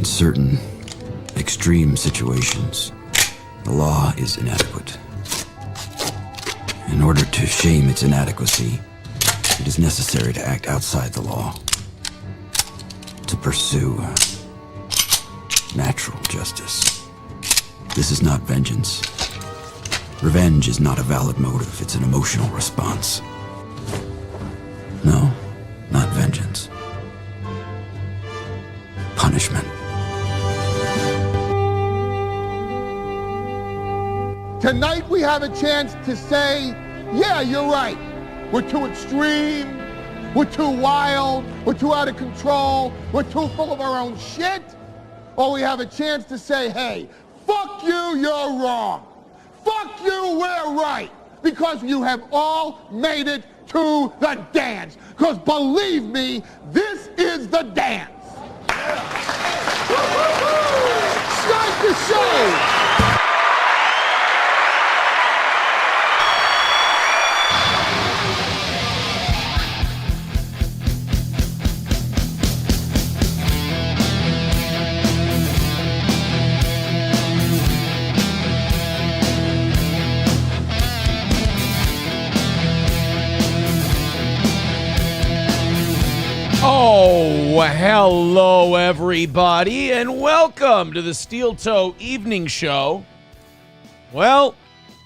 certain extreme situations, the law is inadequate. In order to shame its inadequacy, it is necessary to act outside the law, to pursue natural justice. This is not vengeance. Revenge is not a valid motive, it's an emotional response. No, not vengeance. Punishment. Tonight we have a chance to say, yeah, you're right. We're too extreme, we're too wild, we're too out of control, we're too full of our own shit. Or we have a chance to say, hey, fuck you, you're wrong. Fuck you, we're right. Because you have all made it to the dance. Because believe me, this is the dance. Start the show. Oh, hello, everybody, and welcome to the Steel Toe Evening Show. Well,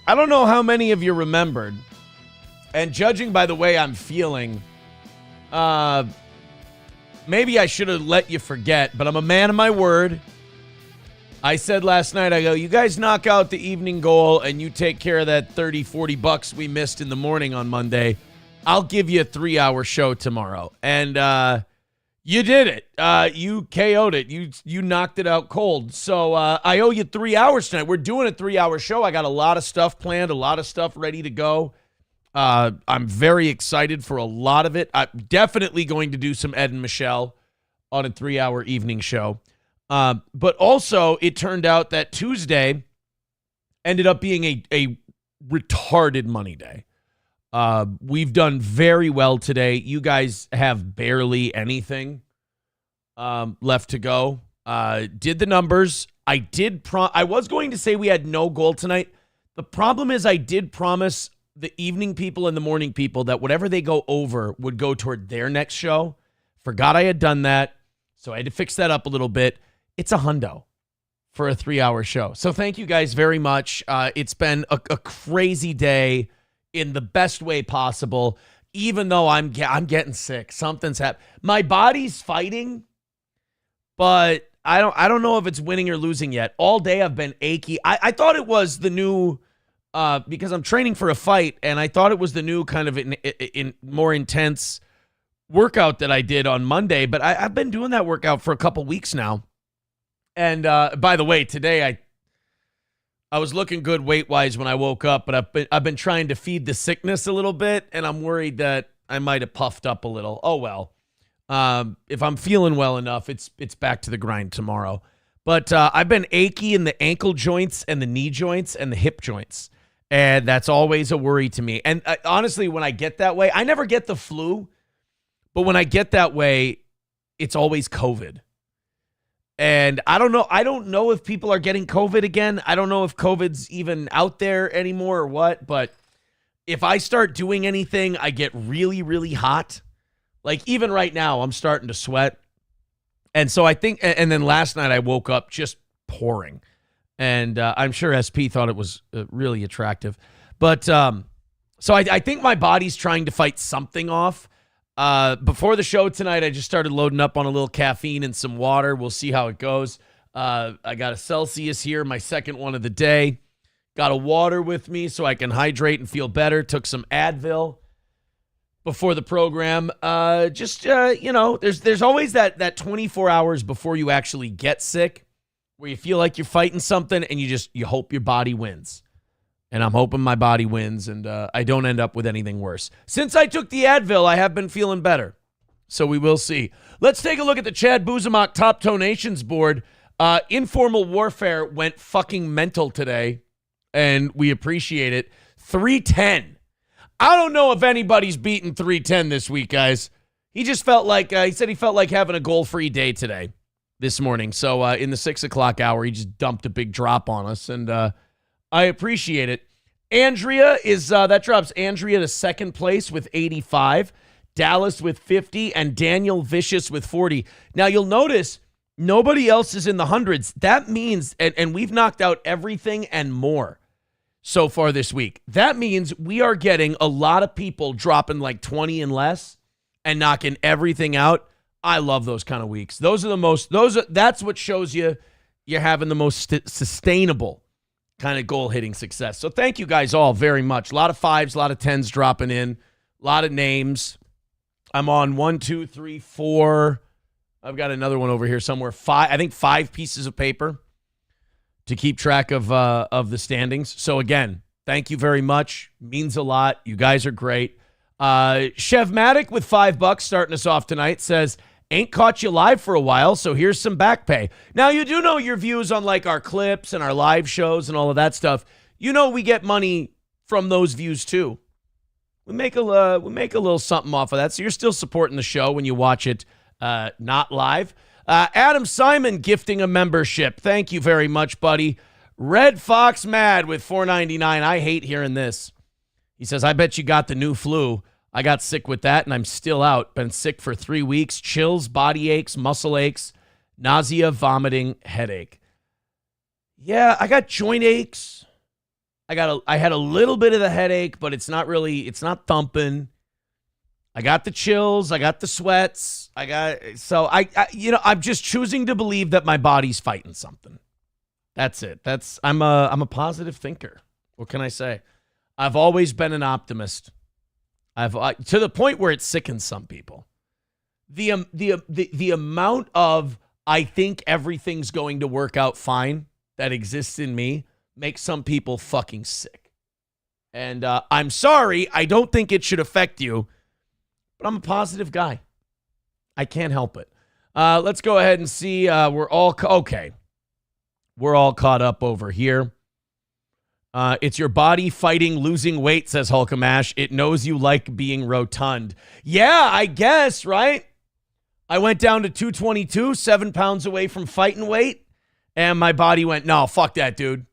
I don't know how many of you remembered, and judging by the way I'm feeling, maybe I should have let you forget, but I'm a man of my word. I said last night, I go, you guys knock out the evening goal, and you take care of that $30-40 we missed in the morning on Monday. I'll give you a 3-hour show tomorrow. And you did it. You KO'd it. You knocked it out cold. So I owe you 3 hours tonight. We're doing a 3-hour show. I got a lot of stuff planned, a lot of stuff ready to go. I'm very excited for a lot of it. I'm definitely going to do some Ed and Michelle on a 3-hour evening show. But also, it turned out that Tuesday ended up being a retarded money day. We've done very well today. You guys have barely anything left to go. Did the numbers. I was going to say we had no goal tonight. The problem is I did promise the evening people and the morning people that whatever they go over would go toward their next show. Forgot I had done that, so I had to fix that up a little bit. It's a hundo for a 3-hour show. So thank you guys very much. It's been a crazy day in the best way possible, even though I'm getting sick. Something's happened. My body's fighting, but I don't know if it's winning or losing yet. All day I've been achy. I thought it was the new, because I'm training for a fight, and I thought it was the new kind of in more intense workout that I did on Monday, but I've been doing that workout for a couple weeks now. And by the way, today I was looking good weight-wise when I woke up, but I've been trying to feed the sickness a little bit, and I'm worried that I might have puffed up a little. Oh, well. If I'm feeling well enough, it's back to the grind tomorrow. But I've been achy in the ankle joints and the knee joints and the hip joints, and that's always a worry to me. And honestly, when I get that way, I never get the flu, but when I get that way, it's always COVID. And I don't know if people are getting COVID again. I don't know if COVID's even out there anymore or what, but if I start doing anything, I get really, really hot. Like even right now, I'm starting to sweat. And so I think, and then last night I woke up just pouring. And I'm sure SP thought it was really attractive. But so I think my body's trying to fight something off. Before the show tonight, I just started loading up on a little caffeine and some water. We'll see how it goes. I got a Celsius here, my second one of the day. Got a water with me so I can hydrate and feel better. Took some Advil before the program. There's always that 24 hours before you actually get sick where you feel like you're fighting something and you hope your body wins. And I'm hoping my body wins and I don't end up with anything worse. Since I took the Advil, I have been feeling better. So we will see. Let's take a look at the Chad Buzamak Top Donations board. Informal Warfare went fucking mental today, and we appreciate it. 310. I don't know if anybody's beaten 310 this week, guys. He just felt like, he said he felt like having a goal-free day today. this morning. So in the 6 o'clock hour, he just dumped a big drop on us, and I appreciate it. Andrea is, that drops Andrea to second place with 85, Dallas with 50, and Daniel Vicious with 40. Now, you'll notice nobody else is in the hundreds. That means, and we've knocked out everything and more so far this week. That means we are getting a lot of people dropping like 20 and less and knocking everything out. I love those kind of weeks. That's what shows you're having the most sustainable kind of goal hitting success. So thank you guys all very much. A lot of 5s, a lot of 10s dropping in, a lot of names. I'm on 1, 2, 3, 4. I've got another one over here somewhere. 5, I think 5 pieces of paper to keep track of the standings. So again, thank you very much. Means a lot. You guys are great. Chevmatic with $5 starting us off tonight says, ain't caught you live for a while, so here's some back pay. Now, you do know your views on like our clips and our live shows and all of that stuff. You know we get money from those views too. We make a little something off of that, so you're still supporting the show when you watch it not live. Adam Simon gifting a membership. Thank you very much, buddy. Red Fox Mad with $4.99. I hate hearing this. He says, I bet you got the new flu. I got sick with that, and I'm still out. Been sick for 3 weeks. Chills, body aches, muscle aches, nausea, vomiting, headache. Yeah, I got joint aches. I had a little bit of the headache, but it's not thumping. I got the chills. I got the sweats. I'm just choosing to believe that my body's fighting something. That's it. I'm a positive thinker. What can I say? I've always been an optimist. To the point where it sickens some people. The amount of I think everything's going to work out fine that exists in me makes some people fucking sick. And I'm sorry, I don't think it should affect you, but I'm a positive guy. I can't help it. Let's go ahead and see. We're all okay. We're all caught up over here. It's your body fighting losing weight, says Hulkamash. It knows you like being rotund. Yeah, I guess, right? I went down to 222, 7 pounds away from fighting weight, and my body went, no, fuck that, dude.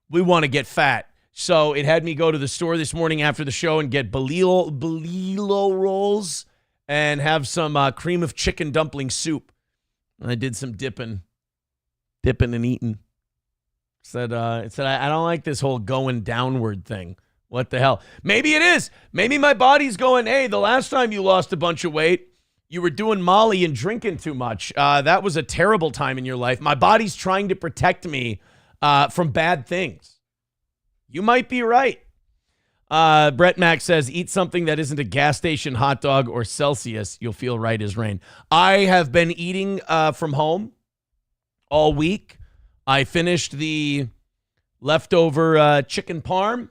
We want to get fat. So it had me go to the store this morning after the show and get Belilo rolls and have some cream of chicken dumpling soup. And I did some dipping and eating. It said I don't like this whole going downward thing. What the hell? Maybe it is. Maybe my body's going, hey, the last time you lost a bunch of weight, you were doing Molly and drinking too much. That was a terrible time in your life. My body's trying to protect me from bad things. You might be right. Brett Mack says, eat something that isn't a gas station hot dog or Celsius. You'll feel right as rain. I have been eating from home all week. I finished the leftover chicken parm,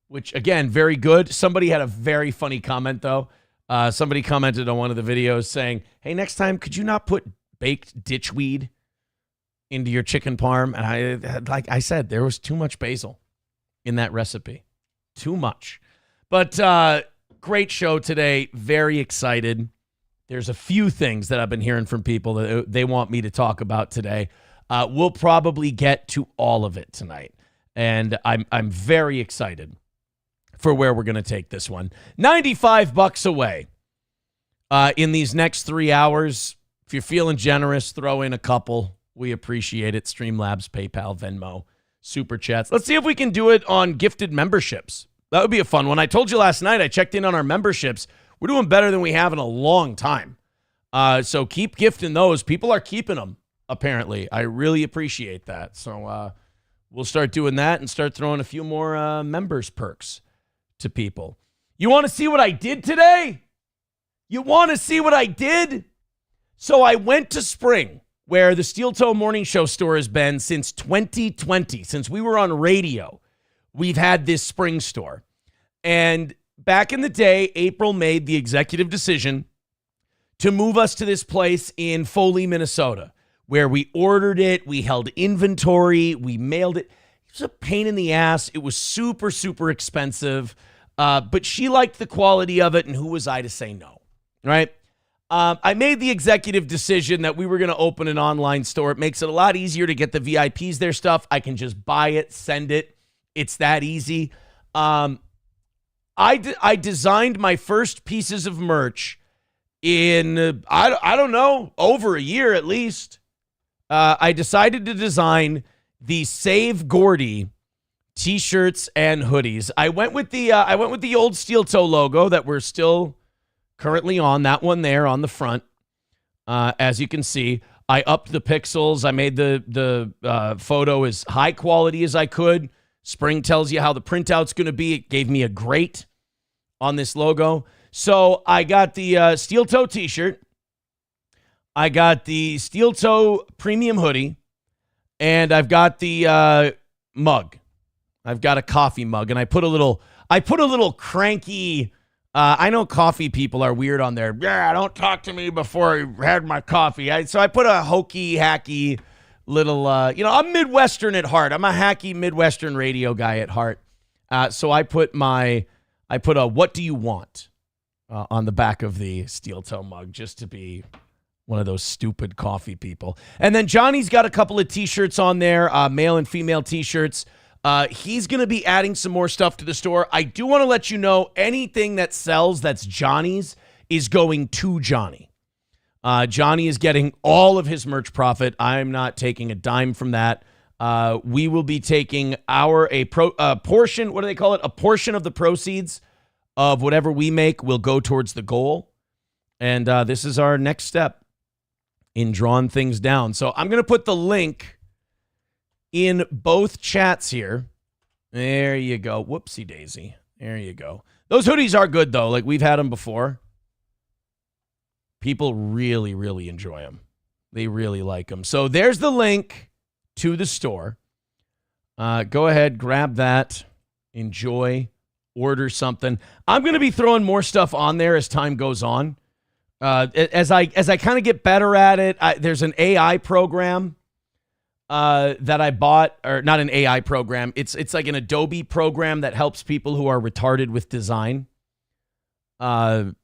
which, again, very good. Somebody had a very funny comment, though. Somebody commented on one of the videos saying, hey, next time, could you not put baked ditchweed into your chicken parm? And like I said, there was too much basil in that recipe. Too much. But great show today. Very excited. There's a few things that I've been hearing from people that they want me to talk about today. We'll probably get to all of it tonight. And I'm very excited for where we're going to take this one. $95 away in these next 3 hours. If you're feeling generous, throw in a couple. We appreciate it. Streamlabs, PayPal, Venmo, Super Chats. Let's see if we can do it on gifted memberships. That would be a fun one. I told you last night, I checked in on our memberships. We're doing better than we have in a long time. So keep gifting those. People are keeping them, apparently. I really appreciate that. So we'll start doing that and start throwing a few more members perks to people. You want to see what I did today? You want to see what I did? So I went to Spring, where the Steel Toe Morning Show store has been since 2020. Since we were on radio, we've had this Spring store. And back in the day, April made the executive decision to move us to this place in Foley, Minnesota, where we ordered it, we held inventory, we mailed it. It was a pain in the ass. It was super, super expensive. But she liked the quality of it, and who was I to say no, right? I made the executive decision that we were going to open an online store. It makes it a lot easier to get the VIPs their stuff. I can just buy it, send it. It's that easy. I designed my first pieces of merch in, I don't know, over a year at least. I decided to design the Save Gordy t-shirts and hoodies. I went with the old steel toe logo that we're still currently on, that one there on the front. As you can see, I upped the pixels. I made the photo as high quality as I could. Spring tells you how the printout's going to be. It gave me a grate on this logo. So I got the steel toe t-shirt. I got the steel toe premium hoodie. And I've got the mug. I've got a coffee mug. And I put a little cranky... I know coffee people are weird on there. Yeah, don't talk to me before I had my coffee. So I put a hokey, hacky little, I'm Midwestern at heart. I'm a hacky Midwestern radio guy at heart. So I put a what do you want on the back of the steel toe mug just to be one of those stupid coffee people. And then Johnny's got a couple of t-shirts on there, male and female t-shirts. He's going to be adding some more stuff to the store. I do want to let you know anything that sells that's Johnny's is going to Johnny. Johnny is getting all of his merch profit. I'm not taking a dime from that. We will be taking a portion, what do they call it? A portion of the proceeds of whatever we make will go towards the goal. And this is our next step in drawing things down. So I'm going to put the link in both chats here. There you go. Whoopsie daisy. There you go. Those hoodies are good, though. Like, we've had them before. People really, really enjoy them. They really like them. So there's the link to the store. Go ahead, grab that. Enjoy. Order something. I'm going to be throwing more stuff on there as time goes on. As I kind of get better at it, there's an AI program that I bought, or not an AI program. It's like an Adobe program that helps people who are retarded with design. And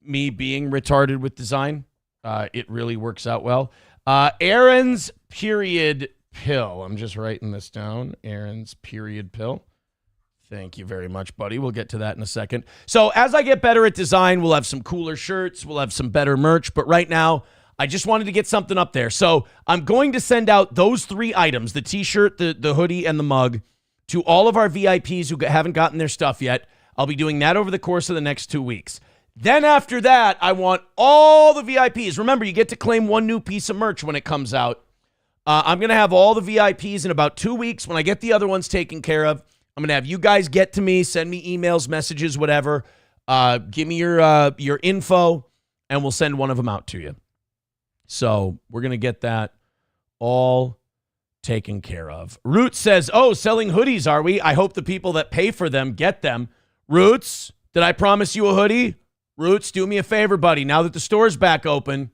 me being retarded with design, it really works out well. Aaron's period pill. I'm just writing this down. Aaron's period pill. Thank you very much, buddy. We'll get to that in a second. So as I get better at design, we'll have some cooler shirts. We'll have some better merch. But right now, I just wanted to get something up there. So I'm going to send out those 3 items, the t-shirt, the hoodie, and the mug, to all of our VIPs who haven't gotten their stuff yet. I'll be doing that over the course of the next 2 weeks. Then after that, I want all the VIPs. Remember, you get to claim one new piece of merch when it comes out. I'm going to have all the VIPs in about 2 weeks. When I get the other ones taken care of, I'm going to have you guys get to me, send me emails, messages, whatever. Give me your info, and we'll send one of them out to you. So we're going to get that all taken care of. Roots says, oh, selling hoodies, are we? I hope the people that pay for them get them. Roots, did I promise you a hoodie? Roots, do me a favor, buddy. Now that the store's back open,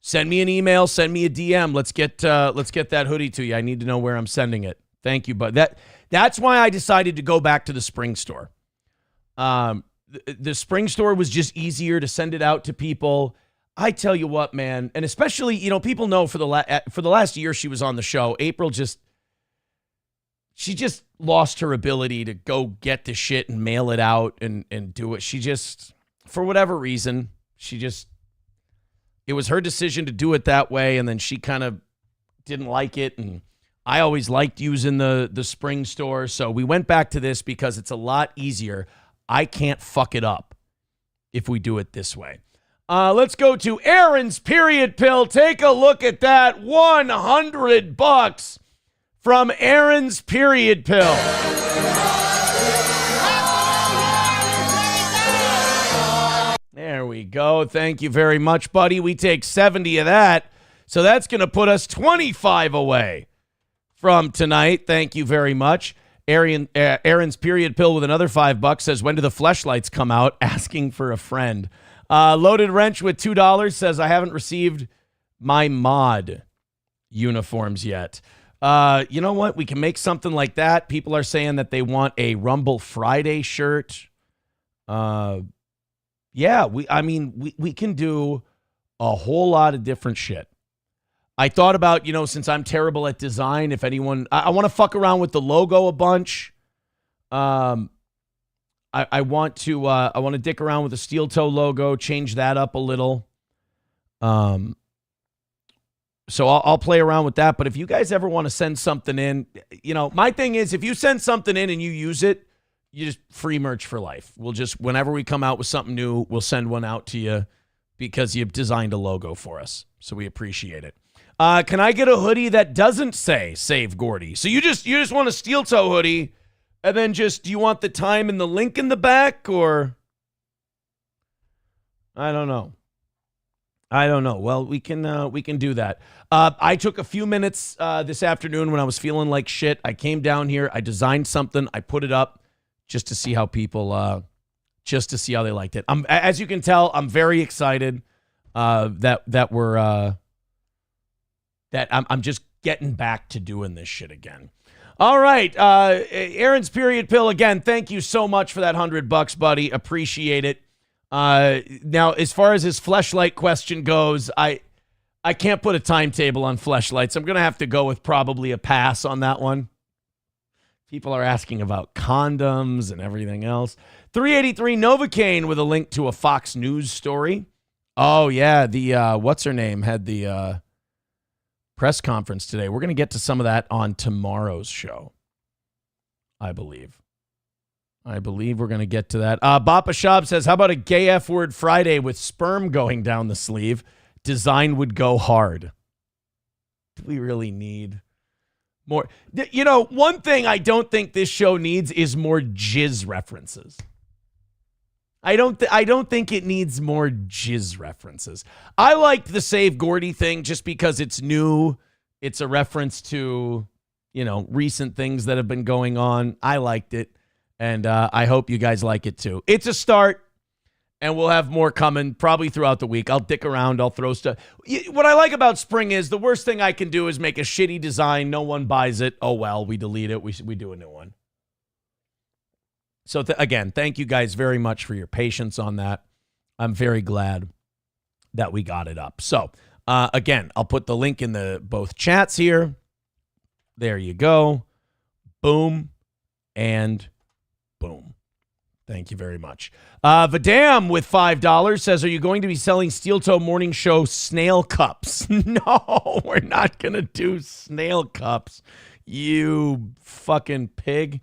send me an email, send me a DM. Let's get that hoodie to you. I need to know where I'm sending it. Thank you, bud. That's why I decided to go back to the spring store. The spring store was just easier to send it out to people. I tell you what, man, and especially, people know for the last year she was on the show, April she just lost her ability to go get the shit and mail it out and do it. She just, for whatever reason, it was her decision to do it that way, and then she kind of didn't like it, and I always liked using the spring store, so we went back to this because it's a lot easier. I can't fuck it up if we do it this way. Let's go to Aaron's period pill. Take a look at that. $100 from Aaron's period pill. There we go. Thank you very much, buddy. We take 70 of that. So that's going to put us 25 away from tonight. Thank you very much. Aaron's period pill with another $5 says, when do the fleshlights come out? Asking for a friend. Loaded Wrench with $2 says, I haven't received my mod uniforms yet. You know what? We can make something like that. People are saying that they want a Rumble Friday shirt. Yeah, we can do a whole lot of different shit. I thought about, since I'm terrible at design, if anyone, I want to fuck around with the logo a bunch. I want to dick around with the steel toe logo, change that up a little. So I'll play around with that. But if you guys ever want to send something in, my thing is, if you send something in and you use it, you just free merch for life. We'll just, whenever we come out with something new, we'll send one out to you because you've designed a logo for us. So we appreciate it. Can I get a hoodie that doesn't say Save Gordy? So you just want a steel toe hoodie, and then do you want the time and the link in the back, or? I don't know. Well, we can do that. I took a few minutes this afternoon when I was feeling like shit. I came down here, I designed something, I put it up just to see how people, just to see how they liked it. As you can tell, I'm very excited that I'm just getting back to doing this shit again. All right, Aaron's period pill again. Thank you so much for that $100, buddy. Appreciate it. Now, as far as his fleshlight question goes, I can't put a timetable on fleshlights. I'm gonna have to go with probably a pass on that one. People are asking about condoms and everything else. 383 Novocaine with a link to a Fox News story. Oh, yeah. The what's her name had the press conference today. We're going to get to some of that on tomorrow's show, I believe. We're going to get to that. Bappa Shab says, how about a gay F-word Friday with sperm going down the sleeve? Design would go hard. Do we really need more? One thing I don't think this show needs is more jizz references. I don't think it needs more jizz references. I liked the Save Gordy thing just because it's new. It's a reference to, recent things that have been going on. I liked it, and I hope you guys like it too. It's a start, and we'll have more coming probably throughout the week. I'll dick around. I'll throw stuff. What I like about spring is the worst thing I can do is make a shitty design. No one buys it. Oh, well, we delete it. We do a new one. So again, thank you guys very much for your patience on that. I'm very glad that we got it up. So again, I'll put the link in both chats here. There you go. Boom and boom. Thank you very much. Vadam with $5 says, are you going to be selling Steel Toe Morning Show snail cups? No, we're not going to do snail cups. You fucking pig.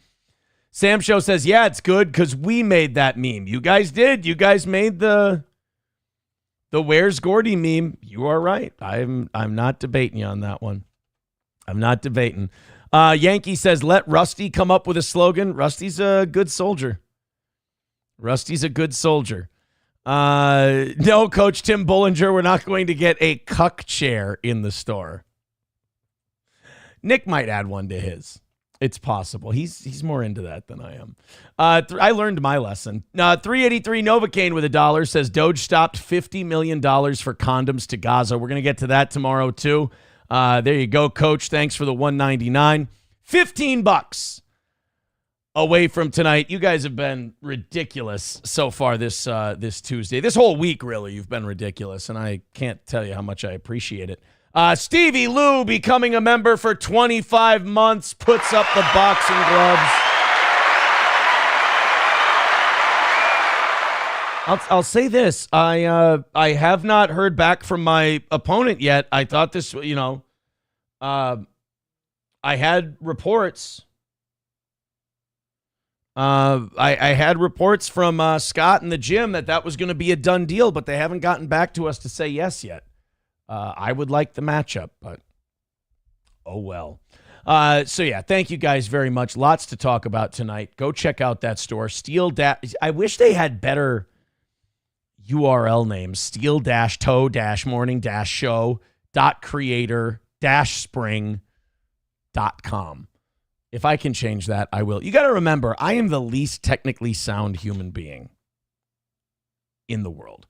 Sam Show says, yeah, it's good because we made that meme. You guys did. You guys made the Where's Gordy meme. You are right. I'm not debating you on that one. I'm not debating. Yankee says, let Rusty come up with a slogan. Rusty's a good soldier. No, Coach Tim Bollinger, we're not going to get a cuck chair in the store. Nick might add one to his. It's possible. He's more into that than I am. I learned my lesson. 383 Novocaine with $1 says Doge stopped $50 million for condoms to Gaza. We're going to get to that tomorrow, too. There you go, Coach. Thanks for the $1.99. $15 away from tonight. You guys have been ridiculous so far this Tuesday. This whole week, really, you've been ridiculous, and I can't tell you how much I appreciate it. Stevie Lou becoming a member for 25 months, puts up the boxing gloves. I'll say this. I have not heard back from my opponent yet. I thought this, I had reports. I had reports from Scott in the gym that was going to be a done deal, but they haven't gotten back to us to say yes yet. I would like the matchup, but oh well. So yeah, thank you guys very much. Lots to talk about tonight. Go check out that store. I wish they had better URL names. steel-toe-morning-show.creator-spring.com. If I can change that, I will. You got to remember, I am the least technically sound human being in the world.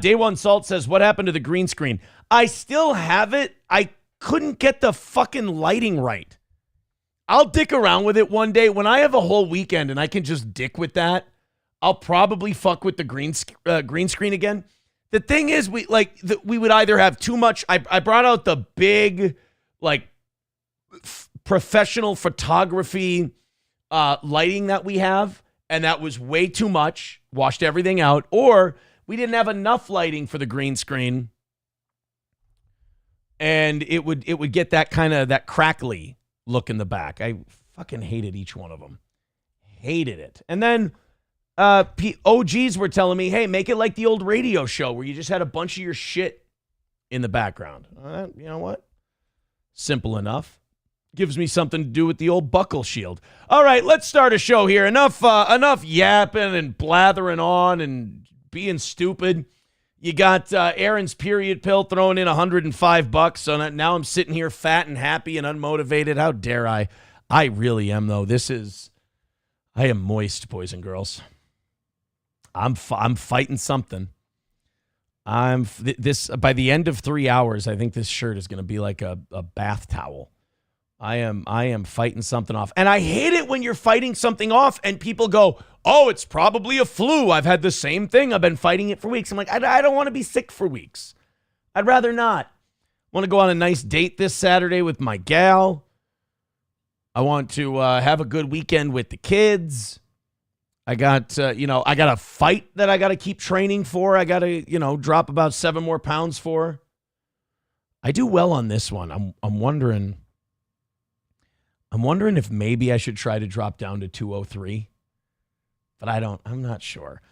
Day One Salt says, what happened to the green screen? I still have it. I couldn't get the fucking lighting right. I'll dick around with it one day. When I have a whole weekend and I can just dick with that, I'll probably fuck with the green screen again. The thing is, we would either have too much. I brought out the big, like, professional photography lighting that we have, and that was way too much. Washed everything out, or we didn't have enough lighting for the green screen, and it would get that kind of that crackly look in the back. I fucking hated each one of them. Hated it. And then OGs were telling me, hey, make it like the old radio show where you just had a bunch of your shit in the background. You know what? Simple enough. Gives me something to do with the old buckle shield. All right, let's start a show here. Enough yapping and blathering on and being stupid. You got Aaron's period pill throwing in $105. So now I'm sitting here fat and happy and unmotivated. How dare I? I really am, though. I am moist, boys and girls. I'm fighting something. By the end of 3 hours, I think this shirt is going to be like a bath towel. I am fighting something off. And I hate it when you're fighting something off and people go, oh, it's probably a flu. I've had the same thing. I've been fighting it for weeks. I'm like, I don't want to be sick for weeks. I'd rather not. I want to go on a nice date this Saturday with my gal. I want to have a good weekend with the kids. I got a fight that I got to keep training for. I got to, drop about 7 more pounds for. I do well on this one. I'm wondering if maybe I should try to drop down to 203. But I'm not sure.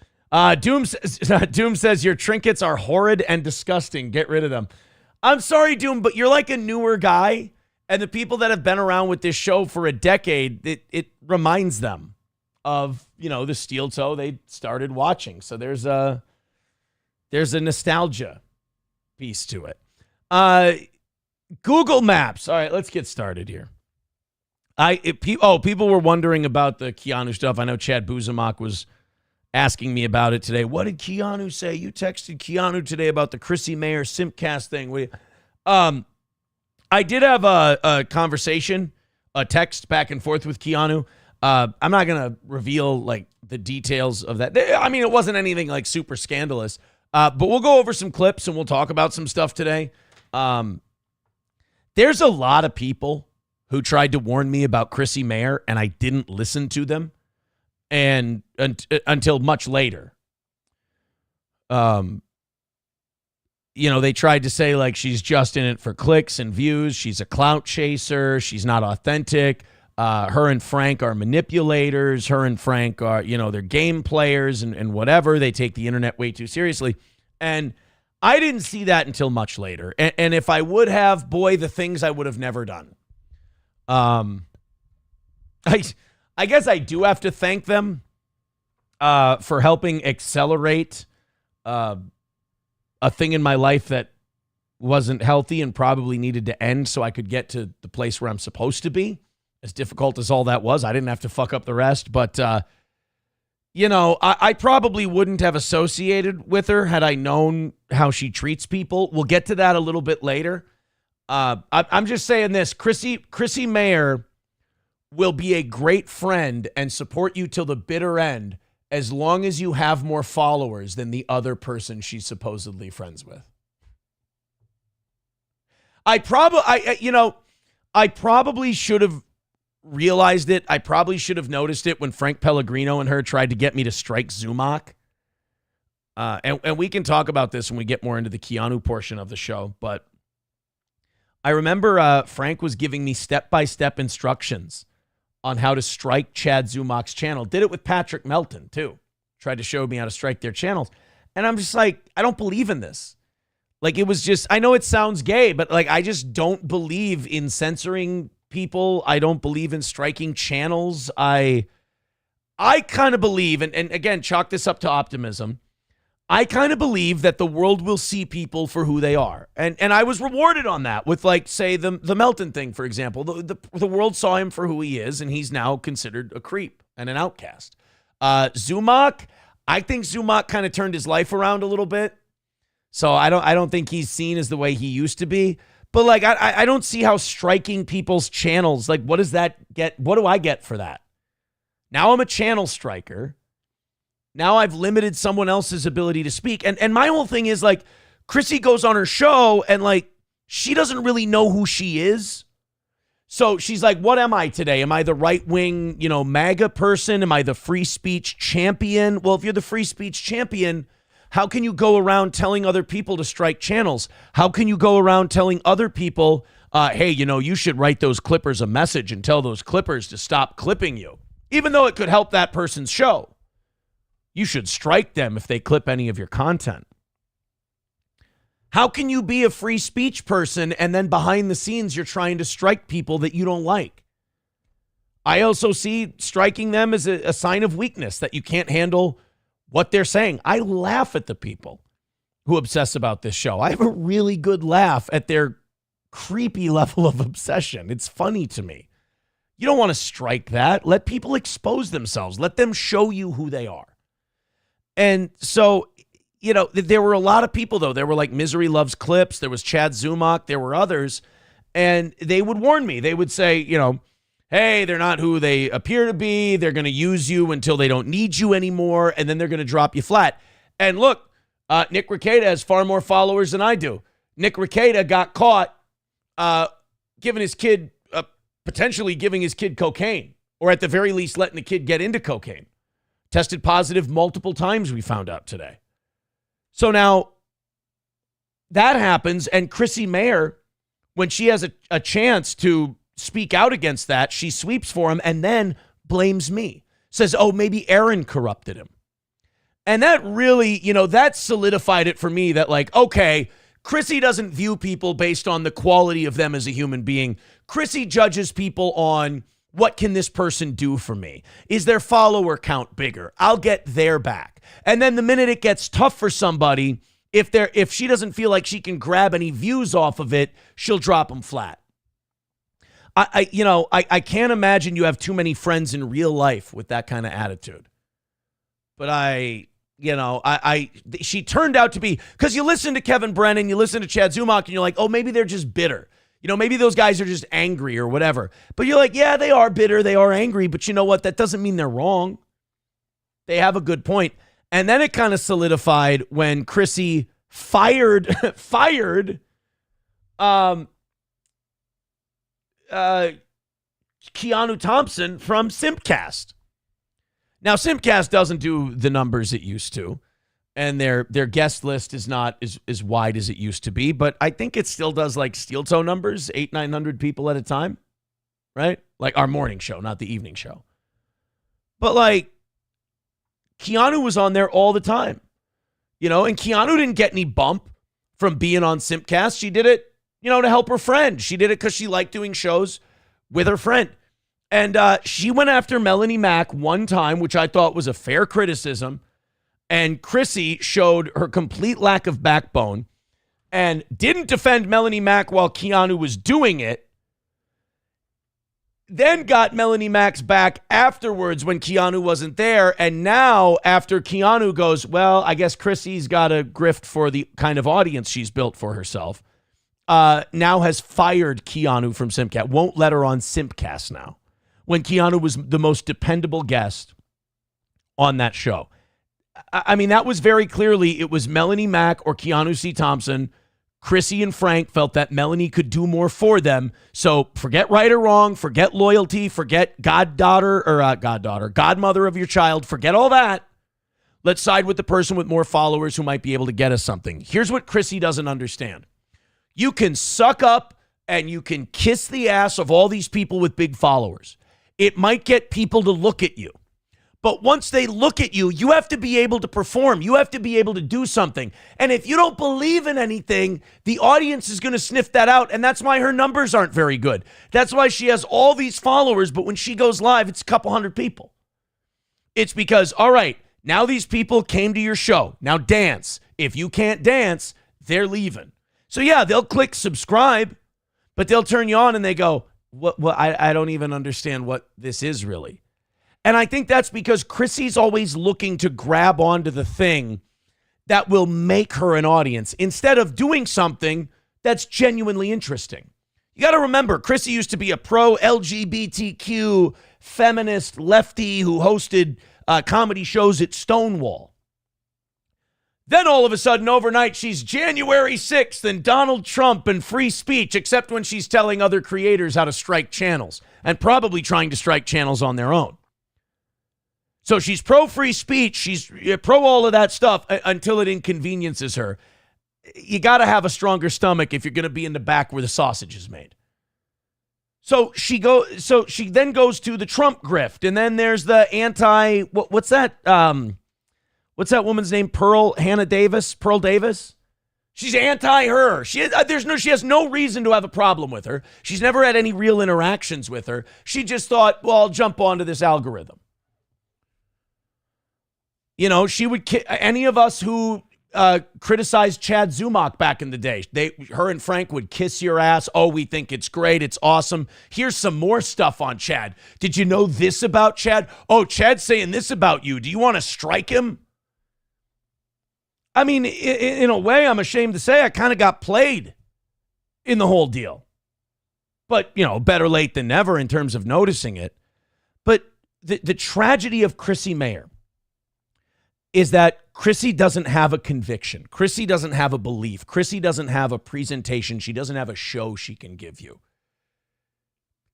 Doom says your trinkets are horrid and disgusting. Get rid of them. I'm sorry, Doom, but you're like a newer guy. And the people that have been around with this show for a decade, it reminds them of, the steel toe they started watching. So there's a nostalgia piece to it. Google Maps. All right, let's get started here. People were wondering about the Keanu stuff. I know Chad Buzamak was asking me about it today. What did Keanu say? You texted Keanu today about the Chrissy Mayer Simpcast thing. I did have a conversation, a text back and forth with Keanu. I'm not going to reveal like the details of that. I mean, it wasn't anything like super scandalous, but we'll go over some clips and we'll talk about some stuff today. There's a lot of people who tried to warn me about Chrissy Mayer, and I didn't listen to them until much later. They tried to say like she's just in it for clicks and views. She's a clout chaser. She's not authentic. Her and Frank are manipulators. Her and Frank are, they're game players and whatever. They take the internet way too seriously. And I didn't see that until much later. And if I would have, boy, the things I would have never done. I guess I do have to thank them for helping accelerate a thing in my life that wasn't healthy and probably needed to end so I could get to the place where I'm supposed to be. As difficult as all that was, I didn't have to fuck up the rest. But, I probably wouldn't have associated with her had I known how she treats people. We'll get to that a little bit later. I'm just saying this. Chrissy Mayer will be a great friend and support you till the bitter end as long as you have more followers than the other person she's supposedly friends with. I probably should have realized it. I probably should have noticed it when Frank Pellegrino and her tried to get me to strike Zumock. And we can talk about this when we get more into the Keanu portion of the show. But I remember Frank was giving me step-by-step instructions on how to strike Chad Zumock's channel. Did it with Patrick Melton, too. Tried to show me how to strike their channels. And I'm just like, I don't believe in this. Like, it was just, I know it sounds gay, but like, I just don't believe in censoring people. I don't believe in striking channels. I kind of believe, and again, chalk this up to optimism. I kind of believe that the world will see people for who they are. And I was rewarded on that with, like, say, the Melton thing, for example. The world saw him for who he is, and he's now considered a creep and an outcast. Zumock, I think Zumock kind of turned his life around a little bit. So I don't think he's seen as the way he used to be. But, like, I don't see how striking people's channels, like, what does that get? What do I get for that? Now I'm a channel striker. Now I've limited someone else's ability to speak. And my whole thing is like, Chrissy goes on her show and like, she doesn't really know who she is. So she's like, what am I today? Am I the right-wing, MAGA person? Am I the free speech champion? Well, if you're the free speech champion, how can you go around telling other people to strike channels? How can you go around telling other people, hey, you should write those clippers a message and tell those clippers to stop clipping you, even though it could help that person's show? You should strike them if they clip any of your content. How can you be a free speech person and then behind the scenes you're trying to strike people that you don't like? I also see striking them as a sign of weakness, that you can't handle what they're saying. I laugh at the people who obsess about this show. I have a really good laugh at their creepy level of obsession. It's funny to me. You don't want to strike that. Let people expose themselves. Let them show you who they are. And so, there were a lot of people, though. There were like Misery Loves Clips. There was Chad Zumach. There were others. And they would warn me. They would say, hey, they're not who they appear to be. They're going to use you until they don't need you anymore. And then they're going to drop you flat. And look, Nick Rekieta has far more followers than I do. Nick Rekieta got caught potentially giving his kid cocaine, or at the very least letting the kid get into cocaine. Tested positive multiple times, we found out today. So now that happens, and Chrissy Mayer, when she has a chance to speak out against that, she sweeps for him and then blames me. Says, oh, maybe Aaron corrupted him. And that really, that solidified it for me that like, okay, Chrissy doesn't view people based on the quality of them as a human being. Chrissy judges people on what can this person do for me? Is their follower count bigger? I'll get their back. And then the minute it gets tough for somebody, if she doesn't feel like she can grab any views off of it, she'll drop them flat. I can't imagine you have too many friends in real life with that kind of attitude. But she turned out to be, because you listen to Kevin Brennan, you listen to Chad Zumach, and you're like, oh, maybe they're just bitter. Maybe those guys are just angry or whatever. But you're like, yeah, they are bitter. They are angry. But you know what? That doesn't mean they're wrong. They have a good point. And then it kind of solidified when Chrissy fired Keanu Thompson from Simpcast. Now, Simpcast doesn't do the numbers it used to. And their guest list is not as wide as it used to be, but I think it still does like steel toe numbers, 800-900 people at a time, right? Like our morning show, not the evening show. But like Keanu was on there all the time, and Keanu didn't get any bump from being on Simpcast. She did it, to help her friend. She did it because she liked doing shows with her friend. And she went after Melanie Mack one time, which I thought was a fair criticism. And Chrissy showed her complete lack of backbone and didn't defend Melanie Mack while Keanu was doing it. Then got Melanie Mack's back afterwards when Keanu wasn't there. And now after Keanu goes, well, I guess Chrissy's got a grift for the kind of audience she's built for herself. Now has fired Keanu from Simpcast. Won't let her on Simpcast now. When Keanu was the most dependable guest on that show. I mean, that was very clearly, it was Melanie Mack or Keanu C. Thompson. Chrissy and Frank felt that Melanie could do more for them. So forget right or wrong, forget loyalty, forget godmother of your child, forget all that. Let's side with the person with more followers who might be able to get us something. Here's what Chrissy doesn't understand. You can suck up and you can kiss the ass of all these people with big followers. It might get people to look at you. But once they look at you, you have to be able to perform. You have to be able to do something. And if you don't believe in anything, the audience is going to sniff that out. And that's why her numbers aren't very good. That's why she has all these followers. But when she goes live, it's a couple hundred people. It's because, all right, now these people came to your show. Now dance. If you can't dance, they're leaving. So yeah, they'll click subscribe, but they'll turn you on and they go, "What? I don't even understand what this is really." And I think that's because Chrissy's always looking to grab onto the thing that will make her an audience instead of doing something that's genuinely interesting. You got to remember, Chrissy used to be a pro-LGBTQ feminist lefty who hosted comedy shows at Stonewall. Then all of a sudden, overnight, she's January 6th and Donald Trump and free speech, except when she's telling other creators how to strike channels and probably trying to strike channels on their own. So she's pro-free speech. She's pro all of that stuff until it inconveniences her. You got to have a stronger stomach if you're going to be in the back where the sausage is made. So she then goes to the Trump grift, and then there's the what's that? What's that woman's name? Pearl Davis. She's anti-her. She has no reason to have a problem with her. She's never had any real interactions with her. She just thought, well, I'll jump onto this algorithm. You know, she would any of us who criticized Chad Zumach back in the day. Her and Frank would kiss your ass. Oh, we think it's great. It's awesome. Here's some more stuff on Chad. Did you know this about Chad? Oh, Chad's saying this about you. Do you want to strike him? I mean, in a way, I'm ashamed to say I kind of got played in the whole deal. But, you know, better late than never in terms of noticing it. But the tragedy of Chrissy Mayer is that Chrissy doesn't have a conviction. Chrissy doesn't have a belief. Chrissy doesn't have a presentation. She doesn't have a show she can give you.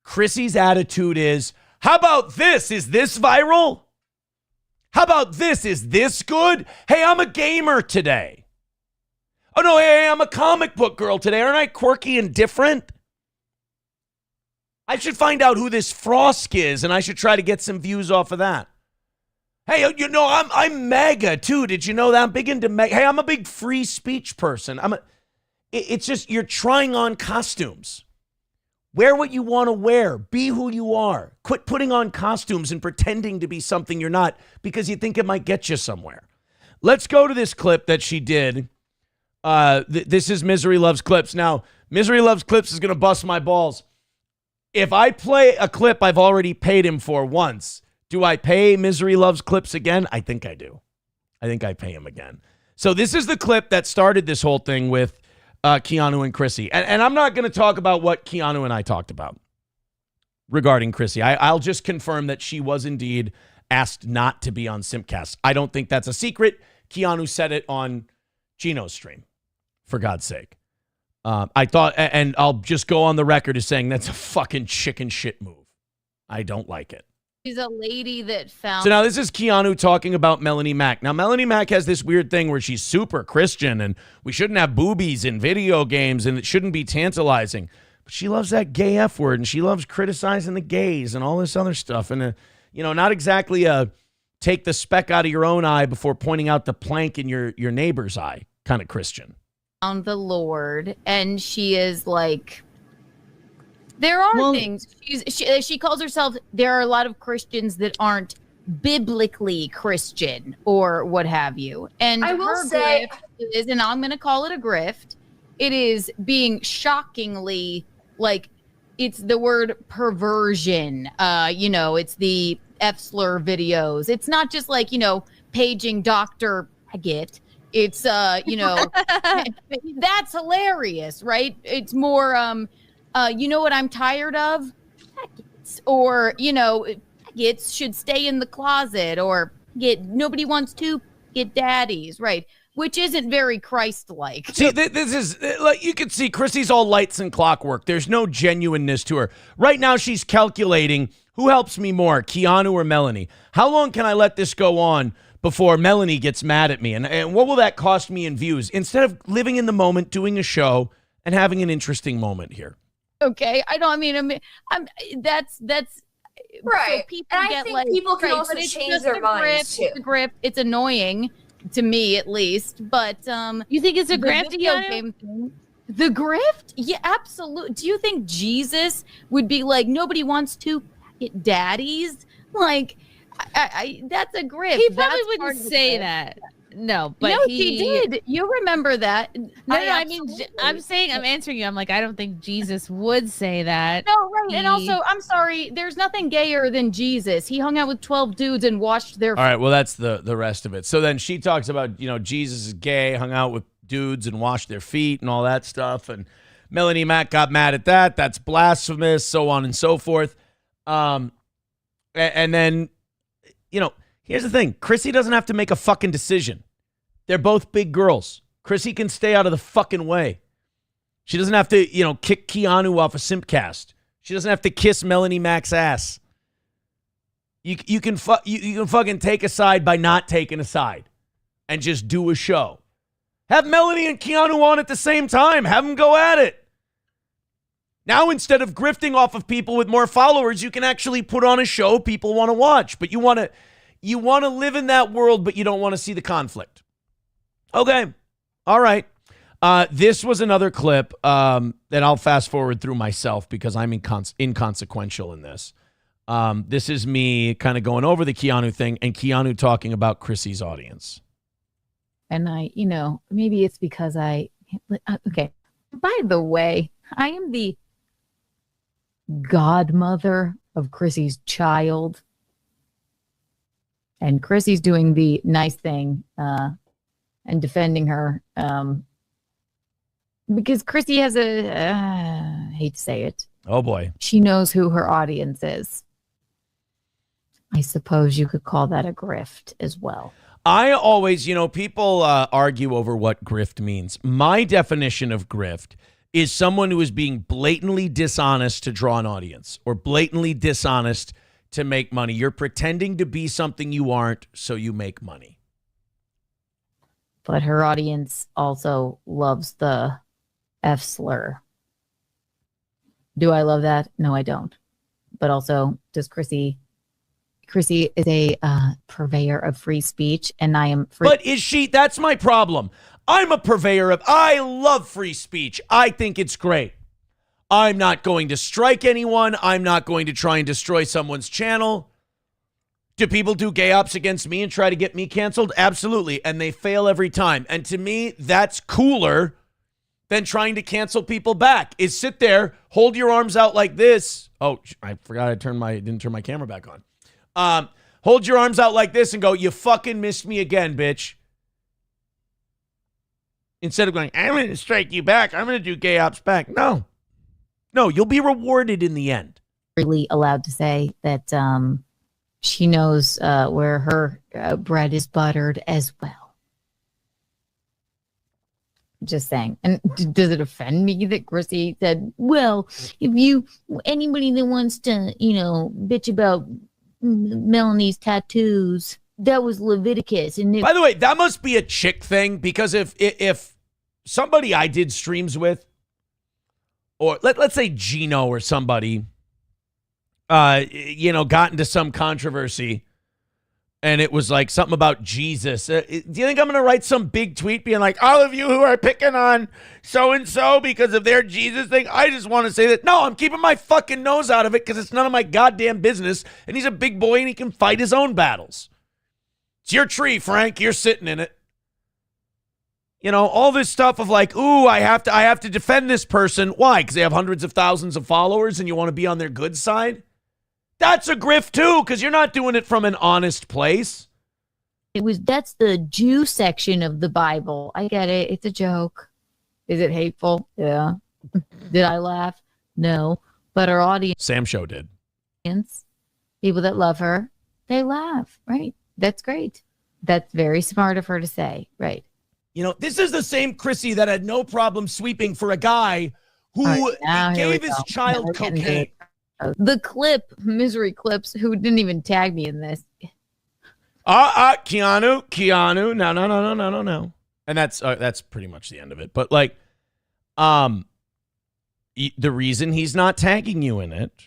Chrissy's attitude is, how about this? Is this viral? How about this? Is this good? Hey, I'm a gamer today. Oh, no, hey, I'm a comic book girl today. Aren't I quirky and different? I should find out who this Frosk is, and I should try to get some views off of that. Hey, you know, I'm mega, too. Did you know that? I'm big into mega. Hey, I'm a big free speech person. It's just you're trying on costumes. Wear what you want to wear. Be who you are. Quit putting on costumes and pretending to be something you're not because you think it might get you somewhere. Let's go to this clip that she did. This is Misery Loves Clips. Now, Misery Loves Clips is going to bust my balls. If I play a clip I've already paid him for once, do I pay Misery Loves Clips again? I think I do. I think I pay him again. So this is the clip that started this whole thing with Keanu and Chrissy. And I'm not going to talk about what Keanu and I talked about regarding Chrissy. I'll just confirm that she was indeed asked not to be on Simpcast. I don't think that's a secret. Keanu said it on Gino's stream, for God's sake. I thought, and I'll just go on the record as saying that's a fucking chicken shit move. I don't like it. She's a lady that found... So now this is Keanu talking about Melanie Mack. Now, Melanie Mack has this weird thing where she's super Christian and we shouldn't have boobies in video games and it shouldn't be tantalizing. But she loves that gay F word and she loves criticizing the gays and all this other stuff. And, you know, not exactly a take the speck out of your own eye before pointing out the plank in your neighbor's eye kind of Christian. Found the Lord, and she is like... There are things. She calls herself, there are a lot of Christians that aren't biblically Christian or what have you. And I will say, is, and I'm going to call it a grift, it is being shockingly, like, it's the word perversion. You know, it's the F-slur videos. It's not just like, you know, paging Dr. Haggett. It's, you know, that's hilarious, right? It's more... you know what I'm tired of? Faggots. Or, you know, faggots should stay in the closet, or nobody wants to get daddies, right? Which isn't very Christ-like. See, this is, like, you can see Chrissy's all lights and clockwork. There's no genuineness to her. Right now she's calculating who helps me more, Keanu or Melanie. How long can I let this go on before Melanie gets mad at me? And what will that cost me in views? Instead of living in the moment, doing a show, and having an interesting moment here. Okay, that's right. So people and get I think like, people can right, also but it's change just their a minds grift, too. It's a grift. It's annoying to me, at least. But you think it's a the grift? video game thing, the grift? Yeah, absolutely. Do you think Jesus would be like, nobody wants to get daddies? Like, I that's a grift. He probably That's wouldn't part of the say grift. that. No, but no, he did. You remember that? I mean, I'm answering you. I'm like, I don't think Jesus would say that. No, right. And also, I'm sorry, there's nothing gayer than Jesus. He hung out with 12 dudes and washed their... All right, well, that's the rest of it. So then she talks about, you know, Jesus is gay, hung out with dudes and washed their feet and all that stuff. And Melanie Mack got mad at that. That's blasphemous, so on and so forth. And then, you know, Here's the thing. Chrissy doesn't have to make a fucking decision. They're both big girls. Chrissy can stay out of the fucking way. She doesn't have to, kick Keanu off a Simpcast. She doesn't have to kiss Melanie Mac's ass. You can fucking take a side by not taking a side and just do a show. Have Melanie and Keanu on at the same time. Have them go at it. Now, instead of grifting off of people with more followers, you can actually put on a show people want to watch. But you want to live in that world, but you don't want to see the conflict. Okay. All right. This was another clip that I'll fast forward through myself because I'm inconsequential in this. This is me kind of going over the Keanu thing and Keanu talking about Chrissy's audience. And maybe it's because okay. By the way, I am the godmother of Chrissy's child. And Chrissy's doing the nice thing and defending her because Chrissy has I hate to say it. Oh, boy. She knows who her audience is. I suppose you could call that a grift as well. I always, people argue over what grift means. My definition of grift is someone who is being blatantly dishonest to draw an audience or blatantly dishonest to make money. You're pretending to be something you aren't, so you make money. But her audience also loves the F slur. Do I love that? No, I don't. But also, does Chrissy is a purveyor of free speech, and I am free. But is she? That's my problem. I'm a purveyor of, I love free speech. I think it's great. I'm not going to strike anyone. I'm not going to try and destroy someone's channel. Do people do gay ops against me and try to get me canceled? Absolutely. And they fail every time. And to me, that's cooler than trying to cancel people back. Is sit there, hold your arms out like this. Oh, I forgot didn't turn my camera back on. Hold your arms out like this and go, you fucking missed me again, bitch. Instead of going, I'm going to strike you back. I'm going to do gay ops back. No, you'll be rewarded in the end. Really allowed to say that she knows where her bread is buttered as well. Just saying. And does it offend me that Chrissy said, well, if anybody that wants to, bitch about Melanie's tattoos, that was Leviticus. And by the way, that must be a chick thing, because if somebody I did streams with, or let's say Gino or somebody, got into some controversy, and it was like something about Jesus. Do you think I'm going to write some big tweet being like, all of you who are picking on so-and-so because of their Jesus thing? I just want to say that, no, I'm keeping my fucking nose out of it because it's none of my goddamn business, and he's a big boy and he can fight his own battles. It's your tree, Frank. You're sitting in it. All this stuff of like, ooh, I have to defend this person. Why? Because they have hundreds of thousands of followers and you want to be on their good side? That's a grift too, because you're not doing it from an honest place. That's the Jew section of the Bible. I get it. It's a joke. Is it hateful? Yeah. Did I laugh? No. But our audience, Sam Show did. People that love her, they laugh, right? That's great. That's very smart of her to say, right? This is the same Chrissy that had no problem sweeping for a guy who gave his child cocaine. The clip, Misery Clips, who didn't even tag me in this. Keanu, no. And that's pretty much the end of it. But the reason he's not tagging you in it,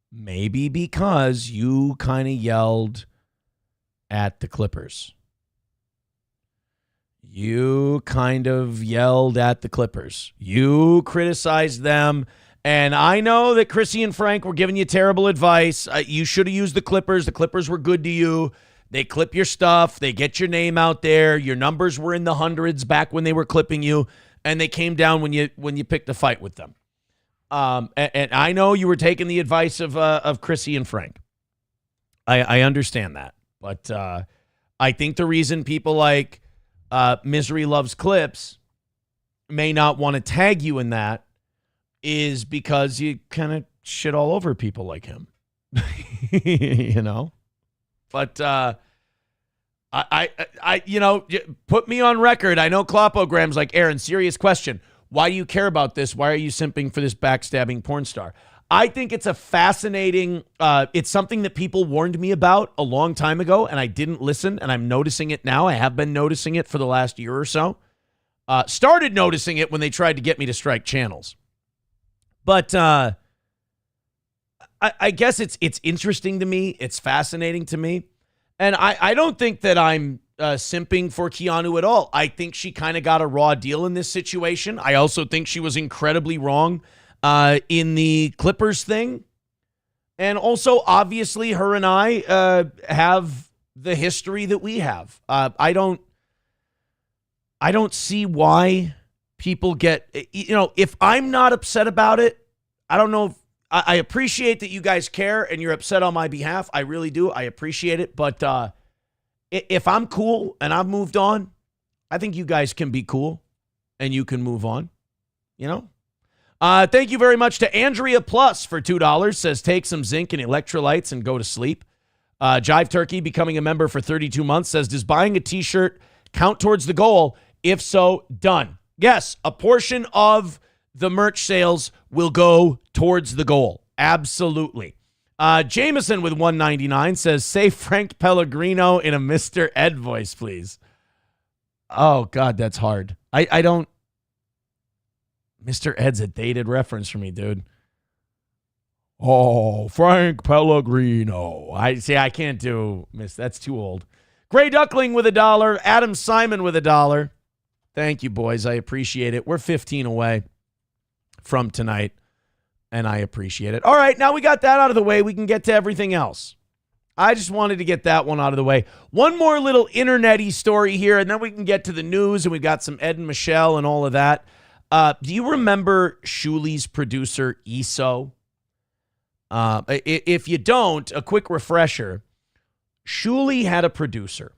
maybe because you kind of yelled at the Clippers. You kind of yelled at the Clippers. You criticized them. And I know that Chrissy and Frank were giving you terrible advice. You should have used the Clippers. The Clippers were good to you. They clip your stuff. They get your name out there. Your numbers were in the hundreds back when they were clipping you. And they came down when you picked a fight with them. And I know you were taking the advice of Chrissy and Frank. I understand that. But I think the reason people like Misery Loves Clips may not want to tag you in that is because you kind of shit all over people like him. But I put me on record. I know Klopogram's like, Aaron, serious question. Why do you care about this? Why are you simping for this backstabbing porn star? I think it's a fascinating, it's something that people warned me about a long time ago, and I didn't listen, and I'm noticing it now. I have been noticing it for the last year or so. Started noticing it when they tried to get me to strike channels. But I guess it's interesting to me. It's fascinating to me. And I don't think that I'm simping for Keanu at all. I think she kind of got a raw deal in this situation. I also think she was incredibly wrong in the Clippers thing. And also, obviously, her and I have the history that we have. I don't see why people get, if I'm not upset about it, I don't know if, I appreciate that you guys care and you're upset on my behalf. I really do. I appreciate it. But if I'm cool and I've moved on, I think you guys can be cool and you can move on, Thank you very much to Andrea Plus for $2. Says take some zinc and electrolytes and go to sleep. Jive Turkey, becoming a member for 32 months, says, does buying a t-shirt count towards the goal? If so, done. Yes, a portion of the merch sales will go towards the goal. Absolutely. Jameson with $1.99 says, say Frank Pellegrino in a Mr. Ed voice, please. Oh, God, that's hard. I don't. Mr. Ed's a dated reference for me, dude. Oh, Frank Pellegrino. I can't do Miss. That's too old. Gray Duckling with $1. Adam Simon with $1. Thank you, boys. I appreciate it. We're 15 away from tonight, and I appreciate it. All right, now we got that out of the way. We can get to everything else. I just wanted to get that one out of the way. One more little internet-y story here, and then we can get to the news, and we've got some Ed and Michelle and all of that. Do you remember Shuli's producer, Eso? If you don't, a quick refresher. Shuli had a producer,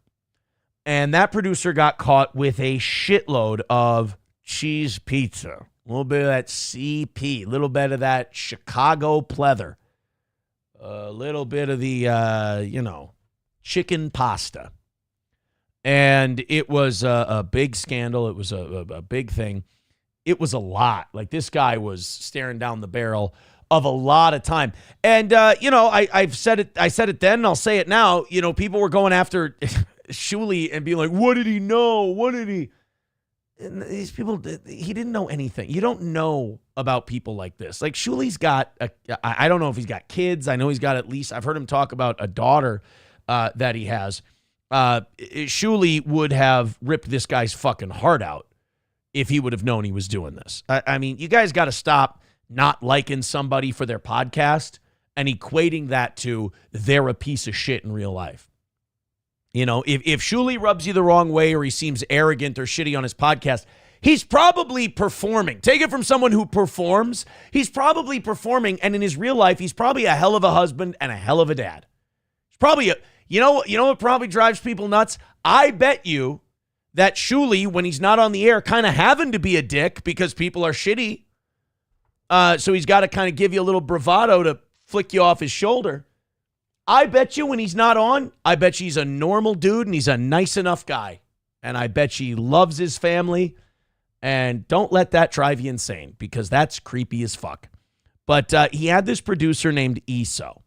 and that producer got caught with a shitload of cheese pizza. A little bit of that CP, a little bit of that Chicago pleather, a little bit of the, chicken pasta. And it was a big scandal. It was a big thing. It was a lot. Like, this guy was staring down the barrel of a lot of time. And, I've said it. I said it then, and I'll say it now. People were going after Shuli and being like, what did he know? What did he? And these people, he didn't know anything. You don't know about people like this. Like, Shuli's got, I don't know if he's got kids. I know he's got at least, I've heard him talk about a daughter that he has. Shuli would have ripped this guy's fucking heart out if he would have known he was doing this. I mean, you guys got to stop not liking somebody for their podcast and equating that to they're a piece of shit in real life. If Shuli rubs you the wrong way or he seems arrogant or shitty on his podcast, he's probably performing. Take it from someone who performs. He's probably performing, and in his real life, he's probably a hell of a husband and a hell of a dad. He's probably what probably drives people nuts? I bet you that Shuli, when he's not on the air, kind of having to be a dick because people are shitty. So he's got to kind of give you a little bravado to flick you off his shoulder. I bet you when he's not on, I bet you he's a normal dude and he's a nice enough guy. And I bet you he loves his family. And don't let that drive you insane because that's creepy as fuck. But he had this producer named Eso.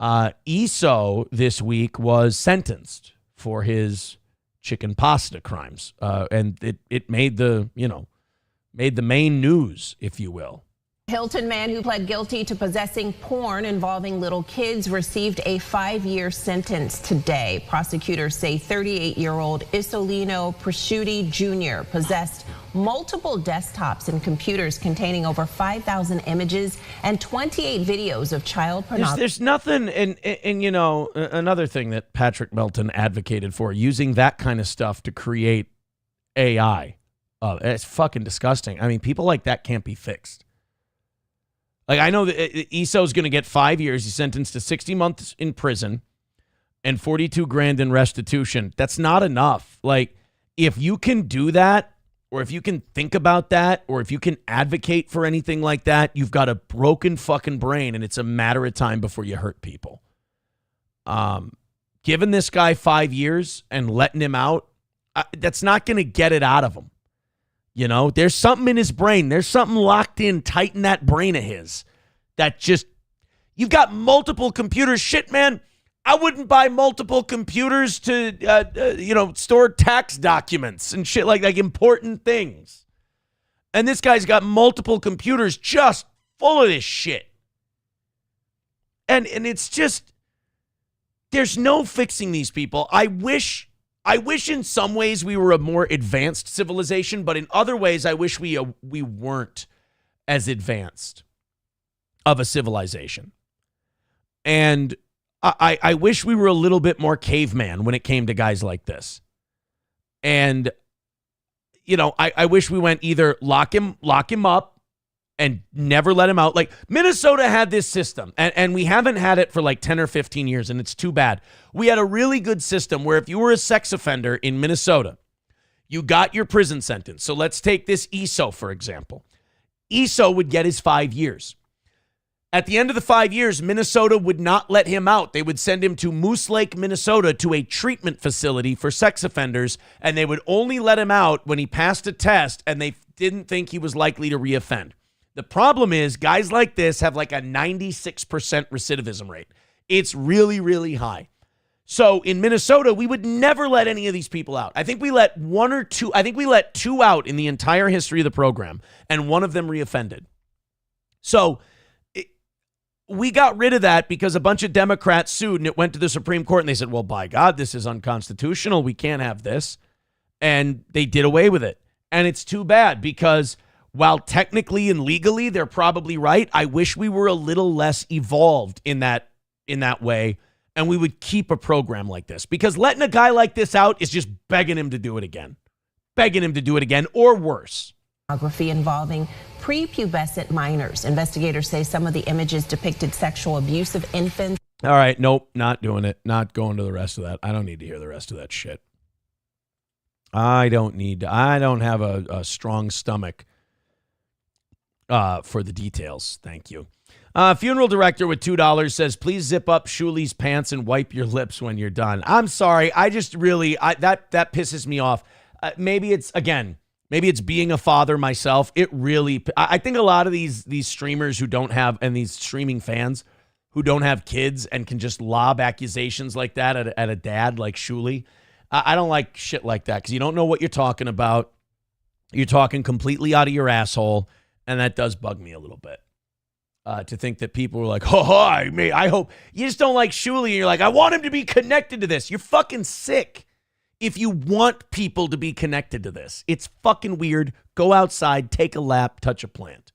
Eso this week was sentenced for his chicken pasta crimes. And it made the main news, if you will. Hilton man who pled guilty to possessing porn involving little kids received a 5-year sentence today. Prosecutors say 38-year-old Isolino Prosciutti Jr. possessed multiple desktops and computers containing over 5,000 images and 28 videos of child pornography. There's nothing, and another thing that Patrick Melton advocated for, using that kind of stuff to create AI. It's fucking disgusting. I mean, people like that can't be fixed. Like, I know that Esau's going to get 5 years. He's sentenced to 60 months in prison and $42,000 in restitution. That's not enough. Like, if you can do that, or if you can think about that, or if you can advocate for anything like that, you've got a broken fucking brain, and it's a matter of time before you hurt people. giving this guy 5 years and letting him out, that's not going to get it out of him. You know, there's something in his brain. There's something locked in tight in that brain of his that just, you've got multiple computers. Shit, man, I wouldn't buy multiple computers to, store tax documents and shit like important things. And this guy's got multiple computers just full of this shit. And it's just, there's no fixing these people. I wish in some ways we were a more advanced civilization, but in other ways I wish we weren't as advanced of a civilization. And I wish we were a little bit more caveman when it came to guys like this. And, I wish we went either lock him up and never let him out. Like Minnesota had this system, and we haven't had it for like 10 or 15 years, and it's too bad. We had a really good system where if you were a sex offender in Minnesota, you got your prison sentence. So let's take this ESO, for example. ESO would get his 5 years. At the end of the 5 years, Minnesota would not let him out. They would send him to Moose Lake, Minnesota, to a treatment facility for sex offenders, and they would only let him out when he passed a test and they didn't think he was likely to reoffend. The problem is guys like this have like a 96% recidivism rate. It's really, really high. So in Minnesota, we would never let any of these people out. I think we let two out in the entire history of the program, and one of them reoffended. So we got rid of that because a bunch of Democrats sued, and it went to the Supreme Court, and they said, well, by God, this is unconstitutional. We can't have this. And they did away with it. And it's too bad because while technically and legally they're probably right, I wish we were a little less evolved in that way, and we would keep a program like this. Because letting a guy like this out is just begging him to do it again. Begging him to do it again, or worse. Pornography involving prepubescent minors. Investigators say some of the images depicted sexual abuse of infants. All right, nope, not doing it. Not going to the rest of that. I don't need to hear the rest of that shit. I don't have a strong stomach for the details. Thank you. Funeral director with $2 says, please zip up Shuli's pants and wipe your lips when you're done. I'm sorry. I just really, that pisses me off. Maybe it's being a father myself. I think a lot of these streamers who don't have, and these streaming fans who don't have kids and can just lob accusations like that at a dad like Shuli. I don't like shit like that because you don't know what you're talking about. You're talking completely out of your asshole. And that does bug me a little bit to think that people were like, I hope you just don't like Shuli. And you're like, I want him to be connected to this. You're fucking sick. If you want people to be connected to this, it's fucking weird. Go outside, take a lap, touch a plant.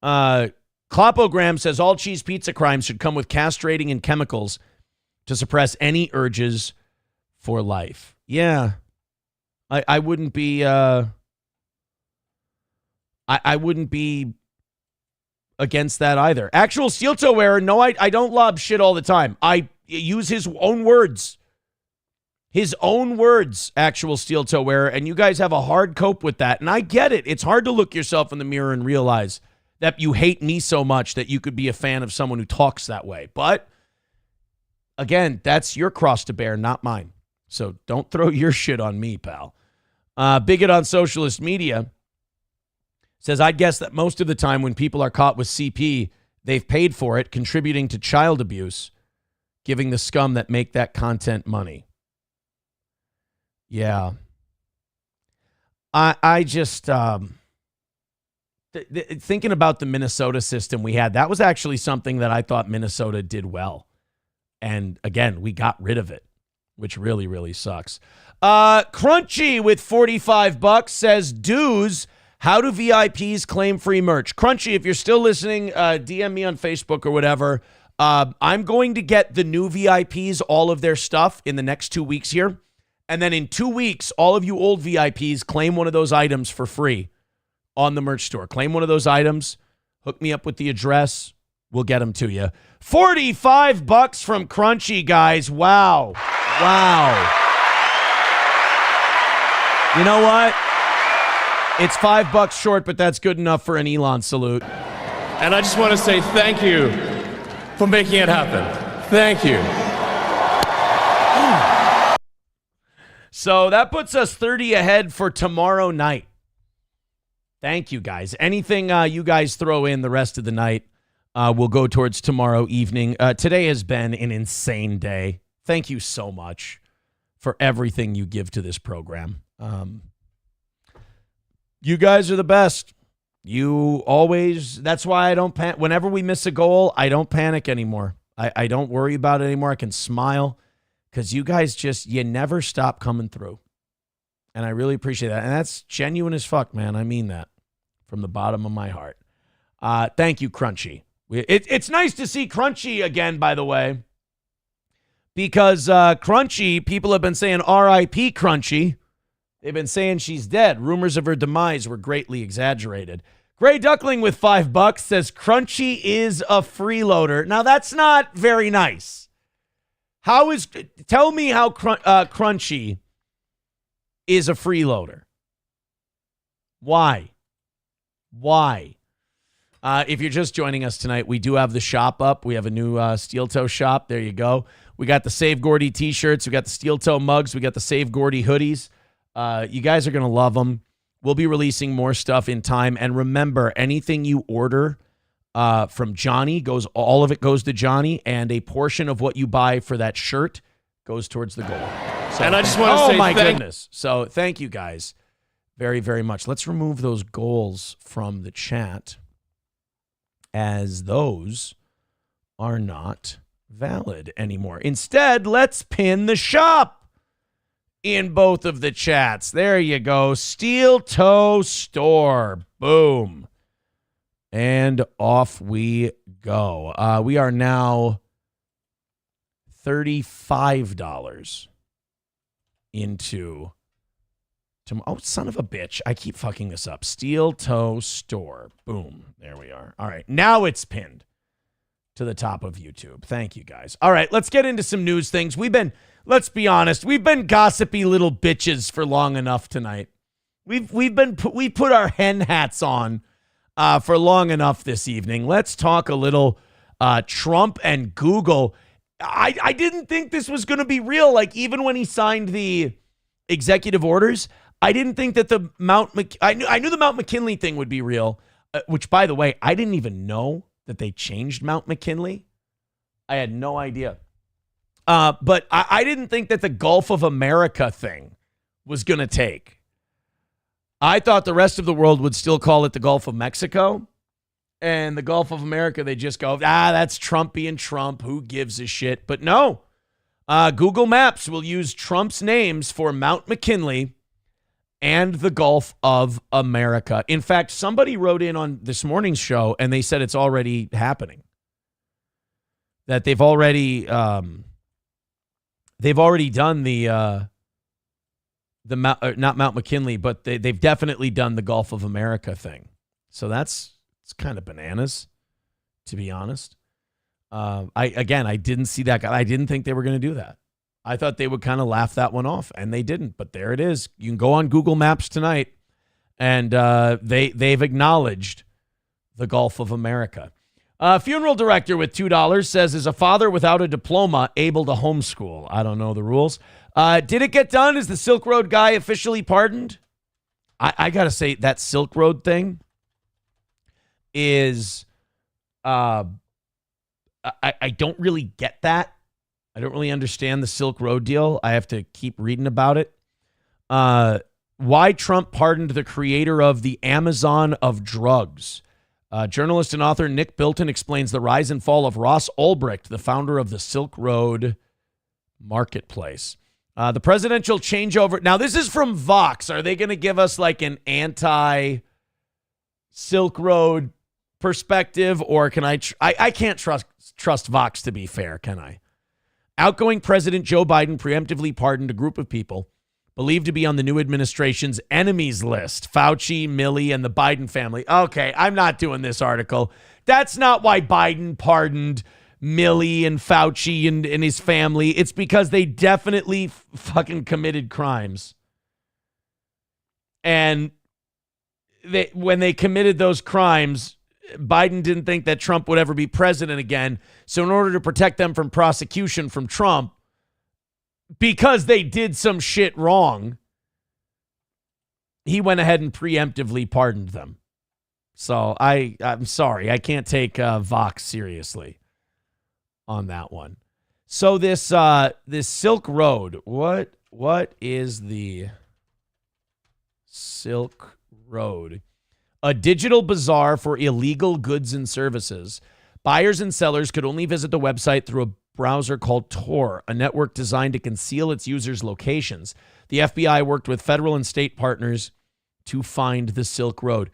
Clopogram says all cheese pizza crimes should come with castrating and chemicals to suppress any urges for life. Yeah. I wouldn't be I wouldn't be against that either. Actual steel toe wearer, no, I don't lob shit all the time. I use his own words. His own words, actual steel toe wearer, and you guys have a hard cope with that. And I get it. It's hard to look yourself in the mirror and realize that you hate me so much that you could be a fan of someone who talks that way. But again, that's your cross to bear, not mine. So don't throw your shit on me, pal. Bigot on socialist media says, I'd guess that most of the time when people are caught with CP, they've paid for it, contributing to child abuse, giving the scum that make that content money. Yeah. I just, thinking about the Minnesota system we had, that was actually something that I thought Minnesota did well. And again, we got rid of it, which really, really sucks. Crunchy with $45 says, dues, how do VIPs claim free merch? Crunchy, if you're still listening, DM me on Facebook or whatever. I'm going to get the new VIPs all of their stuff in the next 2 weeks here. And then in 2 weeks, all of you old VIPs claim one of those items for free on the merch store. Claim one of those items. Hook me up with the address. We'll get them to you. $45 from Crunchy, guys. Wow. Wow. You know what? It's $5 short, but that's good enough for an Elon salute. And I just want to say thank you for making it happen. Thank you. So that puts us 30 ahead for tomorrow night. Thank you, guys. Anything you guys throw in the rest of the night will go towards tomorrow evening. Today has been an insane day. Thank you so much for everything you give to this program. You guys are the best. You always, that's why I don't panic. Whenever we miss a goal, I don't panic anymore. I don't worry about it anymore. I can smile because you guys you never stop coming through. And I really appreciate that. And that's genuine as fuck, man. I mean that from the bottom of my heart. Thank you, Crunchy. It's nice to see Crunchy again, by the way, because Crunchy, people have been saying R.I.P. Crunchy. They've been saying she's dead. Rumors of her demise were greatly exaggerated. Gray Duckling with $5 says Crunchy is a freeloader. Now, that's not very nice. Tell me how Crunchy is a freeloader. Why? If you're just joining us tonight, we do have the shop up. We have a new Steel Toe shop. There you go. We got the Save Gordy t-shirts. We got the Steel Toe mugs. We got the Save Gordy hoodies. You guys are going to love them. We'll be releasing more stuff in time. And remember, anything you order from Johnny all of it goes to Johnny, and a portion of what you buy for that shirt goes towards the goal. So, and I just want to say oh my goodness. So thank you guys very, very much. Let's remove those goals from the chat, as those are not valid anymore. Instead, let's pin the shop in both of the chats. There you go. Steel Toe Store. Boom. And off we go. We are now $35 into tomorrow. Oh, son of a bitch. I keep fucking this up. Steel Toe Store. Boom. There we are. All right. Now it's pinned to the top of YouTube. Thank you, guys. All right. Let's get into some news things. Let's be honest. We've been gossipy little bitches for long enough tonight. We put our hen hats on for long enough this evening. Let's talk a little Trump and Google. I didn't think this was going to be real. Like, even when he signed the executive orders, I didn't think that I knew the Mount McKinley thing would be real, which, by the way, I didn't even know that they changed Mount McKinley. I had no idea. But I didn't think that the Gulf of America thing was going to take. I thought the rest of the world would still call it the Gulf of Mexico. And the Gulf of America, they just go, that's Trump being Trump. Who gives a shit? But no. Google Maps will use Trump's names for Mount McKinley and the Gulf of America. In fact, somebody wrote in on this morning's show, and they said it's already happening. That they've already done the not Mount McKinley, but they've definitely done the Gulf of America thing. So it's kind of bananas, to be honest. I didn't see that. I didn't think they were going to do that. I thought they would kind of laugh that one off, and they didn't. But there it is. You can go on Google Maps tonight, and they've acknowledged the Gulf of America. Funeral director with $2 says, is a father without a diploma able to homeschool? I don't know the rules. Did it get done? Is the Silk Road guy officially pardoned? I got to say, that Silk Road thing is, I don't really get that. I don't really understand the Silk Road deal. I have to keep reading about it. Why Trump pardoned the creator of the Amazon of drugs. Journalist and author Nick Bilton explains the rise and fall of Ross Ulbricht, the founder of the Silk Road Marketplace. The presidential changeover. Now, this is from Vox. Are they going to give us like an anti-Silk Road perspective, or can I can't trust Vox, to be fair, can I? Outgoing President Joe Biden preemptively pardoned a group of people believed to be on the new administration's enemies list. Fauci, Milley, and the Biden family. Okay, I'm not doing this article. That's not why Biden pardoned Milley and Fauci and his family. It's because they definitely fucking committed crimes. And when they committed those crimes, Biden didn't think that Trump would ever be president again. So in order to protect them from prosecution from Trump, because they did some shit wrong, he went ahead and preemptively pardoned them. So I'm sorry, I can't take Vox seriously on that one. So this Silk Road, what is the Silk Road? A digital bazaar for illegal goods and services. Buyers and sellers could only visit the website through a browser called Tor, a network designed to conceal its users' locations. The FBI worked with federal and state partners to find the Silk Road.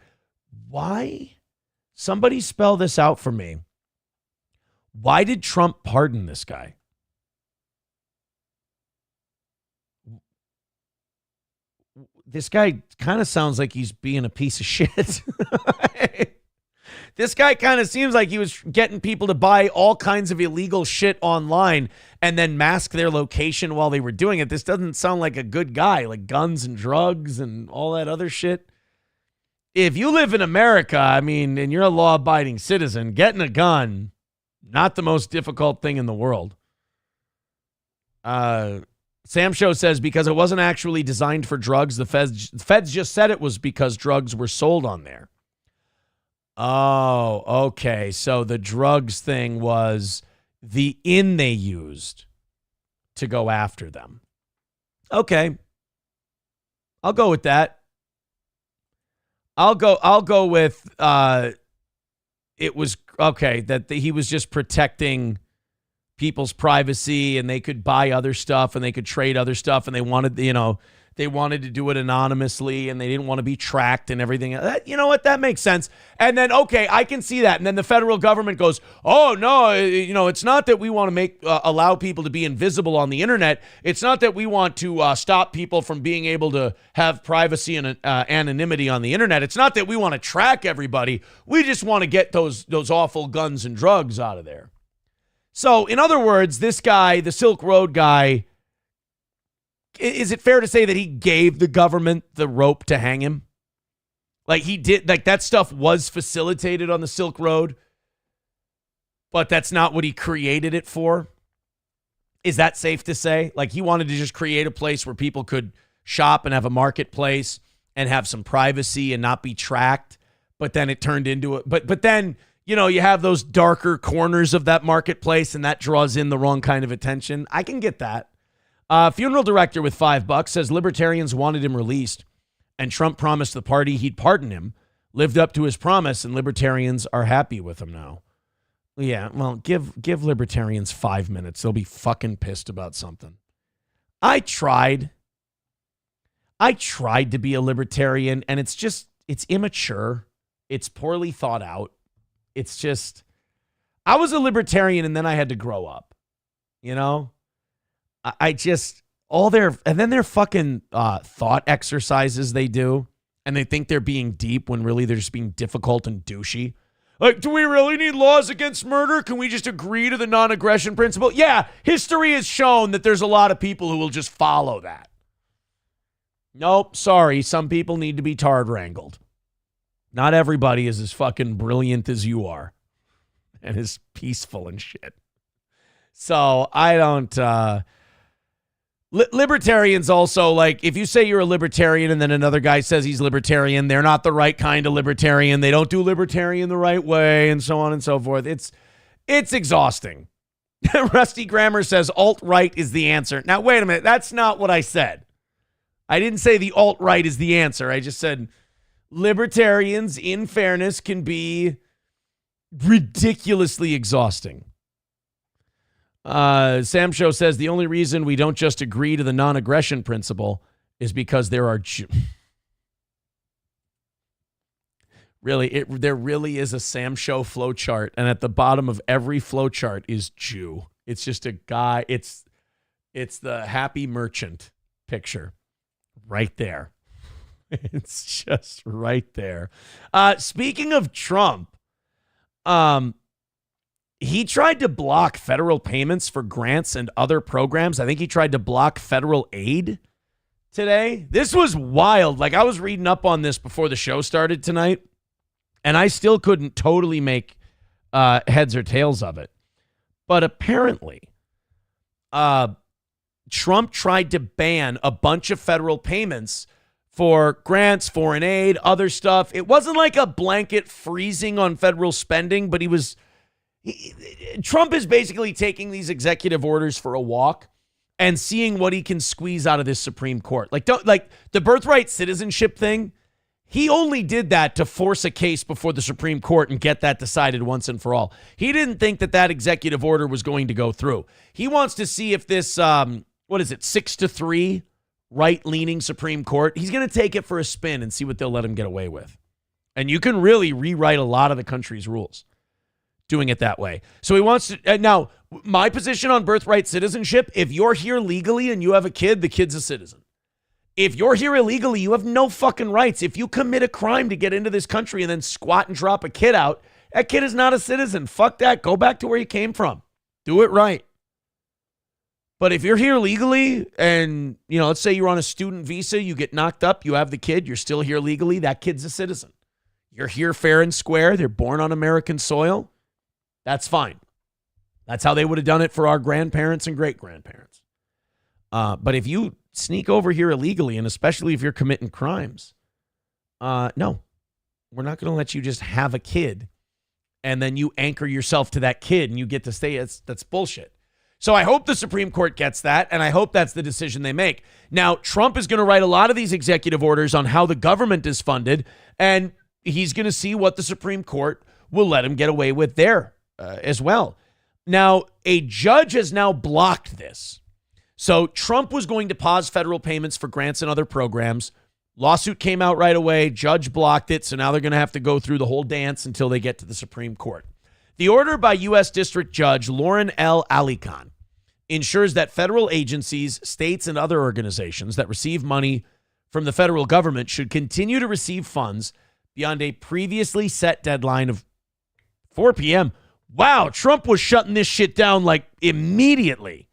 Why? Somebody spell this out for me. Why did Trump pardon this guy? This guy kind of sounds like he's being a piece of shit. This guy kind of seems like he was getting people to buy all kinds of illegal shit online and then mask their location while they were doing it. This doesn't sound like a good guy, like guns and drugs and all that other shit. If you live in America, I mean, and you're a law-abiding citizen, getting a gun, not the most difficult thing in the world. Sam Show says because it wasn't actually designed for drugs, the feds just said it was because drugs were sold on there. Oh, okay. So the drugs thing was the in they used to go after them. Okay. I'll go with that. I'll go with it was okay that he was just protecting people's privacy and they could buy other stuff and they could trade other stuff and they wanted to do it anonymously and they didn't want to be tracked and everything. You know what? That makes sense. And then, okay, I can see that. And then the federal government goes, oh, no, it's not that we want to allow people to be invisible on the internet. It's not that we want to stop people from being able to have privacy and anonymity on the internet. It's not that we want to track everybody. We just want to get those awful guns and drugs out of there. So, in other words, this guy, the Silk Road guy, is it fair to say that he gave the government the rope to hang him? Like he did, like that stuff was facilitated on the Silk Road, but that's not what he created it for? Is that safe to say? Like he wanted to just create a place where people could shop and have a marketplace and have some privacy and not be tracked, but then it turned into it. But then, you have those darker corners of that marketplace and that draws in the wrong kind of attention. I can get that. Funeral director with $5 says libertarians wanted him released and Trump promised the party he'd pardon him, lived up to his promise, and libertarians are happy with him now. Yeah, well, give libertarians 5 minutes. They'll be fucking pissed about something. I tried to be a libertarian and it's immature. It's poorly thought out. It's just, I was a libertarian and then I had to grow up, and then their fucking thought exercises they do, and they think they're being deep when really they're just being difficult and douchey. Like, do we really need laws against murder? Can we just agree to the non-aggression principle? Yeah, history has shown that there's a lot of people who will just follow that. Nope, sorry, some people need to be tarred wrangled. Not everybody is as fucking brilliant as you are and as peaceful and shit. So I don't... Libertarians also, like, if you say you're a libertarian and then another guy says he's libertarian, they're not the right kind of libertarian. They don't do libertarian the right way and so on and so forth. It's exhausting. Rusty Grammar says alt-right is the answer. Now, wait a minute. That's not what I said. I didn't say the alt-right is the answer. I just said libertarians, in fairness, can be ridiculously exhausting. Sam Show says the only reason we don't just agree to the non-aggression principle is because there are there really is a Sam Show flow chart, and at the bottom of every flow chart is Jew. It's just a guy. It's the happy merchant picture right there. It's just right there. Speaking of Trump, he tried to block federal payments for grants and other programs. I think he tried to block federal aid today. This was wild. Like, I was reading up on this before the show started tonight, and I still couldn't totally make heads or tails of it. But apparently, Trump tried to ban a bunch of federal payments for grants, foreign aid, other stuff. It wasn't like a blanket freezing on federal spending, but Trump is basically taking these executive orders for a walk and seeing what he can squeeze out of this Supreme Court. Like the birthright citizenship thing, he only did that to force a case before the Supreme Court and get that decided once and for all. He didn't think that executive order was going to go through. He wants to see if this, 6-3 right-leaning Supreme Court, he's going to take it for a spin and see what they'll let him get away with. And you can really rewrite a lot of the country's rules doing it that way. So he wants to, now, my position on birthright citizenship, if you're here legally and you have a kid, the kid's a citizen. If you're here illegally, you have no fucking rights. If you commit a crime to get into this country and then squat and drop a kid out, that kid is not a citizen. Fuck that. Go back to where you came from. Do it right. But if you're here legally and, let's say you're on a student visa, you get knocked up, you have the kid, you're still here legally, that kid's a citizen. You're here fair and square. They're born on American soil. That's fine. That's how they would have done it for our grandparents and great-grandparents. But if you sneak over here illegally, and especially if you're committing crimes, no, we're not going to let you just have a kid and then you anchor yourself to that kid and you get to stay. That's bullshit. So I hope the Supreme Court gets that, and I hope that's the decision they make. Now, Trump is going to write a lot of these executive orders on how the government is funded, and he's going to see what the Supreme Court will let him get away with there as well. Now, a judge has now blocked this. So Trump was going to pause federal payments for grants and other programs. Lawsuit came out right away. Judge blocked it, so now they're going to have to go through the whole dance until they get to the Supreme Court. The order by U.S. District Judge Lauren L. Alicon ensures that federal agencies, states, and other organizations that receive money from the federal government should continue to receive funds beyond a previously set deadline of 4 p.m. Wow, Trump was shutting this shit down like immediately.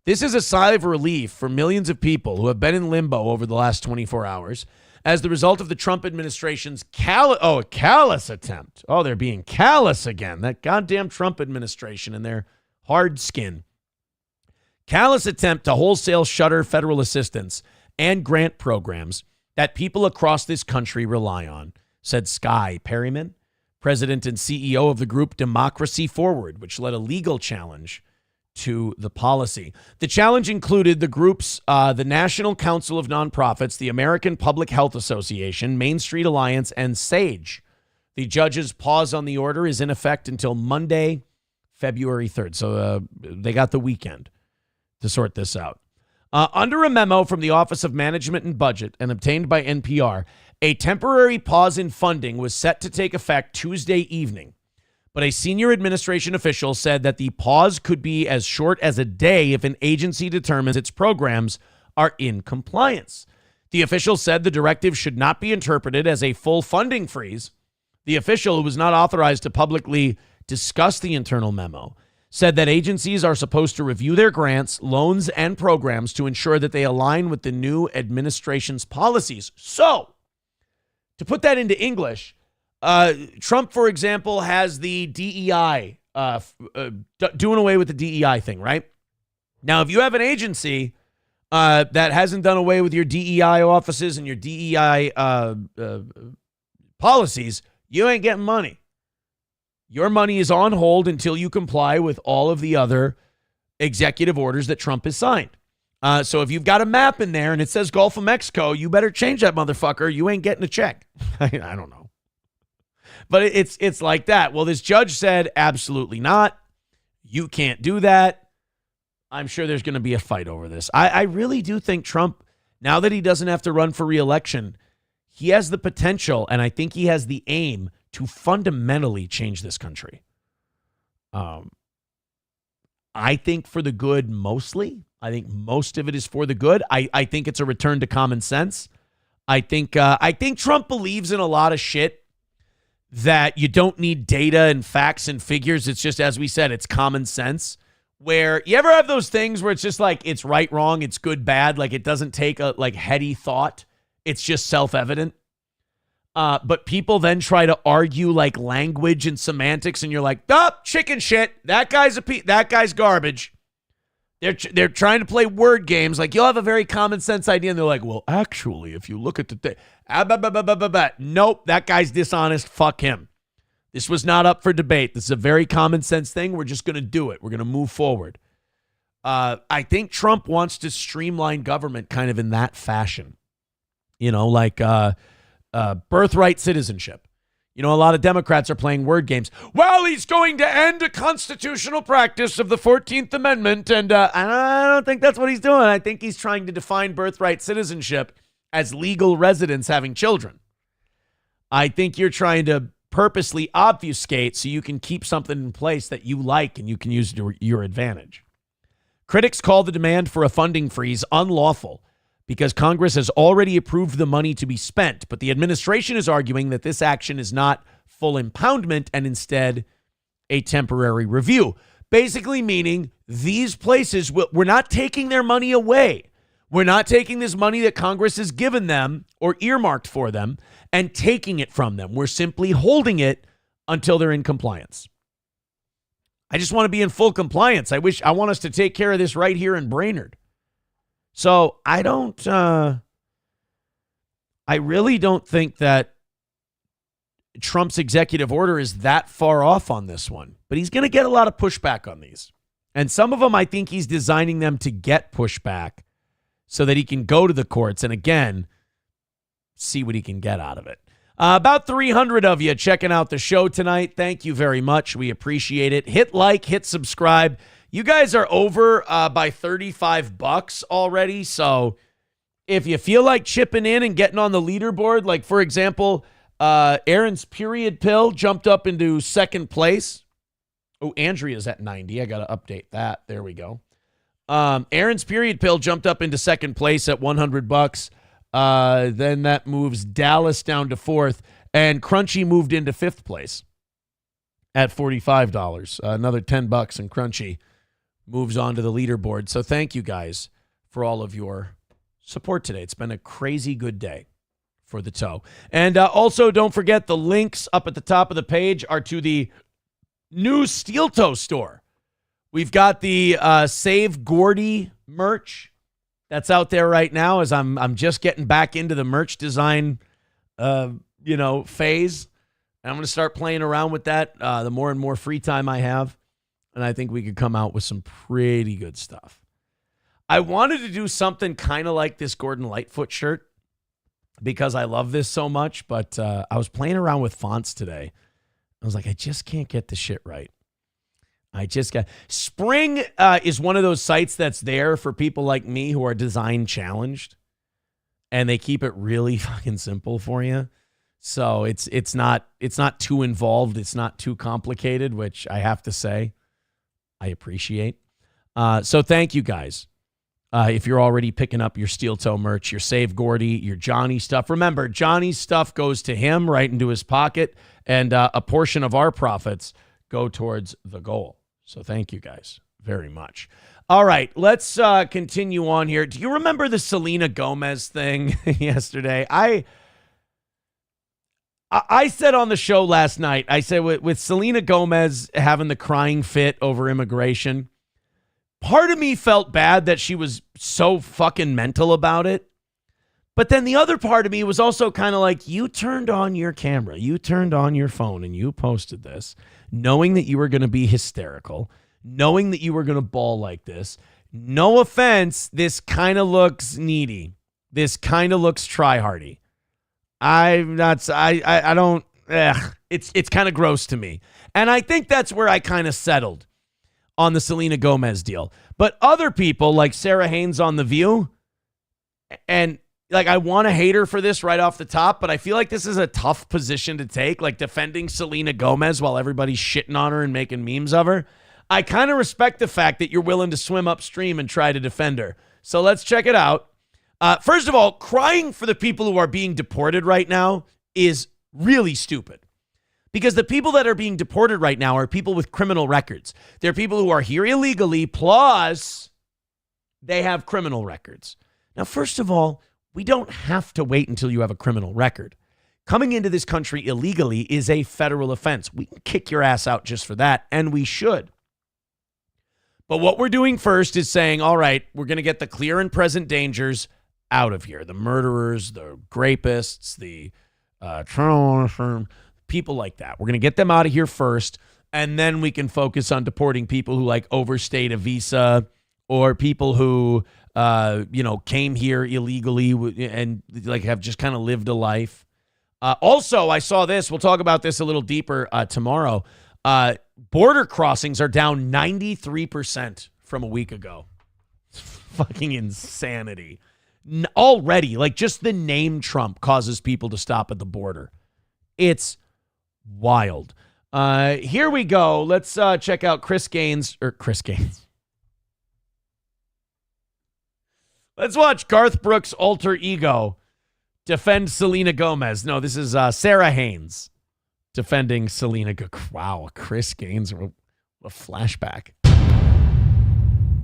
This is a sigh of relief for millions of people who have been in limbo over the last 24 hours as the result of the Trump administration's callous attempt. Oh, they're being callous again. That goddamn Trump administration and their hard skin. Callous attempt to wholesale shutter federal assistance and grant programs that people across this country rely on, said Sky Perryman, president and CEO of the group Democracy Forward, which led a legal challenge to the policy. The challenge included the groups, the National Council of Nonprofits, the American Public Health Association, Main Street Alliance, and SAGE. The judge's pause on the order is in effect until Monday, February 3rd. So they got the weekend to sort this out. Under a memo from the Office of Management and Budget and obtained by NPR, a temporary pause in funding was set to take effect Tuesday evening. But a senior administration official said that the pause could be as short as a day if an agency determines its programs are in compliance. The official said the directive should not be interpreted as a full funding freeze. The official, who was not authorized to publicly discuss the internal memo, said that agencies are supposed to review their grants, loans, and programs to ensure that they align with the new administration's policies. So, to put that into English, Trump, for example, has the DEI, doing away with the DEI thing, right? Now, if you have an agency that hasn't done away with your DEI offices and your DEI policies, you ain't getting money. Your money is on hold until you comply with all of the other executive orders that Trump has signed. So if you've got a map in there and it says Gulf of Mexico, you better change that motherfucker. You ain't getting a check. I don't know. But it's like that. Well, this judge said, absolutely not. You can't do that. I'm sure there's going to be a fight over this. I really do think Trump, now that he doesn't have to run for re-election, he has the potential, and I think he has the aim to fundamentally change this country. I think for the good mostly. I think most of it is for the good. I think it's a return to common sense. I think Trump believes in a lot of shit that you don't need data and facts and figures. It's just, as we said, it's common sense. Where you ever have those things where it's just like, it's right, wrong, it's good, bad. Like it doesn't take a heady thought. It's just self-evident. But people then try to argue like language and semantics, and you're like, oh, chicken shit. That guy's garbage. They're trying to play word games. Like, you'll have a very common sense idea, and they're like, well, actually, if you look at the thing, nope, that guy's dishonest. Fuck him. This was not up for debate. This is a very common sense thing. We're just going to do it. We're going to move forward. I think Trump wants to streamline government kind of in that fashion. You know, like birthright citizenship. You know, a lot of Democrats are playing word games. Well, he's going to end a constitutional practice of the 14th Amendment, and I don't think that's what he's doing. I think he's trying to define birthright citizenship as legal residents having children. I think you're trying to purposely obfuscate so you can keep something in place that you like and you can use to your advantage. Critics call the demand for a funding freeze unlawful because Congress has already approved the money to be spent, but the administration is arguing that this action is not full impoundment and instead a temporary review. Basically meaning these places, we're not taking their money away. We're not taking this money that Congress has given them or earmarked for them and taking it from them. We're simply holding it until they're in compliance. I just want to be in full compliance. I want us to take care of this right here in Brainerd. So I really don't think that Trump's executive order is that far off on this one, but he's going to get a lot of pushback on these. And some of them, I think he's designing them to get pushback so that he can go to the courts and again, see what he can get out of it. About 300 of you checking out the show tonight. Thank you very much. We appreciate it. Hit like, hit subscribe. You guys are over by $35 already. So if you feel like chipping in and getting on the leaderboard, like for example, Aaron's period pill jumped up into second place. Oh, Andrea's at 90. I got to update that. There we go. Aaron's period pill jumped up into second place at $100. Then that moves Dallas down to fourth, and Crunchy moved into fifth place at $45. Another $10, and Crunchy moves on to the leaderboard. So thank you guys for all of your support today. It's been a crazy good day for the toe. And also don't forget the links up at the top of the page are to the new Steel Toe store. We've got the Save Gordy merch that's out there right now as I'm just getting back into the merch design phase. And I'm going to start playing around with that the more and more free time I have. And I think we could come out with some pretty good stuff. I wanted to do something kind of like this Gordon Lightfoot shirt because I love this so much, but I was playing around with fonts today. I was like, I just can't get the shit right. Spring is one of those sites that's there for people like me who are design challenged, and they keep it really fucking simple for you. So it's not too involved. It's not too complicated, which I have to say I appreciate. So thank you guys. If you're already picking up your Steel Toe merch, your Save Gordy, your Johnny stuff. Remember, Johnny's stuff goes to him right into his pocket, and a portion of our profits go towards the goal. So thank you guys very much. All right, let's continue on here. Do you remember the Selena Gomez thing yesterday? I said on the show last night, I said with Selena Gomez having the crying fit over immigration, part of me felt bad that she was so fucking mental about it. But then the other part of me was also kind of like, you turned on your camera, you turned on your phone, and you posted this, knowing that you were going to be hysterical, knowing that you were going to bawl like this. No offense, this kind of looks needy. This kind of looks try-hardy. It's kind of gross to me. And I think that's where I kind of settled on the Selena Gomez deal. But other people like Sarah Haynes on The View, and like, I want to hate her for this right off the top, but I feel like this is a tough position to take, like defending Selena Gomez while everybody's shitting on her and making memes of her. I kind of respect the fact that you're willing to swim upstream and try to defend her. So let's check it out. First of all, crying for the people who are being deported right now is really stupid. Because the people that are being deported right now are people with criminal records. They're people who are here illegally, plus they have criminal records. Now, first of all, we don't have to wait until you have a criminal record. Coming into this country illegally is a federal offense. We can kick your ass out just for that, and we should. But what we're doing first is saying, all right, we're going to get the clear and present dangers out of here. The murderers, the rapists, the people like that. We're going to get them out of here first, and then we can focus on deporting people who like overstayed a visa or people who, came here illegally and like have just kind of lived a life. Also, I saw this. We'll talk about this a little deeper tomorrow. Border crossings are down 93% from a week ago. It's fucking insanity. Already, like just the name Trump causes people to stop at the border. It's wild. Here we go. Let's check out Chris Gaines. Let's watch Garth Brooks' alter ego defend Selena Gomez. No, this is Sarah Haynes defending Selena. Wow, Chris Gaines, a flashback.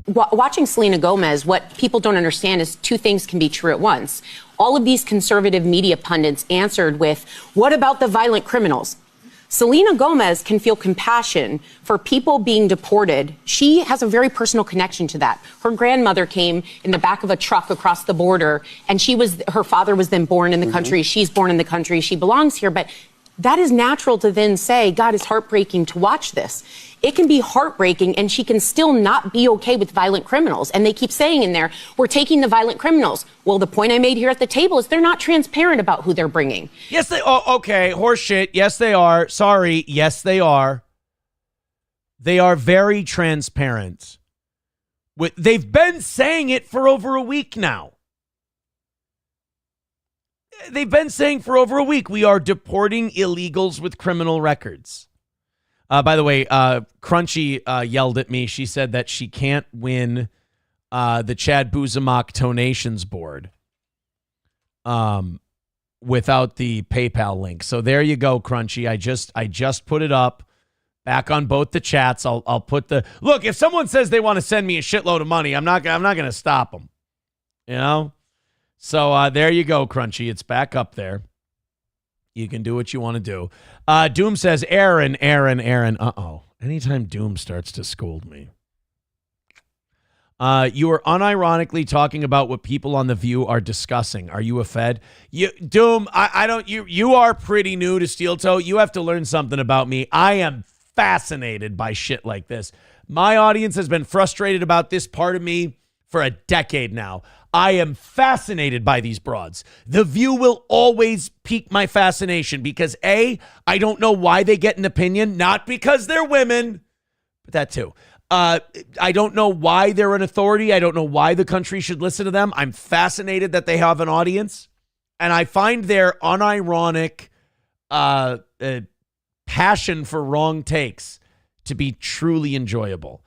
Watching Selena Gomez, what people don't understand is two things can be true at once. All of these conservative media pundits answered with, what about the violent criminals? Selena Gomez can feel compassion for people being deported. She has a very personal connection to that. Her grandmother came in the back of a truck across the border, and her father was then born in the country. She's born in the country. She belongs here. But that is natural to then say, God, it's heartbreaking to watch this. It can be heartbreaking, and she can still not be okay with violent criminals. And they keep saying in there, we're taking the violent criminals. Well, the point I made here at the table is they're not transparent about who they're bringing. Yes, they are. Okay, horseshit. Yes, they are. Sorry. Yes, they are. They are very transparent. They've been saying it for over a week now. They've been saying for over a week, we are deporting illegals with criminal records. By the way, Crunchy yelled at me. She said that she can't win the Chad Buzamac Donations Board without the PayPal link. So there you go, Crunchy. I just put it up back on both the chats. I'll put the look. If someone says they want to send me a shitload of money, I'm not going to stop them. You know. So there you go, Crunchy. It's back up there. You can do what you want to do. Doom says, Aaron. Uh-oh. Anytime Doom starts to scold me. You are unironically talking about what people on The View are discussing. Are you a Fed? Doom, you are pretty new to Steel Toe. You have to learn something about me. I am fascinated by shit like this. My audience has been frustrated about this part of me for a decade now. I am fascinated by these broads. The View will always pique my fascination because A, I don't know why they get an opinion, not because they're women, but that too. I don't know why they're an authority. I don't know why the country should listen to them. I'm fascinated that they have an audience, and I find their unironic passion for wrong takes to be truly enjoyable.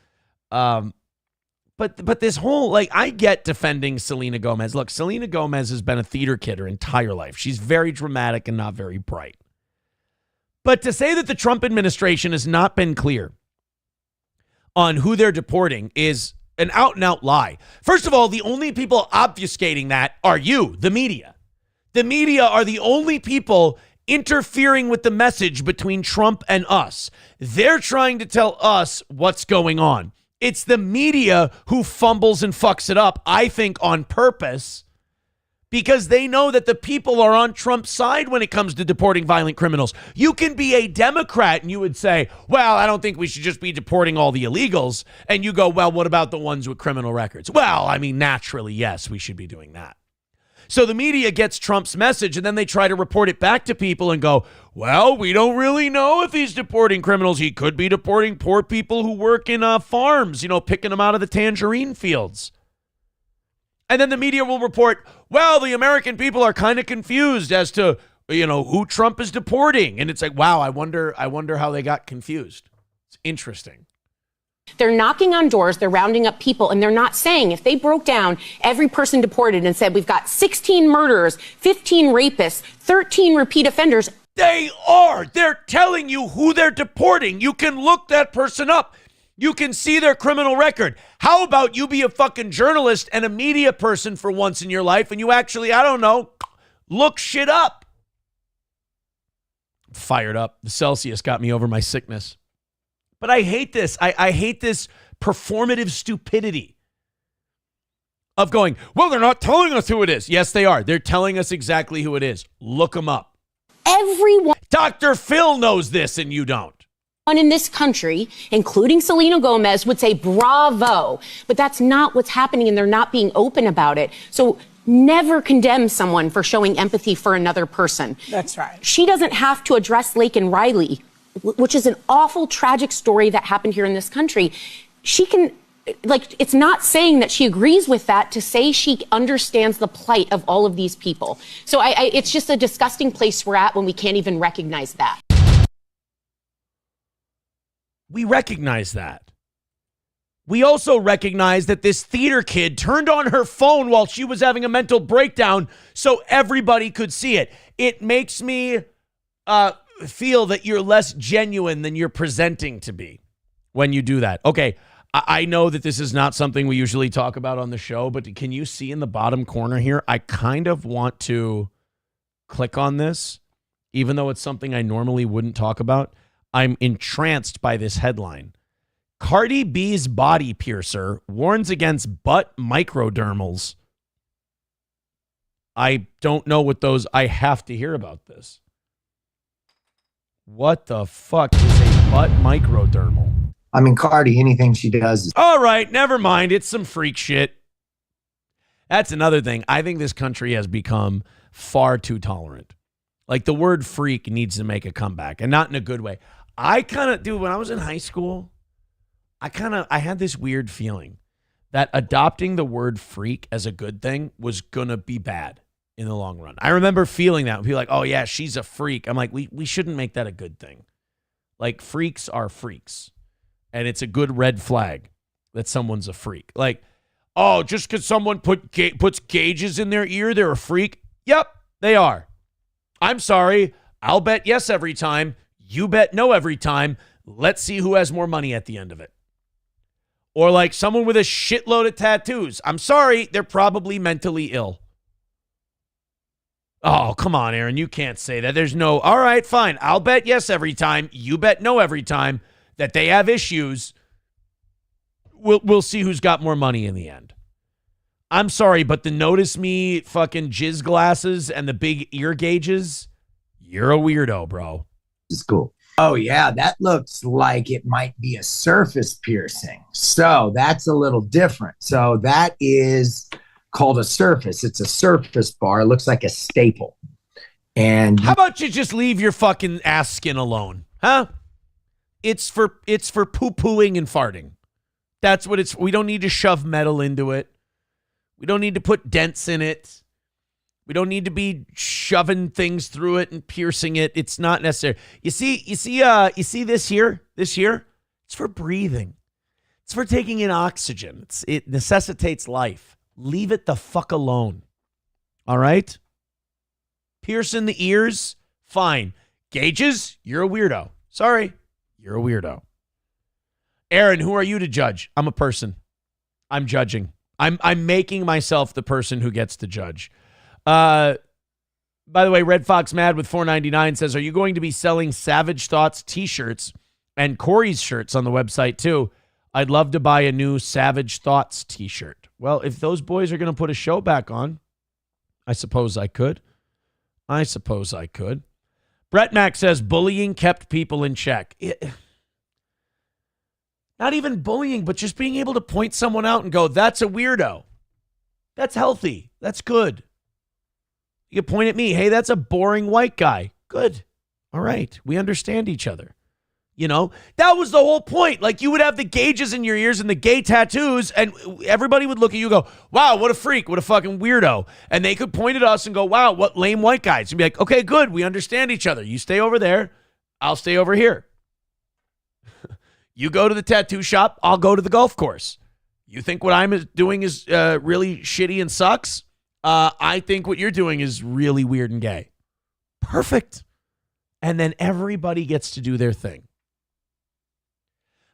But this whole, like, I get defending Selena Gomez. Look, Selena Gomez has been a theater kid her entire life. She's very dramatic and not very bright. But to say that the Trump administration has not been clear on who they're deporting is an out-and-out lie. First of all, the only people obfuscating that are you, the media. The media are the only people interfering with the message between Trump and us. They're trying to tell us what's going on. It's the media who fumbles and fucks it up, I think, on purpose, because they know that the people are on Trump's side when it comes to deporting violent criminals. You can be a Democrat and you would say, well, I don't think we should just be deporting all the illegals. And you go, well, what about the ones with criminal records? Well, I mean, naturally, yes, we should be doing that. So the media gets Trump's message, and then they try to report it back to people and go, well, we don't really know if he's deporting criminals. He could be deporting poor people who work in farms, picking them out of the tangerine fields. And then the media will report, well, the American people are kind of confused as to, who Trump is deporting. And it's like, wow, I wonder how they got confused. It's interesting. They're knocking on doors, they're rounding up people, and they're not saying, if they broke down every person deported and said, we've got 16 murderers, 15 rapists, 13 repeat offenders. They are. They're telling you who they're deporting. You can look that person up. You can see their criminal record. How about you be a fucking journalist and a media person for once in your life, and you actually, I don't know, look shit up. Fired up. The Celsius got me over my sickness. But I hate this. I hate this performative stupidity of going, well, they're not telling us who it is. Yes, they are. They're telling us exactly who it is. Look them up. Everyone Dr. Phil knows this and you don't. in this country, including Selena Gomez, would say bravo. But that's not what's happening, and they're not being open about it. So never condemn someone for showing empathy for another person. That's right. She doesn't have to address Lake and Riley, which is an awful, tragic story that happened here in this country. She can, like, it's not saying that she agrees with that to say she understands the plight of all of these people. So it's just a disgusting place we're at when we can't even recognize that. We recognize that. We also recognize that this theater kid turned on her phone while she was having a mental breakdown so everybody could see it. It makes me feel that you're less genuine than you're presenting to be when you do that. Okay, I know that this is not something we usually talk about on the show, but can you see in the bottom corner here? I kind of want to click on this, even though it's something I normally wouldn't talk about. I'm entranced by this headline. Cardi B's body piercer warns against butt microdermals. I don't know what those, I have to hear about this. What the fuck is a butt microdermal? I mean, Cardi, anything she does is... All right, never mind. It's some freak shit. That's another thing. I think this country has become far too tolerant. Like, the word freak needs to make a comeback, and not in a good way. I kind of, dude, when I was in high school, I had this weird feeling that adopting the word freak as a good thing was going to be bad in the long run. I remember feeling that. People like, oh yeah, she's a freak. I'm like, we shouldn't make that a good thing. Like, freaks are freaks. And it's a good red flag that someone's a freak. Like, oh, just because someone puts gauges in their ear, they're a freak? Yep, they are. I'm sorry. I'll bet yes every time. You bet no every time. Let's see who has more money at the end of it. Or like someone with a shitload of tattoos. I'm sorry, they're probably mentally ill. Oh, come on, Aaron. You can't say that. There's no, all right, fine. I'll bet yes every time. You bet no every time that they have issues. We'll see who's got more money in the end. I'm sorry, but the notice me fucking jizz glasses and the big ear gauges, you're a weirdo, bro. It's cool. Oh, yeah, that looks like it might be a surface piercing. So that's a little different. So that is called a surface. It's a surface bar. It looks like a staple. And how about you just leave your fucking ass skin alone, huh? It's for poo-pooing and farting. That's what it's. We don't need to shove metal into it. We don't need to put dents in it. We don't need to be shoving things through it and piercing it. It's not necessary. You see this here? This here? It's for breathing. It's for taking in oxygen. It necessitates life. Leave it the fuck alone. All right? Piercing the ears? Fine. Gauges? You're a weirdo. Sorry. You're a weirdo. Aaron, who are you to judge? I'm a person. I'm judging. I'm making myself the person who gets to judge. By the way, Red Fox Mad with $4.99 says, are you going to be selling Savage Thoughts t-shirts and Corey's shirts on the website too? I'd love to buy a new Savage Thoughts t-shirt. Well, if those boys are going to put a show back on, I suppose I could. Brett Mack says, bullying kept people in check. Not even bullying, but just being able to point someone out and go, that's a weirdo. That's healthy. That's good. You can point at me. Hey, that's a boring white guy. Good. All right. We understand each other. You know, that was the whole point. Like, you would have the gauges in your ears and the gay tattoos, and everybody would look at you and go, wow, what a freak. What a fucking weirdo. And they could point at us and go, wow, what lame white guys. And be like, okay, good. We understand each other. You stay over there. I'll stay over here. You go to the tattoo shop. I'll go to the golf course. You think what I'm doing is really shitty and sucks? I think what you're doing is really weird and gay. Perfect. And then everybody gets to do their thing.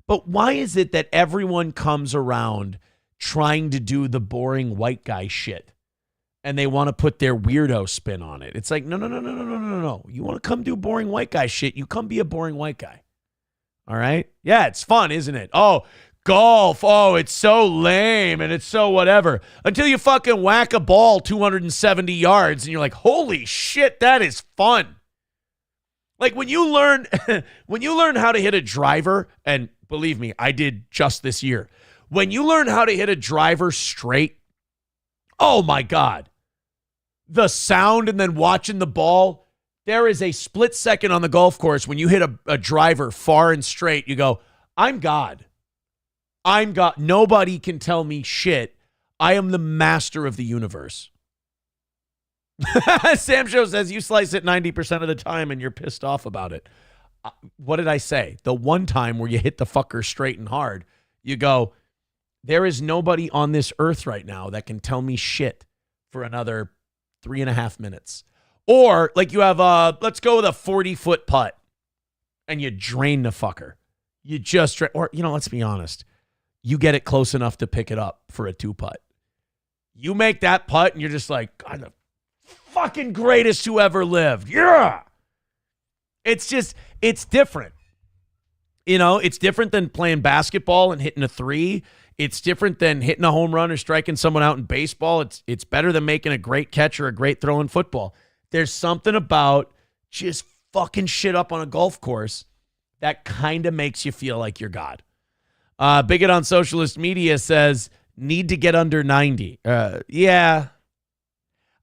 But why is it that everyone comes around trying to do the boring white guy shit and they want to put their weirdo spin on it? It's like, no. You want to come do boring white guy shit, you come be a boring white guy. All right? Yeah, it's fun, isn't it? Oh, golf, oh, it's so lame and it's so whatever. Until you fucking whack a ball 270 yards and you're like, holy shit, that is fun. Like when you learn how to hit a driver, and believe me, I did just this year. When you learn how to hit a driver straight, oh my God. The sound and then watching the ball, there is a split second on the golf course when you hit a driver far and straight, you go, I'm God. I'm God. Nobody can tell me shit. I am the master of the universe. Sam Show says you slice it 90% of the time and you're pissed off about it. What did I say? The one time where you hit the fucker straight and hard, you go, there is nobody on this earth right now that can tell me shit for another 3.5 minutes. Or like you have let's go with a 40-foot putt and you drain the fucker. You just, or, let's be honest. You get it close enough to pick it up for a 2-putt. You make that putt and you're just like, God, the fucking greatest who ever lived. Yeah. It's different. It's different than playing basketball and hitting a 3. It's different than hitting a home run or striking someone out in baseball. It's better than making a great catch or a great throw in football. There's something about just fucking shit up on a golf course that kind of makes you feel like you're God. Bigot on Socialist Media says, need to get under 90. Yeah.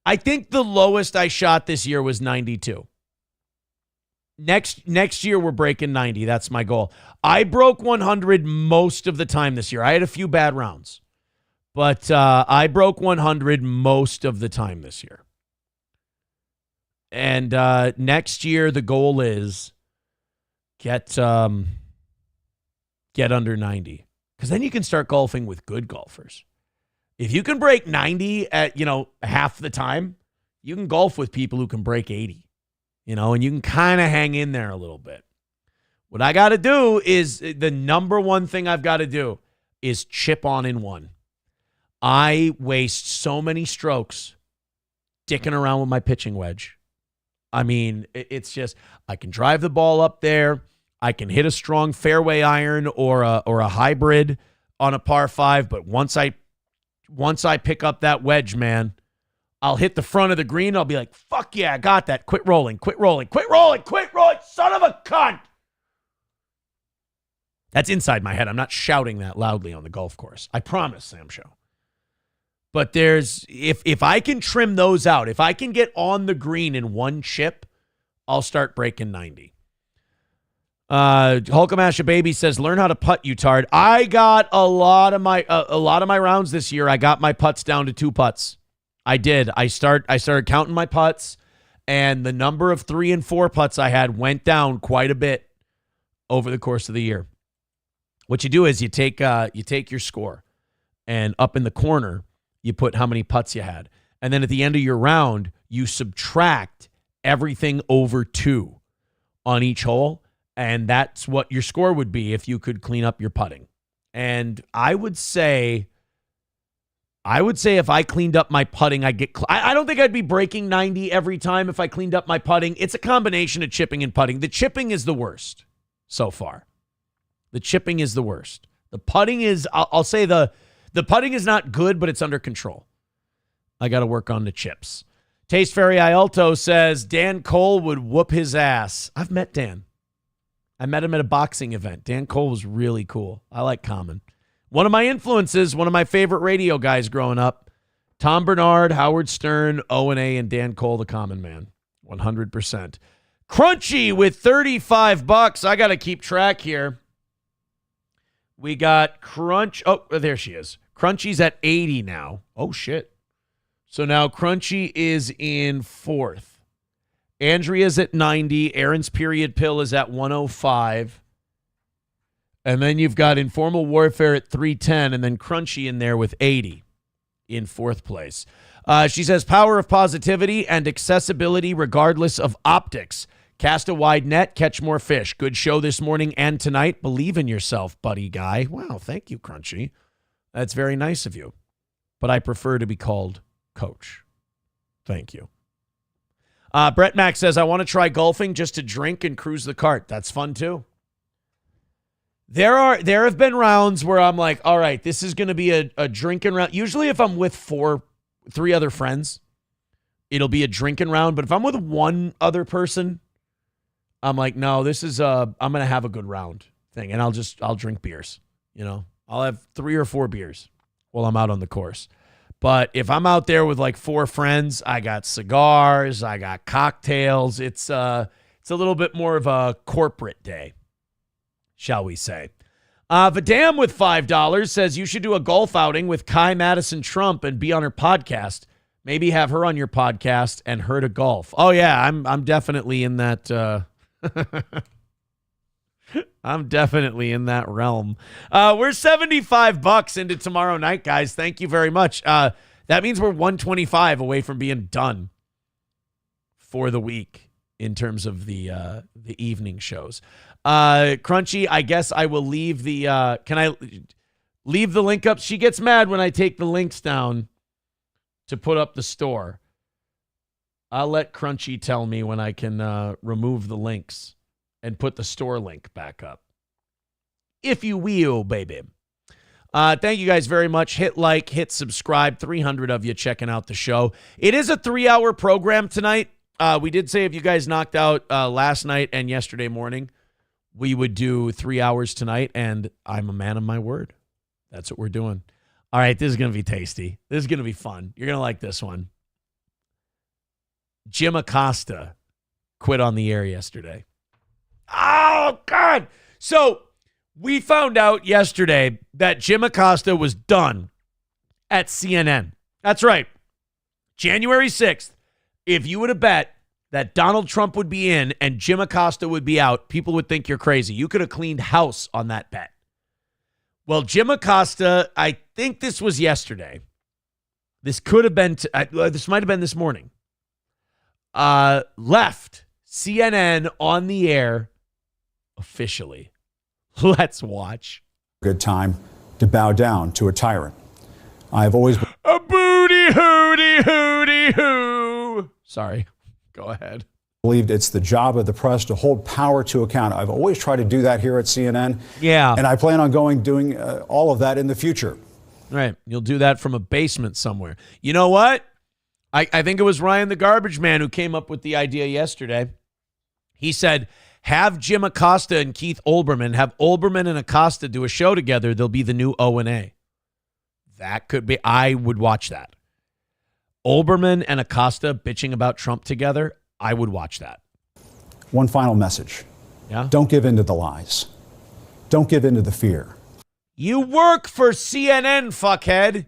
I think the lowest I shot this year was 92. Next year, we're breaking 90. That's my goal. I broke 100 most of the time this year. I had a few bad rounds, but I broke 100 most of the time this year. And next year, the goal is get under 90, because then you can start golfing with good golfers. If you can break 90 at, half the time, you can golf with people who can break 80. And you can kind of hang in there a little bit. What I got to do is, the number one thing I've got to do is chip on in one. I waste so many strokes dicking around with my pitching wedge. I mean, it's just, I can drive the ball up there. I can hit a strong fairway iron or a hybrid on a par 5. But once I pick up that wedge, man, I'll hit the front of the green. I'll be like, fuck yeah, I got that. Quit rolling, son of a cunt. That's inside my head. I'm not shouting that loudly on the golf course. I promise, Sam Show. But if I can trim those out, if I can get on the green in one chip, I'll start breaking 90. Hulkamasha Baby says, learn how to putt, you tard. I got a lot of my rounds this year. I got my putts down to 2 putts. I did. I started counting my putts, and the number of 3 and 4 putts I had went down quite a bit over the course of the year. What you do is you take your score, and up in the corner you put how many putts you had, and then at the end of your round you subtract everything over 2 on each hole, and that's what your score would be if you could clean up your putting. And I would say if I cleaned up my putting, I don't think I'd be breaking 90 every time if I cleaned up my putting. It's a combination of chipping and putting. The chipping is the worst so far. The chipping is the worst. The putting is, I'll say the putting is not good, but it's under control. I got to work on the chips. Taste Fairy Ialto says, Dan Cole would whoop his ass. I've met Dan. I met him at a boxing event. Dan Cole was really cool. I like Common. One of my influences, one of my favorite radio guys growing up, Tom Bernard, Howard Stern, O&A, and Dan Cole, the Common Man. 100%. Crunchy with $35. I got to keep track here. We got Crunch. Oh, there she is. Crunchy's at 80 now. Oh, shit. So now Crunchy is in 4th. Andrea's at 90. Aaron's period pill is at 105. And then you've got Informal Warfare at 310, and then Crunchy in there with 80 in 4th place. She says, power of positivity and accessibility regardless of optics. Cast a wide net, catch more fish. Good show this morning and tonight. Believe in yourself, buddy guy. Wow, thank you, Crunchy. That's very nice of you. But I prefer to be called Coach. Thank you. Brett Mack says, I want to try golfing just to drink and cruise the cart. That's fun, too. There have been rounds where I'm like, all right, this is going to be a drinking round. Usually if I'm with three other friends, it'll be a drinking round. But if I'm with one other person, I'm like, no, this is I'm going to have a good round thing. And I'll drink beers. I'll have 3 or 4 beers while I'm out on the course. But if I'm out there with like 4 friends, I got cigars, I got cocktails. It's a little bit more of a corporate day, shall we say. Vidam with $5 says you should do a golf outing with Kai Madison Trump and be on her podcast. Maybe have her on your podcast and her to golf. Oh yeah, I'm definitely in that. I'm definitely in that realm. We're $75 into tomorrow night, guys. Thank you very much. That means we're 125 away from being done for the week in terms of the evening shows. Crunchy, I guess I will leave the. Can I leave the link up? She gets mad when I take the links down to put up the store. I'll let Crunchy tell me when I can remove the links and put the store link back up. If you will, baby. Thank you guys very much. Hit like, hit subscribe. 300 of you checking out the show. It is a 3-hour program tonight. We did say if you guys knocked out last night and yesterday morning, we would do 3 hours tonight, and I'm a man of my word. That's what we're doing. All right, this is going to be tasty. This is going to be fun. You're going to like this one. Jim Acosta quit on the air yesterday. Oh, God. So we found out yesterday that Jim Acosta was done at CNN. That's right. January 6th, if you would have bet that Donald Trump would be in and Jim Acosta would be out, people would think you're crazy. You could have cleaned house on that bet. Well, Jim Acosta, I think this was yesterday. This could have been, this might have been this morning. Left CNN on the air officially. Let's watch. Good time to bow down to a tyrant. I've always a booty hooty hooty hoo. Sorry, go ahead. Believed it's the job of the press to hold power to account. I've always tried to do that here at CNN. Yeah. And I plan on doing all of that in the future. Right. You'll do that from a basement somewhere. You know what? I think it was Ryan the Garbage Man who came up with the idea yesterday. He said, have Jim Acosta and Keith Olbermann, have Olbermann and Acosta do a show together. They'll be the new O&A. That could be, I would watch that. Olbermann and Acosta bitching about Trump together, I would watch that. One final message. Yeah. Don't give in to the lies. Don't give in to the fear. You work for CNN, fuckhead.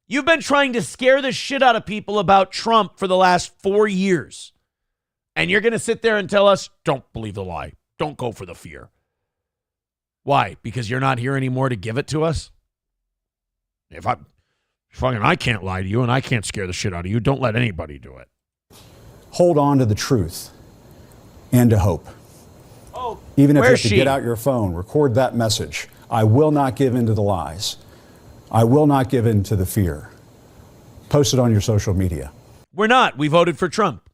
You've been trying to scare the shit out of people about Trump for the last 4 years. And you're going to sit there and tell us, don't believe the lie. Don't go for the fear. Why? Because you're not here anymore to give it to us? If I can't lie to you and I can't scare the shit out of you, don't let anybody do it. Hold on to the truth and to hope. Oh, even if you have to get out your phone, record that message. I will not give in to the lies. I will not give in to the fear. Post it on your social media. We're not. We voted for Trump.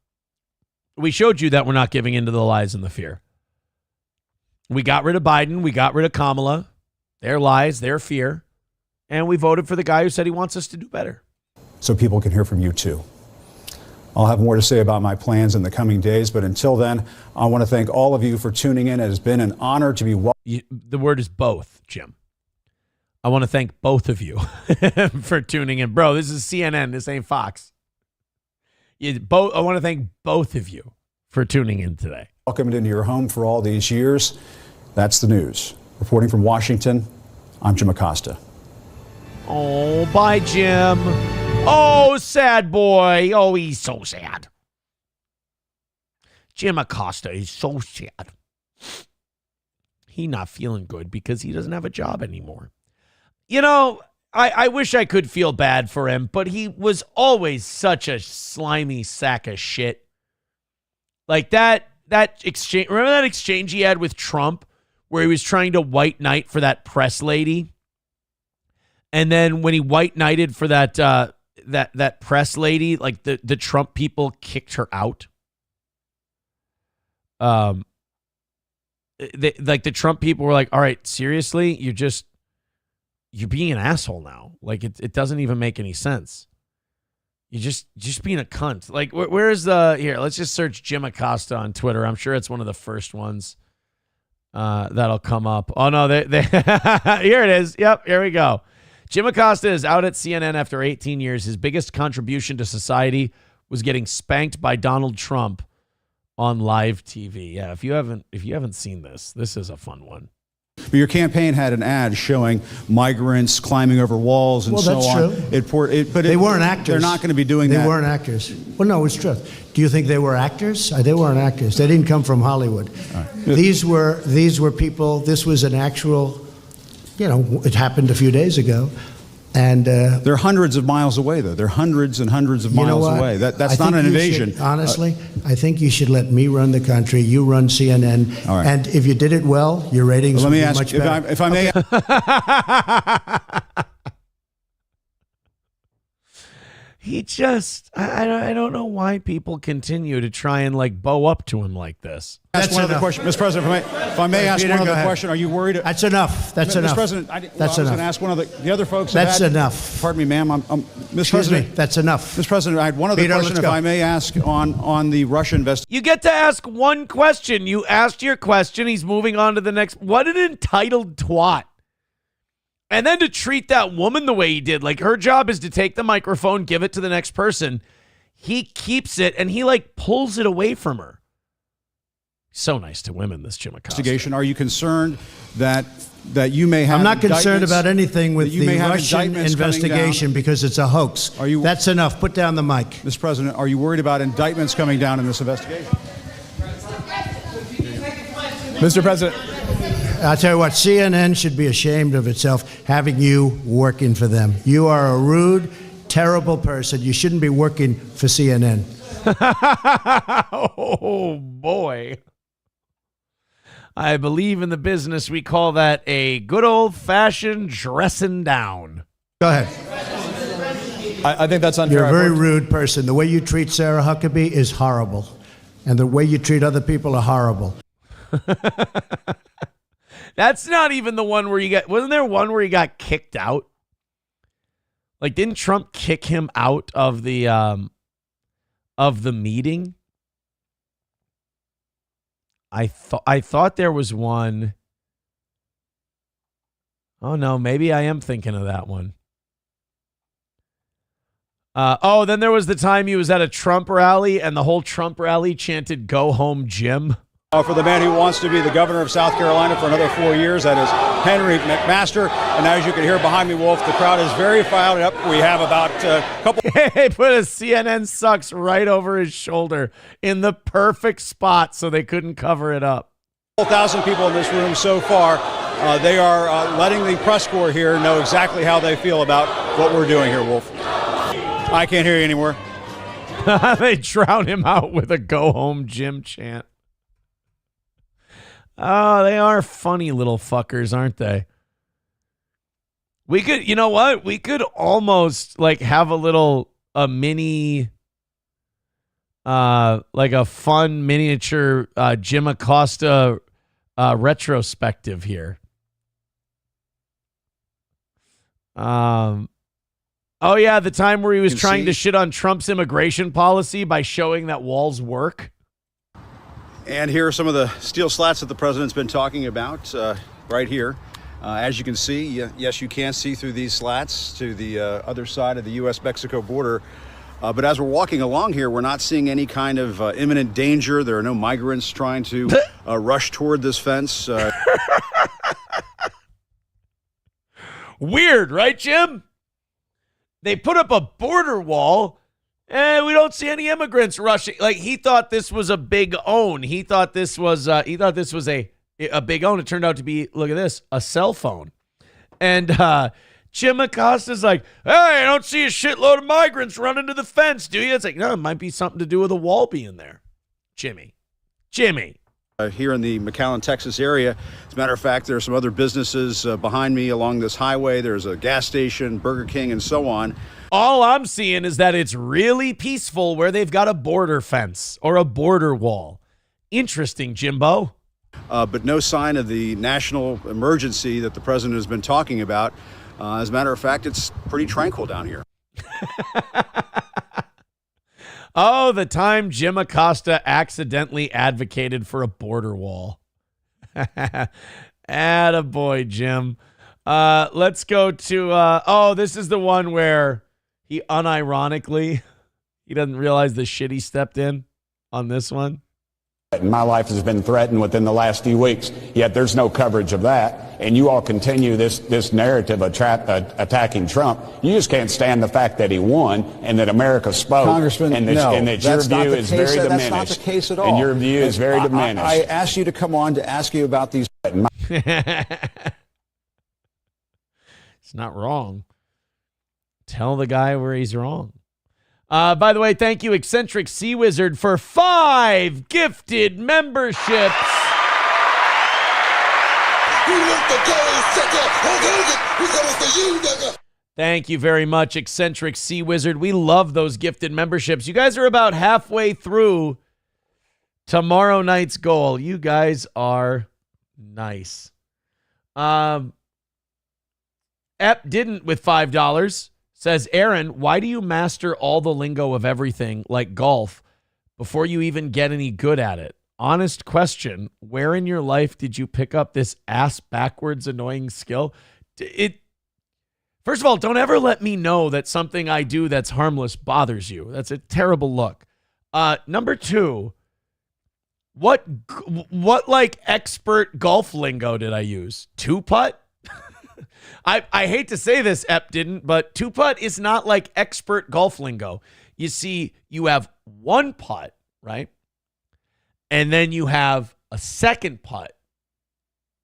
We showed you that we're not giving in to the lies and the fear. We got rid of Biden. We got rid of Kamala. Their lies, their fear. And we voted for the guy who said he wants us to do better. So people can hear from you too. I'll have more to say about my plans in the coming days, but until then, I want to thank all of you for tuning in. It has been an honor to be the word is both, Jim. I want to thank both of you for tuning in. Bro, this is CNN. This ain't Fox. I want to thank both of you for tuning in today. Welcomed into your home for all these years. That's the news. Reporting from Washington, I'm Jim Acosta. Oh, bye, Jim. Oh, sad boy. Oh, he's so sad. Jim Acosta is so sad. He not feeling good because he doesn't have a job anymore. You know, I wish I could feel bad for him, but he was always such a slimy sack of shit. Like that exchange. Remember that exchange he had with Trump where he was trying to white knight for that press lady? And then when he white knighted for that press lady, like the Trump people kicked her out. like the Trump people were like, all right, seriously, you're being an asshole now. Like it doesn't even make any sense. You just being a cunt. Like where is here? Let's just search Jim Acosta on Twitter. I'm sure it's one of the first ones that'll come up. Oh no, they here it is. Yep, here we go. Jim Acosta is out at CNN after 18 years. His biggest contribution to society was getting spanked by Donald Trump on live TV. Yeah, if you haven't seen this is a fun one. But your campaign had an ad showing migrants climbing over walls and so on. Well, that's true. But they weren't actors. They're not going to be doing that. They weren't actors. Well, no, it's true. Do you think they were actors? They weren't actors. They didn't come from Hollywood. Right. These were people. This was an actual, it happened a few days ago. And they're hundreds of miles away, though. They're hundreds and hundreds of miles away. That's not an invasion. Honestly, I think you should let me run the country. You run CNN. All right. And if you did it well, your ratings would be much better. If I may. He just, I don't know why people continue to try and like bow up to him like this. Ask one other question, Mr. President. If I may ask Peter, one other question, are you worried? That's enough. That's enough. Mr. President, I was going to ask one of the other folks. That's enough. Pardon me, ma'am. Mr. President, that's enough. Mr. President, I had one other question, if I may ask, on the Russia investigation. You get to ask one question. You asked your question. He's moving on to the next. What an entitled twat. And then to treat that woman the way he did, like her job is to take the microphone, give it to the next person. He keeps it and he like pulls it away from her. So nice to women, this Jim Acosta. Investigation. Are you concerned that you may have? I'm not concerned about anything with the Russian investigation because it's a hoax. That's enough. Put down the mic. Mr. President, are you worried about indictments coming down in this investigation? Mr. President. I'll tell you what, CNN should be ashamed of itself having you working for them. You are a rude, terrible person. You shouldn't be working for CNN. Oh, boy. I believe in the business we call that a good old-fashioned dressing down. Go ahead. I think that's unfair. You're a very rude person. The way you treat Sarah Huckabee is horrible. And the way you treat other people are horrible. That's not even the one where wasn't there one where he got kicked out? Like, didn't Trump kick him out of the meeting? I thought there was one. Oh no, maybe I am thinking of that one. Then there was the time he was at a Trump rally and the whole Trump rally chanted "Go home, Jim." For the man who wants to be the governor of South Carolina for another 4 years, that is Henry McMaster. And as you can hear behind me, Wolf, the crowd is very fired up. We have about a couple. Hey, put a CNN sucks right over his shoulder in the perfect spot so they couldn't cover it up. 1,000 people in this room so far. They are letting the press corps here know exactly how they feel about what we're doing here, Wolf. I can't hear you anymore. They drown him out with a "Go home, Jim" chant. Oh, they are funny little fuckers, aren't they? We could, you know what? We could almost like have a mini, like a fun miniature Jim Acosta retrospective here. Oh yeah, the time where he was trying to shit on Trump's immigration policy by showing that walls work. And here are some of the steel slats that the president's been talking about right here. As you can see, yes, you can see through these slats to the other side of the U.S.-Mexico border. But as we're walking along here, we're not seeing any kind of imminent danger. There are no migrants trying to rush toward this fence. Weird, right, Jim? They put up a border wall. And we don't see any immigrants rushing. Like, he thought this was a big own. He thought this was a big own. It turned out to be, look at this, a cell phone. And Jim Acosta's like, hey, I don't see a shitload of migrants running to the fence, do you? It's like, no, it might be something to do with a wall being there. Jimmy. Here in the McAllen, Texas area. As a matter of fact, there are some other businesses behind me along this highway. There's a gas station, Burger King, and so on. All I'm seeing is that it's really peaceful where they've got a border fence or a border wall. Interesting, Jimbo. but no sign of the national emergency that the president has been talking about. As a matter of fact, it's pretty tranquil down here. Oh, the time Jim Acosta accidentally advocated for a border wall. Attaboy, Jim. Let's go to, this is the one where he unironically, he doesn't realize the shit he stepped in on this one. My life has been threatened within the last few weeks, yet there's no coverage of that. And you all continue this narrative of attacking Trump. You just can't stand the fact that he won and that America spoke. Congressman, and that your view is very diminished. That's not the case at all. And your view is very diminished. I asked you to come on to ask you about these. It's not wrong. Tell the guy where he's wrong. By the way, thank you, Eccentric Sea Wizard, for 5 gifted memberships. Thank you very much, Eccentric Sea Wizard. We love those gifted memberships. You guys are about halfway through tomorrow night's goal. You guys are nice. Ep didn't with $5. Says, Aaron, why do you master all the lingo of everything like golf before you even get any good at it? Honest question, where in your life did you pick up this ass backwards annoying skill? First of all, don't ever let me know that something I do that's harmless bothers you. That's a terrible look. Number 2, what like expert golf lingo did I use? 2-putt? I hate to say this, Ep didn't, but 2-putt is not like expert golf lingo. You see, you have 1 putt, right? And then you have a second putt.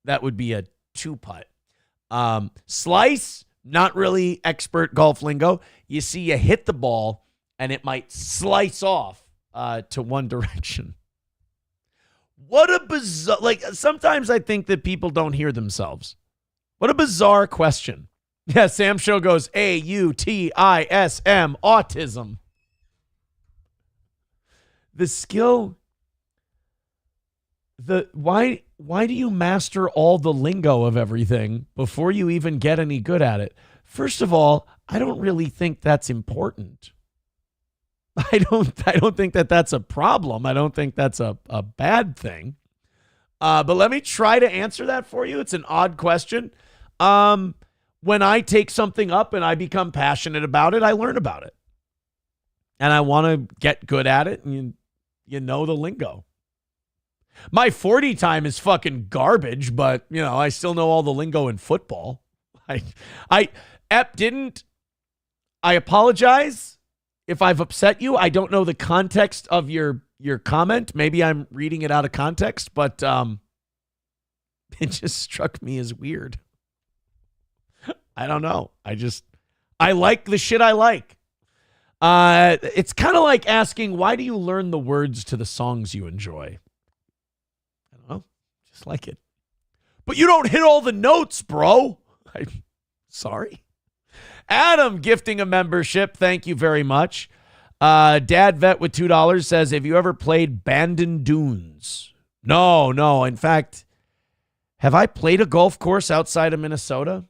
That would be a 2-putt. Slice, not really expert golf lingo. You see, you hit the ball, and it might slice off to one direction. What a bizarre... Like, sometimes I think that people don't hear themselves. What a bizarre question. Yeah, Sam Show goes AUTISM, autism. The skill, why do you master all the lingo of everything before you even get any good at it? First of all, I don't really think that's important. I don't think that that's a problem. I don't think that's a bad thing. But let me try to answer that for you. It's an odd question. When I take something up and I become passionate about it, I learn about it. And I want to get good at it, and you know the lingo. My 40 time is fucking garbage, but, I still know all the lingo in football. I apologize if I've upset you. I don't know the context of your comment. Maybe I'm reading it out of context, but it just struck me as weird. I don't know. I like the shit I like. It's kind of like asking, why do you learn the words to the songs you enjoy? I don't know. Just like it. But you don't hit all the notes, bro. Sorry. Adam gifting a membership. Thank you very much. Dad Vet with $2 says, have you ever played Bandon Dunes? No. In fact, have I played a golf course outside of Minnesota?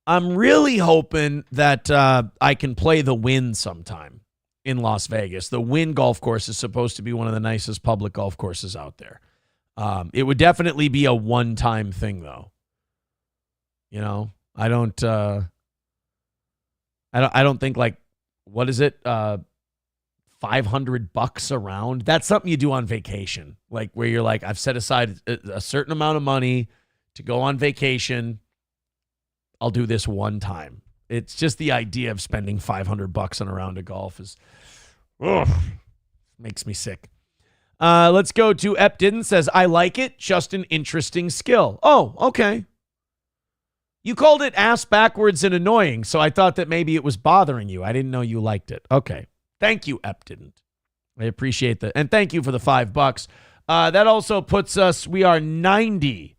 I'm really hoping that I can play the Wynn sometime in Las Vegas. The Wynn golf course is supposed to be one of the nicest public golf courses out there. It would definitely be a one-time thing, though. I don't think, like, what is it? $500 a round. That's something you do on vacation, like where you're like, I've set aside a certain amount of money to go on vacation. I'll do this one time. It's just the idea of spending $500 on a round of golf makes me sick. Let's go to Ep Didn't says, I like it. Just an interesting skill. Oh, okay. You called it ass backwards and annoying, so I thought that maybe it was bothering you. I didn't know you liked it. Okay. Thank you, Ep Didn't. I appreciate that. And thank you for the $5. That also puts us, we are $90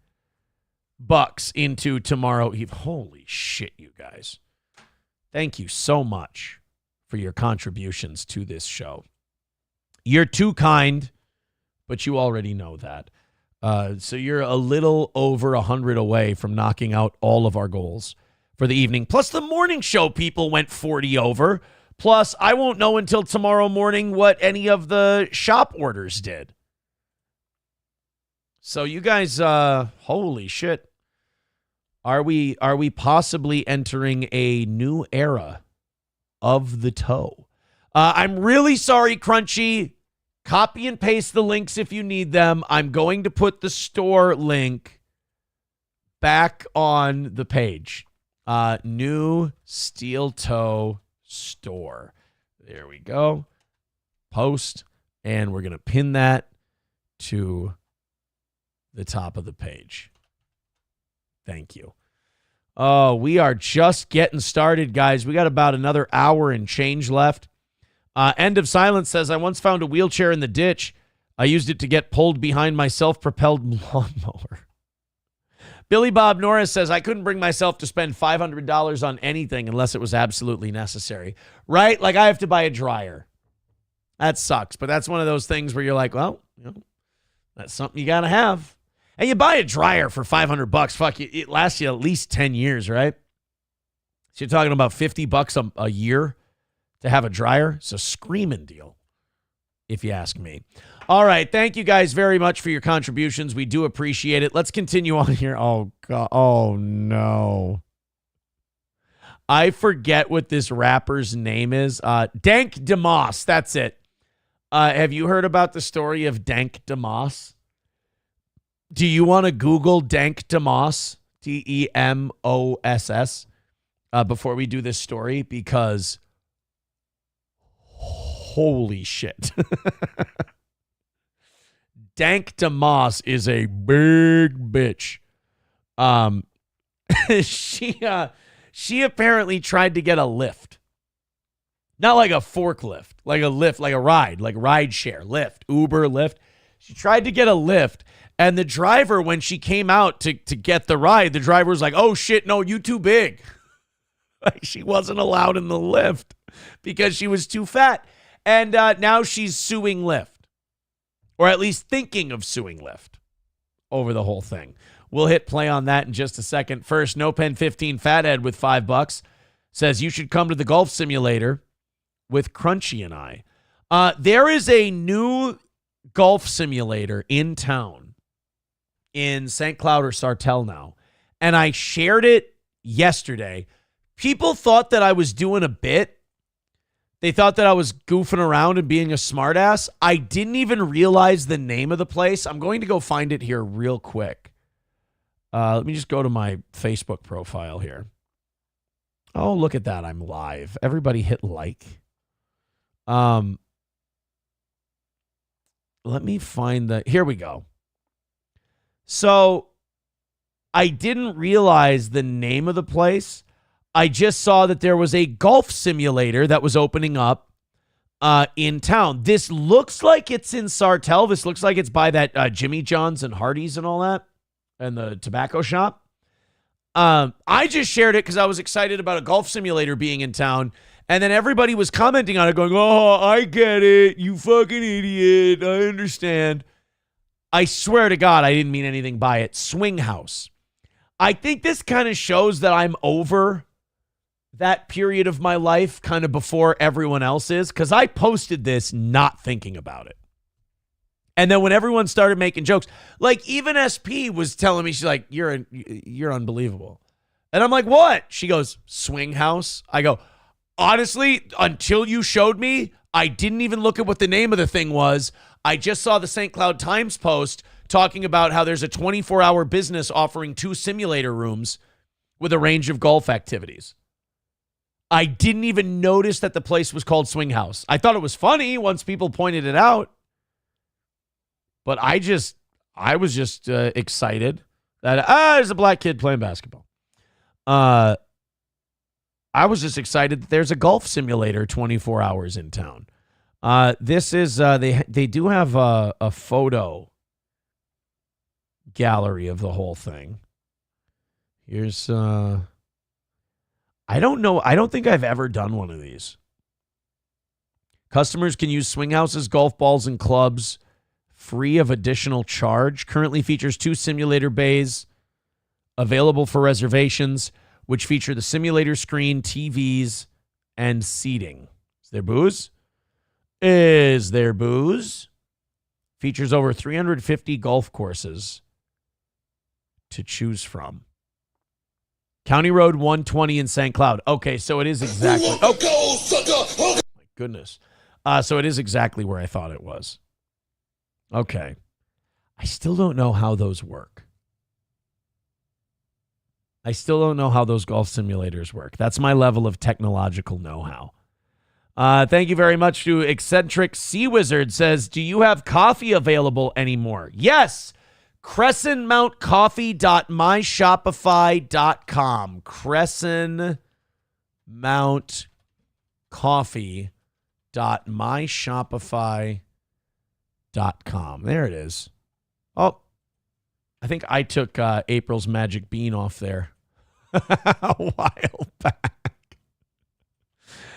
into tomorrow eve. Holy shit, you guys. Thank you so much for your contributions to this show. You're too kind, but you already know that. So you're a little over 100 away from knocking out all of our goals for the evening. Plus the morning show people went 40 over. Plus I won't know until tomorrow morning what any of the shop orders did. So you guys, holy shit. Are we possibly entering a new era of the toe? I'm really sorry, Crunchy. Copy and paste the links if you need them. I'm going to put the store link back on the page. New steel toe store. There we go. Post. And we're going to pin that to the top of the page. Thank you. Oh, we are just getting started, guys. We got about another hour and change left. End of Silence says, I once found a wheelchair in the ditch. I used it to get pulled behind my self-propelled lawnmower. Billy Bob Norris says, I couldn't bring myself to spend $500 on anything unless it was absolutely necessary. Right? Like I have to buy a dryer. That sucks. But that's one of those things where you're like, well, that's something you got to have. And you buy a dryer for $500. Fuck, it lasts you at least 10 years, right? So you're talking about $50 a year to have a dryer. It's a screaming deal, if you ask me. All right. Thank you guys very much for your contributions. We do appreciate it. Let's continue on here. Oh, God. Oh, no. I forget what this rapper's name is. Dank DeMoss. That's it. Have you heard about the story of Dank DeMoss? Do you want to Google Dank DeMoss, DEMOSS, before we do this story? Because holy shit. Dank DeMoss is a big bitch. She apparently tried to get a lift. Not like a forklift, like a lift, like a ride, like ride share, Lyft, Uber, Lyft. She tried to get a lift. And the driver, when she came out to get the ride, the driver was like, oh, shit, no, you too big. Like she wasn't allowed in the lift because she was too fat. And now she's suing Lyft, or at least thinking of suing Lyft over the whole thing. We'll hit play on that in just a second. First, No Pen 15 Fathead with $5 says you should come to the golf simulator with Crunchy and I. There is a new golf simulator in town. In St. Cloud or Sartell now. And I shared it yesterday. People thought that I was doing a bit. They thought that I was goofing around and being a smartass. I didn't even realize the name of the place. I'm going to go find it here real quick. Let me just go to my Facebook profile here. Oh, look at that. I'm live. Everybody hit like. Let me find the... Here we go. So I didn't realize the name of the place. I just saw that there was a golf simulator that was opening up in town. This looks like it's in Sartell. This looks like it's by that Jimmy John's and Hardee's and all that, and the tobacco shop. I just shared it because I was excited about a golf simulator being in town. And then everybody was commenting on it going, oh, I get it. You fucking idiot. I understand. I swear to God, I didn't mean anything by it. Swing House. I think this kind of shows that I'm over that period of my life kind of before everyone else is, because I posted this not thinking about it. And then when everyone started making jokes, like even SP was telling me, she's like, you're unbelievable. And I'm like, what? She goes, Swing House. I go, honestly, until you showed me, I didn't even look at what the name of the thing was. I just saw the St. Cloud Times post talking about how there's a 24-hour business offering 2 simulator rooms with a range of golf activities. I didn't even notice that the place was called Swing House. I thought it was funny once people pointed it out. But I was just excited that, there's a black kid playing basketball. I was just excited that there's a golf simulator 24 hours in town. This is, they do have a photo gallery of the whole thing. Here's, I don't know. I don't think I've ever done one of these. Customers can use Swing House's golf balls and clubs free of additional charge. Currently features 2 simulator bays available for reservations, which feature the simulator screen, TVs, and seating. Is there booze? Is there booze? Features over 350 golf courses to choose from. County Road 120 in St. Cloud. Okay, so it is exactly. Oh, my goodness. So it is exactly where I thought it was. Okay. I still don't know how those work. I still don't know how those golf simulators work. That's my level of technological know-how. Thank you very much to Eccentric Sea Wizard says, do you have coffee available anymore? Yes. CrescentMountCoffee.myshopify.com. CrescentMountCoffee.myshopify.com. There it is. Oh, I think I took April's Magic Bean off there a while back.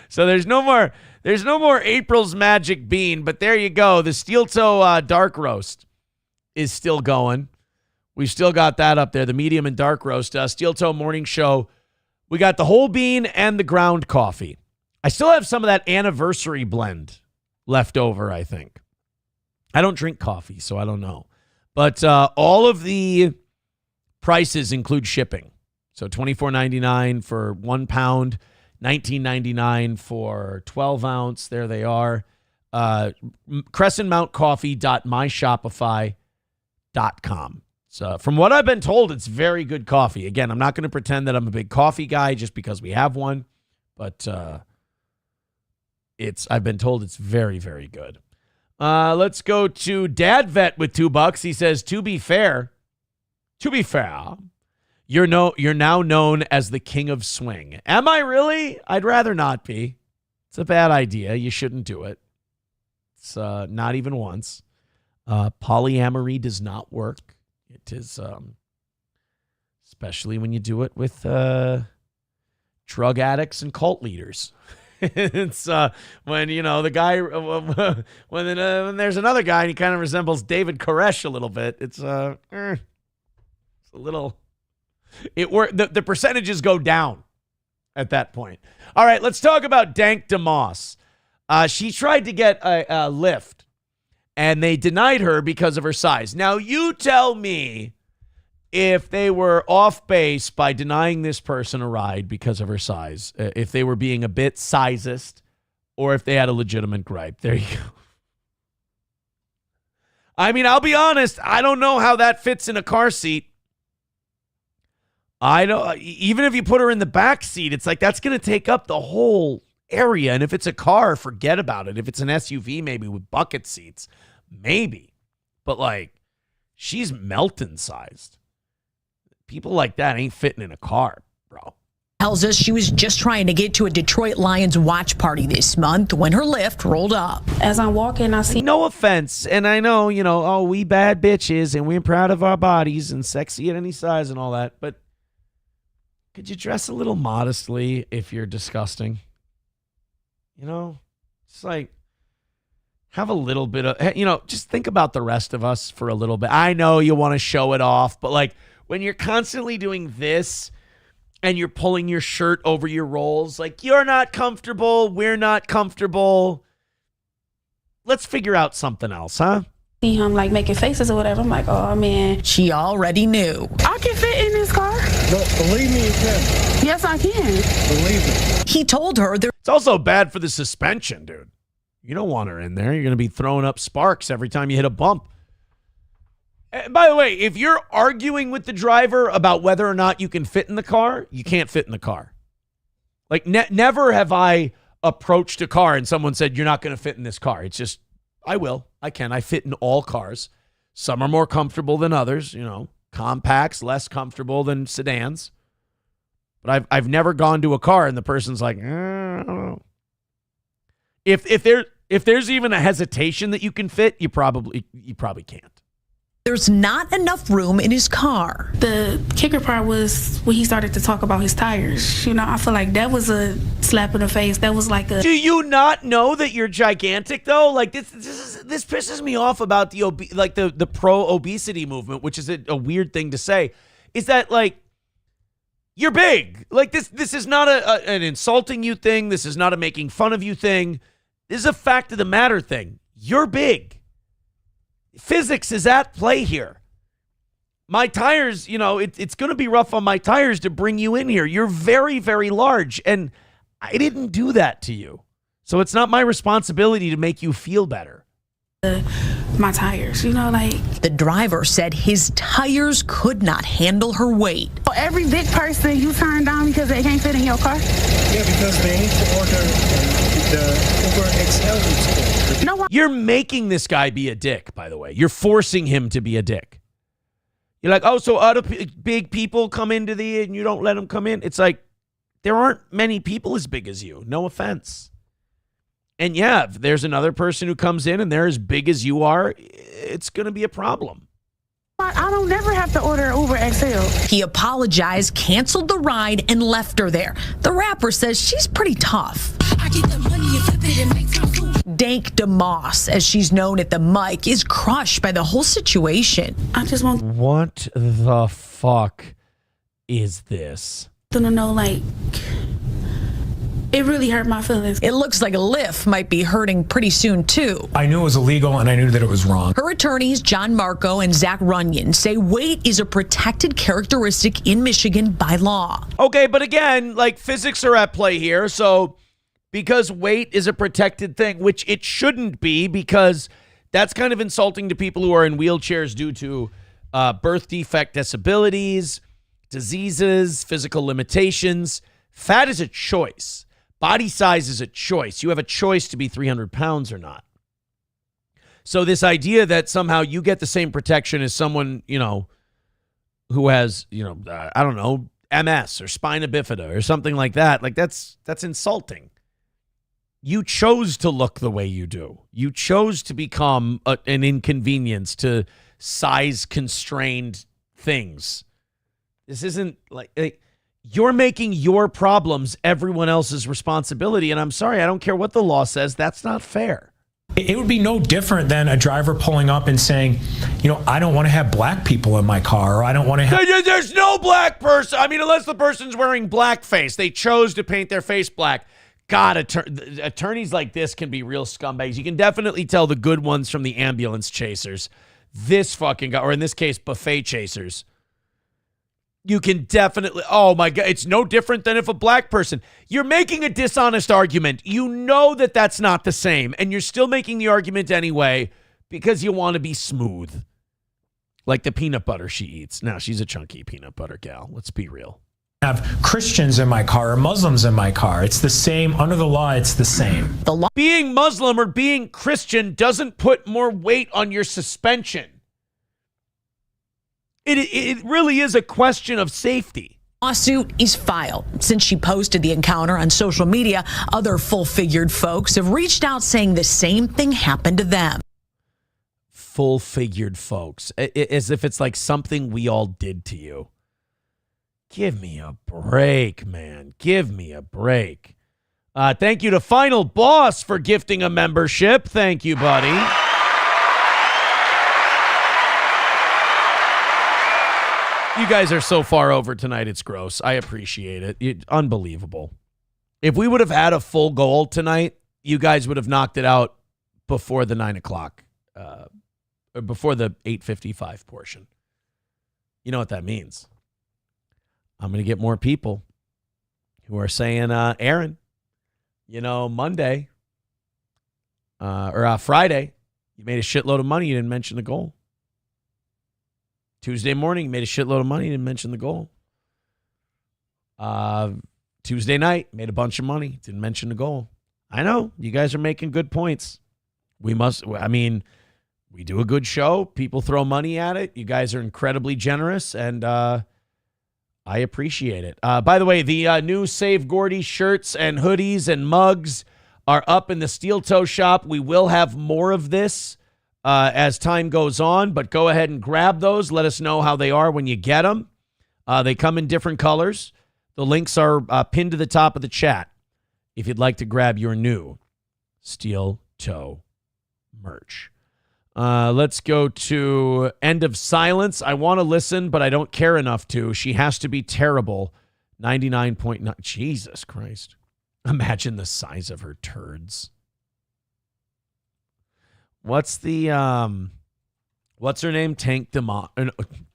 So there's no more April's Magic Bean, but there you go. The Steel Toe Dark Roast is still going. We've still got that up there, the medium and dark roast. Steel Toe Morning Show. We got the whole bean and the ground coffee. I still have some of that anniversary blend left over, I think. I don't drink coffee, so I don't know. But all of the prices include shipping. So $24.99 for 1 pound, $19.99 for 12 ounce. There they are. CrescentMountCoffee.myshopify.com. So from what I've been told, it's very good coffee. Again, I'm not going to pretend that I'm a big coffee guy just because we have one, but I've been told it's very, very good. Let's go to Dad Vet with $2. He says, to be fair, you're now known as the king of swing. Am I really? I'd rather not be. It's a bad idea. You shouldn't do it. It's not even once. Polyamory does not work. It is, especially when you do it with drug addicts and cult leaders. It's when the guy when there's another guy and he kind of resembles David Koresh a little bit. It's a little. The percentages go down at that point. All right, let's talk about Dank DeMoss. She tried to get a lift, and they denied her because of her size. Now, you tell me if they were off base by denying this person a ride because of her size, if they were being a bit sizist, or if they had a legitimate gripe. There you go. I mean, I'll be honest, I don't know how that fits in a car seat. I don't. Even if you put her in the back seat, it's like that's going to take up the whole area. And if it's a car, forget about it. If it's an SUV, maybe with bucket seats, maybe. But like, she's Melton sized. People like that ain't fitting in a car, bro. Tells us she was just trying to get to a Detroit Lions watch party this month when her lift rolled up. As I'm walking, I see. No offense, and I know, we bad bitches and we're proud of our bodies and sexy at any size and all that, but could you dress a little modestly if you're disgusting? It's like, have a little bit of, just think about the rest of us for a little bit. I know you want to show it off, but like when you're constantly doing this and you're pulling your shirt over your rolls, like you're not comfortable, we're not comfortable. Let's figure out something else, huh? See him like making faces or whatever. I'm like, oh man. She already knew. I can fit in this car. No, believe me, you can. Yes, I can. Believe me. He told her there. It's also bad for the suspension, dude. You don't want her in there. You're going to be throwing up sparks every time you hit a bump. By the way, if you're arguing with the driver about whether or not you can fit in the car, you can't fit in the car. Like, never have I approached a car and someone said, you're not going to fit in this car. It's just, I will. I can. I fit in all cars. Some are more comfortable than others, compacts, less comfortable than sedans. But I've never gone to a car and the person's like, I don't know. If there's even a hesitation that you can fit, you probably can't. There's not enough room in his car. The kicker part was when he started to talk about his tires. I feel like that was a slap in the face. That was like a. Do you not know that you're gigantic though? Like this is this pisses me off about the pro obesity movement, which is a weird thing to say, is that like you're big. Like this is not an insulting you thing. This is not a making fun of you thing. This is a fact of the matter thing. You're big. Physics is at play here. My tires, it's going to be rough on my tires to bring you in here. You're very, very large, and I didn't do that to you. So it's not my responsibility to make you feel better. My tires, The driver said his tires could not handle her weight. Every big person you turn down because they can't fit in your car? Yeah, because they need to order the Uber XL. No, You're making this guy be a dick, by the way. You're forcing him to be a dick. You're like, oh, so other big people come into and you don't let them come in? It's like, there aren't many people as big as you. No offense. And yeah, if there's another person who comes in and they're as big as you are, it's going to be a problem. I don't never have to order Uber XL. He apologized, canceled the ride, and left her there. The rapper says she's pretty tough. I get the money and flip it and make some food. Dank DeMoss, as she's known at the mic, is crushed by the whole situation. I just want What the fuck is this? them to know, it really hurt my feelings. It looks like Lyft might be hurting pretty soon, too. I knew it was illegal, and I knew that it was wrong. Her attorneys, John Marco and Zach Runyon, say weight is a protected characteristic in Michigan by law. Okay, but again, physics are at play here. So because weight is a protected thing, which it shouldn't be, because that's kind of insulting to people who are in wheelchairs due to birth defect disabilities, diseases, physical limitations. Fat is a choice. Body size is a choice. You have a choice to be 300 pounds or not. So this idea that somehow you get the same protection as someone, who has, I don't know, MS or spina bifida or something like that, that's insulting. You chose to look the way you do. You chose to become an inconvenience to size-constrained things. This isn't like you're making your problems everyone else's responsibility. And I'm sorry, I don't care what the law says. That's not fair. It would be no different than a driver pulling up and saying, I don't want to have black people in my car, or I don't want to have... There's no black person. I mean, unless the person's wearing blackface. They chose to paint their face black. God, attorneys like this can be real scumbags. You can definitely tell the good ones from the ambulance chasers. This fucking guy, or in this case, buffet chasers. You can definitely, oh my God, it's no different than if a black person, you're making a dishonest argument. You know that that's not the same, and you're still making the argument anyway because you want to be smooth. Like the peanut butter she eats. Now, she's a chunky peanut butter gal. Let's be real. Have Christians in my car or Muslims in my car. It's the same. Under the law, it's the same. Being Muslim or being Christian doesn't put more weight on your suspension. It really is a question of safety. Lawsuit is filed. Since she posted the encounter on social media, other full-figured folks have reached out saying the same thing happened to them. Full-figured folks, as if it's like something we all did to you. Give me a break, man. Give me a break. Thank you to Final Boss for gifting a membership. Thank you, buddy. You guys are so far over tonight, it's gross. I appreciate it. Unbelievable. If we would have had a full goal tonight, you guys would have knocked it out before the 9 o'clock, or before the 8:55 portion. You know what that means. I'm going to get more people who are saying, Aaron, Monday or Friday, you made a shitload of money. You didn't mention the goal. Tuesday morning, you made a shitload of money. You didn't mention the goal. Tuesday night, made a bunch of money. Didn't mention the goal. I know. You guys are making good points. We do a good show. People throw money at it. You guys are incredibly generous, and I appreciate it. By the way, the new Save Gordy shirts and hoodies and mugs are up in the Steel Toe shop. We will have more of this as time goes on, but go ahead and grab those. Let us know how they are when you get them. They come in different colors. The links are pinned to the top of the chat if you'd like to grab your new Steel Toe merch. Let's go to End of Silence. I want to listen, but I don't care enough to. She has to be terrible. 99.9. Jesus Christ. Imagine the size of her turds. What's the, what's her name? Tank DeMoss.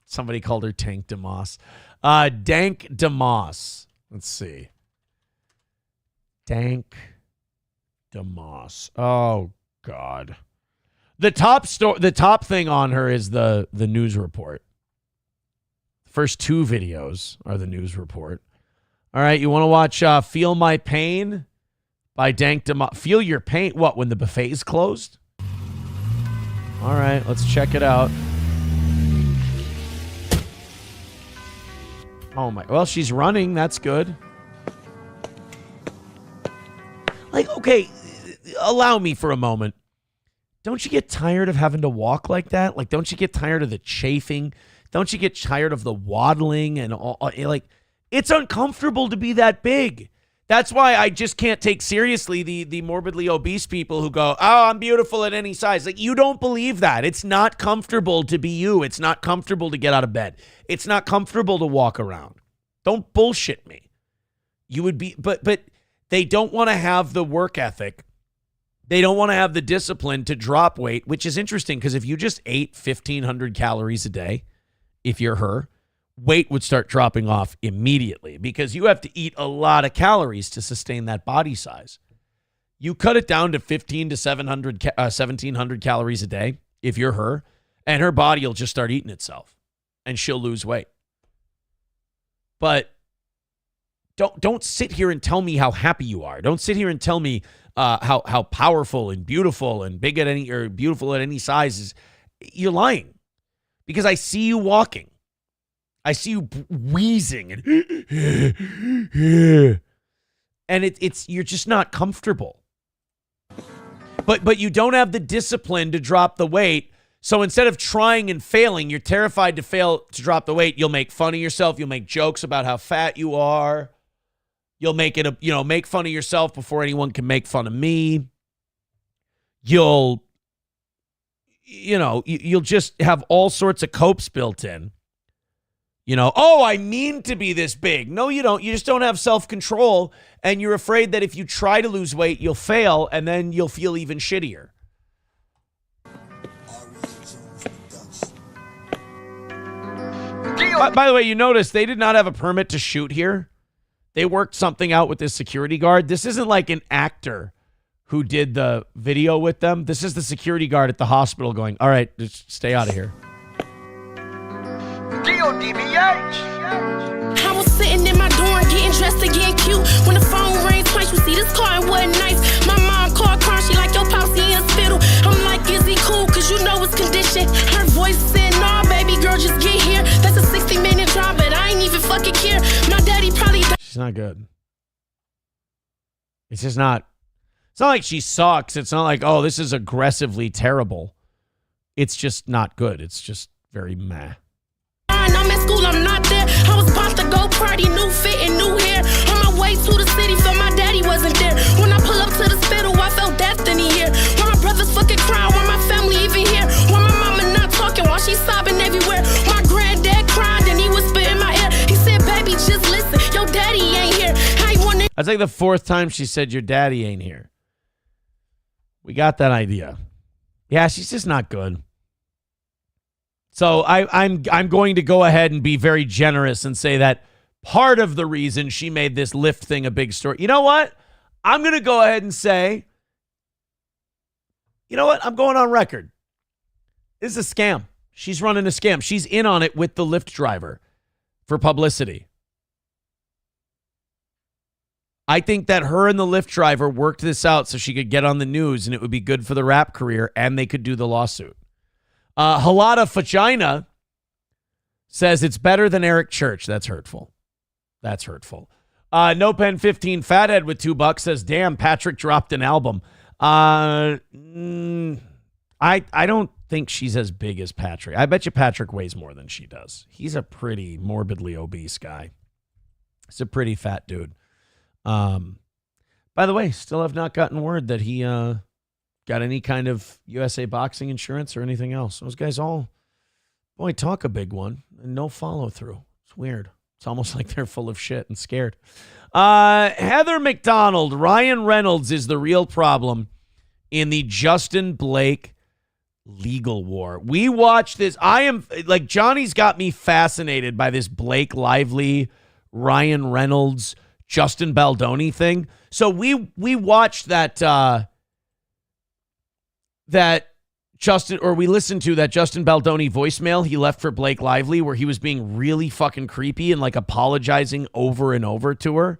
Somebody called her Tank DeMoss. Dank DeMoss. Let's see. Dank DeMoss. Oh, God. The top thing on her is the news report. First two videos are the news report. All right, you want to watch Feel My Pain by Dank DeMoss. Feel your pain. What, when the buffet's closed? All right, let's check it out. Oh, my. Well, she's running. That's good. Like, okay, allow me for a moment. Don't you get tired of having to walk like that? Like, don't you get tired of the chafing? Don't you get tired of the waddling and all? Like, it's uncomfortable to be that big. That's why I just can't take seriously the morbidly obese people who go, oh, I'm beautiful at any size. Like, you don't believe that. It's not comfortable to be you. It's not comfortable to get out of bed. It's not comfortable to walk around. Don't bullshit me. You would be, but they don't want to have the work ethic. They don't want to have the discipline to drop weight, which is interesting because if you just ate 1,500 calories a day, if you're her, weight would start dropping off immediately because you have to eat a lot of calories to sustain that body size. You cut it down to 1,700 calories a day if you're her, and her body will just start eating itself, and she'll lose weight. But don't sit here and tell me how happy you are. Don't sit here and tell me how powerful and beautiful and big at any or beautiful at any size is. You're lying because I see you walking. I see you wheezing and it's you're just not comfortable. But you don't have the discipline to drop the weight. So instead of trying and failing, you're terrified to fail to drop the weight. You'll make fun of yourself. You'll make jokes about how fat you are. You'll make it make fun of yourself before anyone can make fun of me. You'll just have all sorts of copes built in. Oh, I mean to be this big. No, you don't. You just don't have self-control, and you're afraid that if you try to lose weight, you'll fail, and then you'll feel even shittier. By the way, you notice they did not have a permit to shoot here. They worked something out with this security guard. This isn't like an actor who did the video with them. This is the security guard at the hospital going, all right, just stay out of here. I was sitting in my dorm getting dressed and getting cute. When the phone rang twice, you see this car, it wasn't nice. My mom called crying, she like, your pops in the spittle. I'm like, is he cool? Cause you know his condition. Her voice said, nah, baby girl, just get here. That's a 60-minute drive, but I ain't even fucking care. My daddy probably... She's not good. It's just not... It's not like she sucks. It's not like, oh, this is aggressively terrible. It's just not good. It's just very meh. I'm at school, I'm not there. I was about to go party, new fit and new hair. On my way to the city, felt my daddy wasn't there. When I pull up to the spittle, I felt death in the air. Why my brothers fucking crying, why my family even here? Why my mama not talking while she's sobbing everywhere? My granddad cried and he whispered in my ear. He said, baby, just listen, your daddy ain't here. That's like the fourth time she said your daddy ain't here. We got that idea. Yeah, she's just not good. So I'm going to go ahead and be very generous and say that part of the reason she made this Lyft thing a big story. You know what? I'm going to go ahead and say, you know what? I'm going on record. This is a scam. She's running a scam. She's in on it with the Lyft driver for publicity. I think that her and the Lyft driver worked this out so she could get on the news and it would be good for the rap career and they could do the lawsuit. Halada Fagina says it's better than Eric Church. That's hurtful. That's hurtful. No Pen 15 Fathead with $2 says, damn, Patrick dropped an album. I don't think she's as big as Patrick. I bet you Patrick weighs more than she does. He's a pretty morbidly obese guy. He's a pretty fat dude. By the way, still have not gotten word that he got any kind of USA Boxing insurance or anything else. Those guys all, boy, talk a big one and no follow through. It's weird. It's almost like they're full of shit and scared. Heather McDonald, Ryan Reynolds is the real problem in the Justin Blake legal war. We watched this. I am like, Johnny's got me fascinated by this Blake Lively, Ryan Reynolds, Justin Baldoni thing. So we watched that we listened to that Justin Baldoni voicemail he left for Blake Lively where he was being really fucking creepy and like apologizing over and over to her.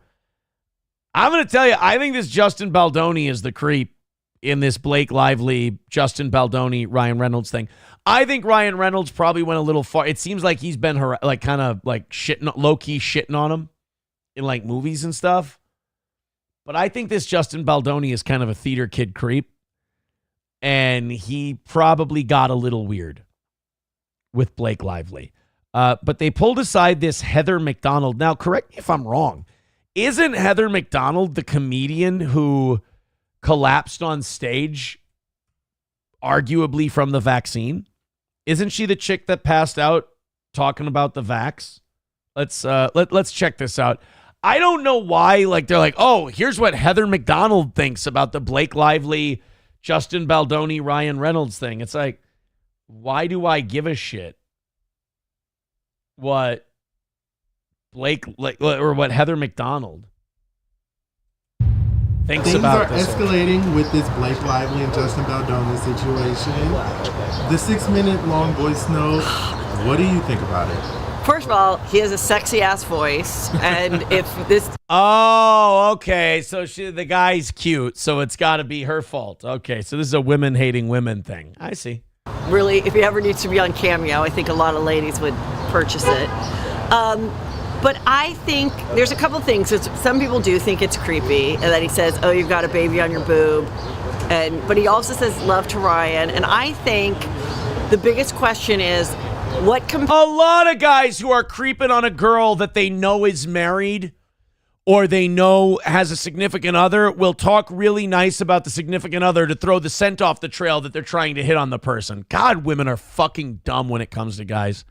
I'm going to tell you, I think this Justin Baldoni is the creep in this Blake Lively, Justin Baldoni, Ryan Reynolds thing. I think Ryan Reynolds probably went a little far. It seems like he's been like kind of like shitting, low-key shitting on him in like movies and stuff. But I think this Justin Baldoni is kind of a theater kid creep. And he probably got a little weird with Blake Lively. But they pulled aside this Heather McDonald. Now, correct me if I'm wrong. Isn't Heather McDonald the comedian who collapsed on stage, arguably from the vaccine? Isn't she the chick that passed out talking about the vax? Let's check this out. I don't know why, like, they're like, oh, here's what Heather McDonald thinks about the Blake Lively, Justin Baldoni, Ryan Reynolds thing. It's like, why do I give a shit what Blake, like, or what Heather McDonald thinks about this? Things are escalating with this Blake Lively and Justin Baldoni situation. The 6-minute long voice note, what do you think about it? First of all, he has a sexy ass voice, and if this... Oh, okay. So the guy's cute, so it's got to be her fault. Okay, so this is a women hating women thing. I see. Really, if he ever needs to be on Cameo, I think a lot of ladies would purchase it. But I think there's a couple things. Some people do think it's creepy, and that he says, oh, you've got a baby on your boob. But he also says love to Ryan. And I think the biggest question is, a lot of guys who are creeping on a girl that they know is married or they know has a significant other will talk really nice about the significant other to throw the scent off the trail that they're trying to hit on the person. God, women are fucking dumb when it comes to guys.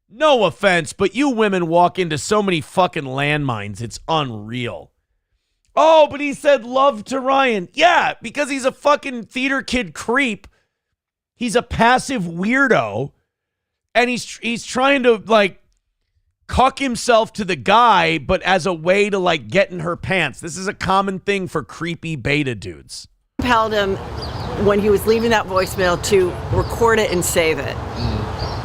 No offense, but you women walk into so many fucking landmines. It's unreal. Oh, but he said love to Ryan. Yeah, because he's a fucking theater kid creep. He's a passive weirdo. And he's trying to, like, cuck himself to the guy, but as a way to, like, get in her pants. This is a common thing for creepy beta dudes. Compelled him when he was leaving that voicemail to record it and save it.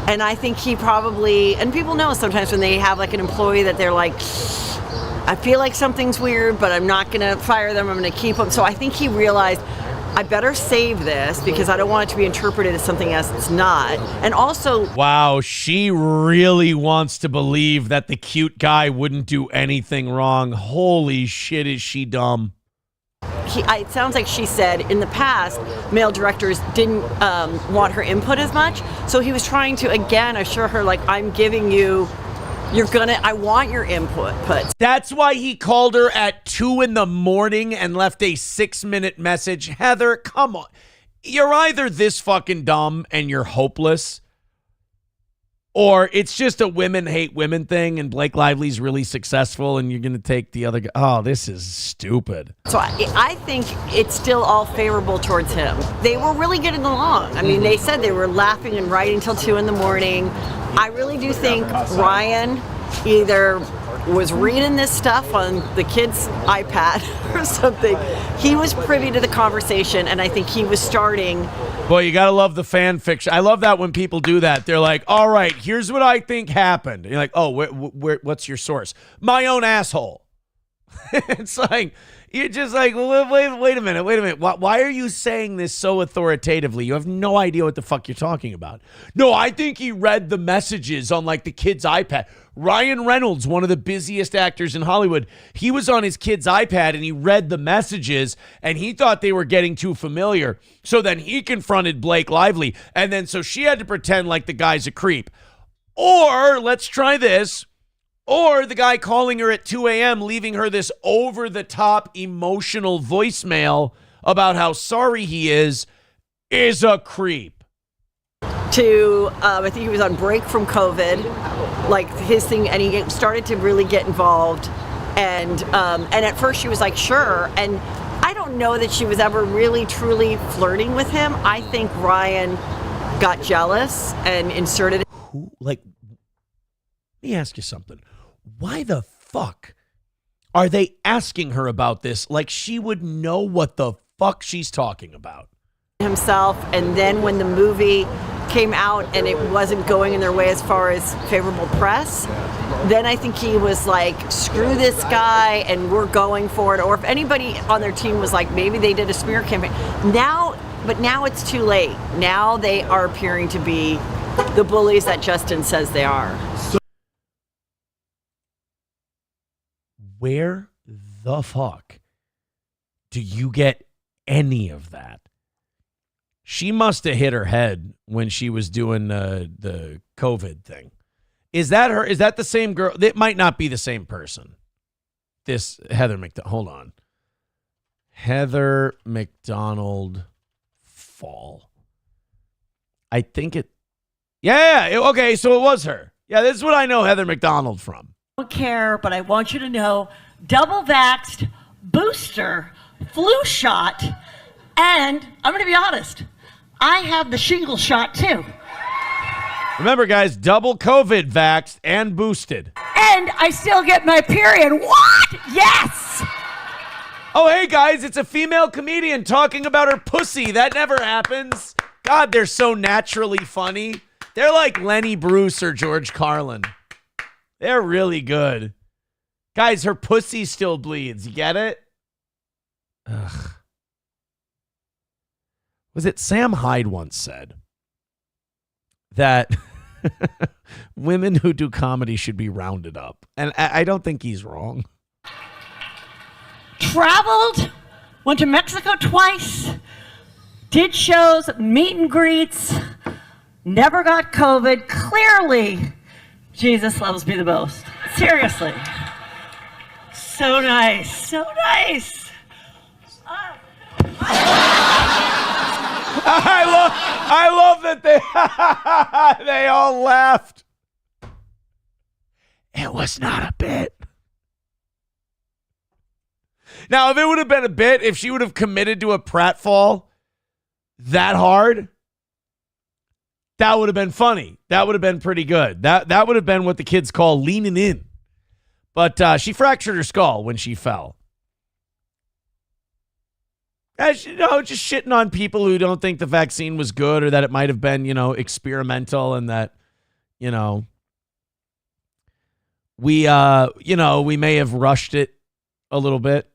And I think he probably, and people know sometimes when they have, like, an employee that they're like, I feel like something's weird, but I'm not going to fire them. I'm going to keep them. So I think he realized, I better save this because I don't want it to be interpreted as something else it's not. And also... Wow, she really wants to believe that the cute guy wouldn't do anything wrong. Holy shit, is she dumb. It sounds like she said in the past, male directors didn't want her input as much. So he was trying to, again, assure her, like, I'm giving you... I want your input. That's why he called her at 2 a.m. and left a 6-minute message. Heather, come on. You're either this fucking dumb and you're hopeless, or it's just a women hate women thing and Blake Lively's really successful and you're going to take the other guy. Oh, this is stupid. So I think it's still all favorable towards him. They were really getting along. I mean, they said they were laughing and writing till 2 a.m. I really do think Ryan either was reading this stuff on the kid's iPad or something. He was privy to the conversation, and I think he was starting. Boy, you got to love the fan fiction. I love that when people do that. They're like, all right, here's what I think happened. And you're like, oh, what's your source? My own asshole. It's like, you're just like, well, wait a minute. Why are you saying this so authoritatively? You have no idea what the fuck you're talking about. No, I think he read the messages on, like, the kid's iPad. Ryan Reynolds, one of the busiest actors in Hollywood, he was on his kid's iPad and he read the messages and he thought they were getting too familiar. So then he confronted Blake Lively. And then so she had to pretend like the guy's a creep. Or, let's try this. Or the guy calling her at 2 a.m., leaving her this over-the-top emotional voicemail about how sorry he is a creep. I think he was on break from COVID, like his thing, and he started to really get involved. And at first she was like, sure. And I don't know that she was ever really truly flirting with him. I think Ryan got jealous and inserted. Let me ask you something. Why the fuck are they asking her about this like she would know what the fuck she's talking about? Himself, and then when the movie came out and it wasn't going in their way as far as favorable press, then I think he was like, screw this guy and we're going for it. Or if anybody on their team was like, maybe they did a smear campaign. Now it's too late. Now they are appearing to be the bullies that Justin says they are. Where the fuck do you get any of that? She must have hit her head when she was doing the COVID thing. Is that her? Is that the same girl? It might not be the same person. This Heather McDonald. Hold on. Heather McDonald Fall. I think it. Yeah. Okay. So it was her. Yeah. This is what I know Heather McDonald from. I don't care, but I want you to know, double vaxxed, booster, flu shot, and I'm going to be honest, I have the shingle shot too. Remember, guys, double COVID vaxxed and boosted. And I still get my period. What? Yes! Oh, hey, guys, it's a female comedian talking about her pussy. That never happens. God, they're so naturally funny. They're like Lenny Bruce or George Carlin. They're really good. Guys, her pussy still bleeds. You get it? Ugh. Was it Sam Hyde once said that women who do comedy should be rounded up? And I don't think he's wrong. Traveled, went to Mexico twice, did shows, meet and greets, never got COVID. Clearly, Jesus loves me the most. Seriously. So nice. So nice. I love that they all laughed. It was not a bit. Now, if it would have been a bit, if she would have committed to a pratfall that hard, that would have been funny. That would have been pretty good. That would have been what the kids call leaning in. But she fractured her skull when she fell. As you know, just shitting on people who don't think the vaccine was good or that it might have been, experimental and that, we may have rushed it a little bit.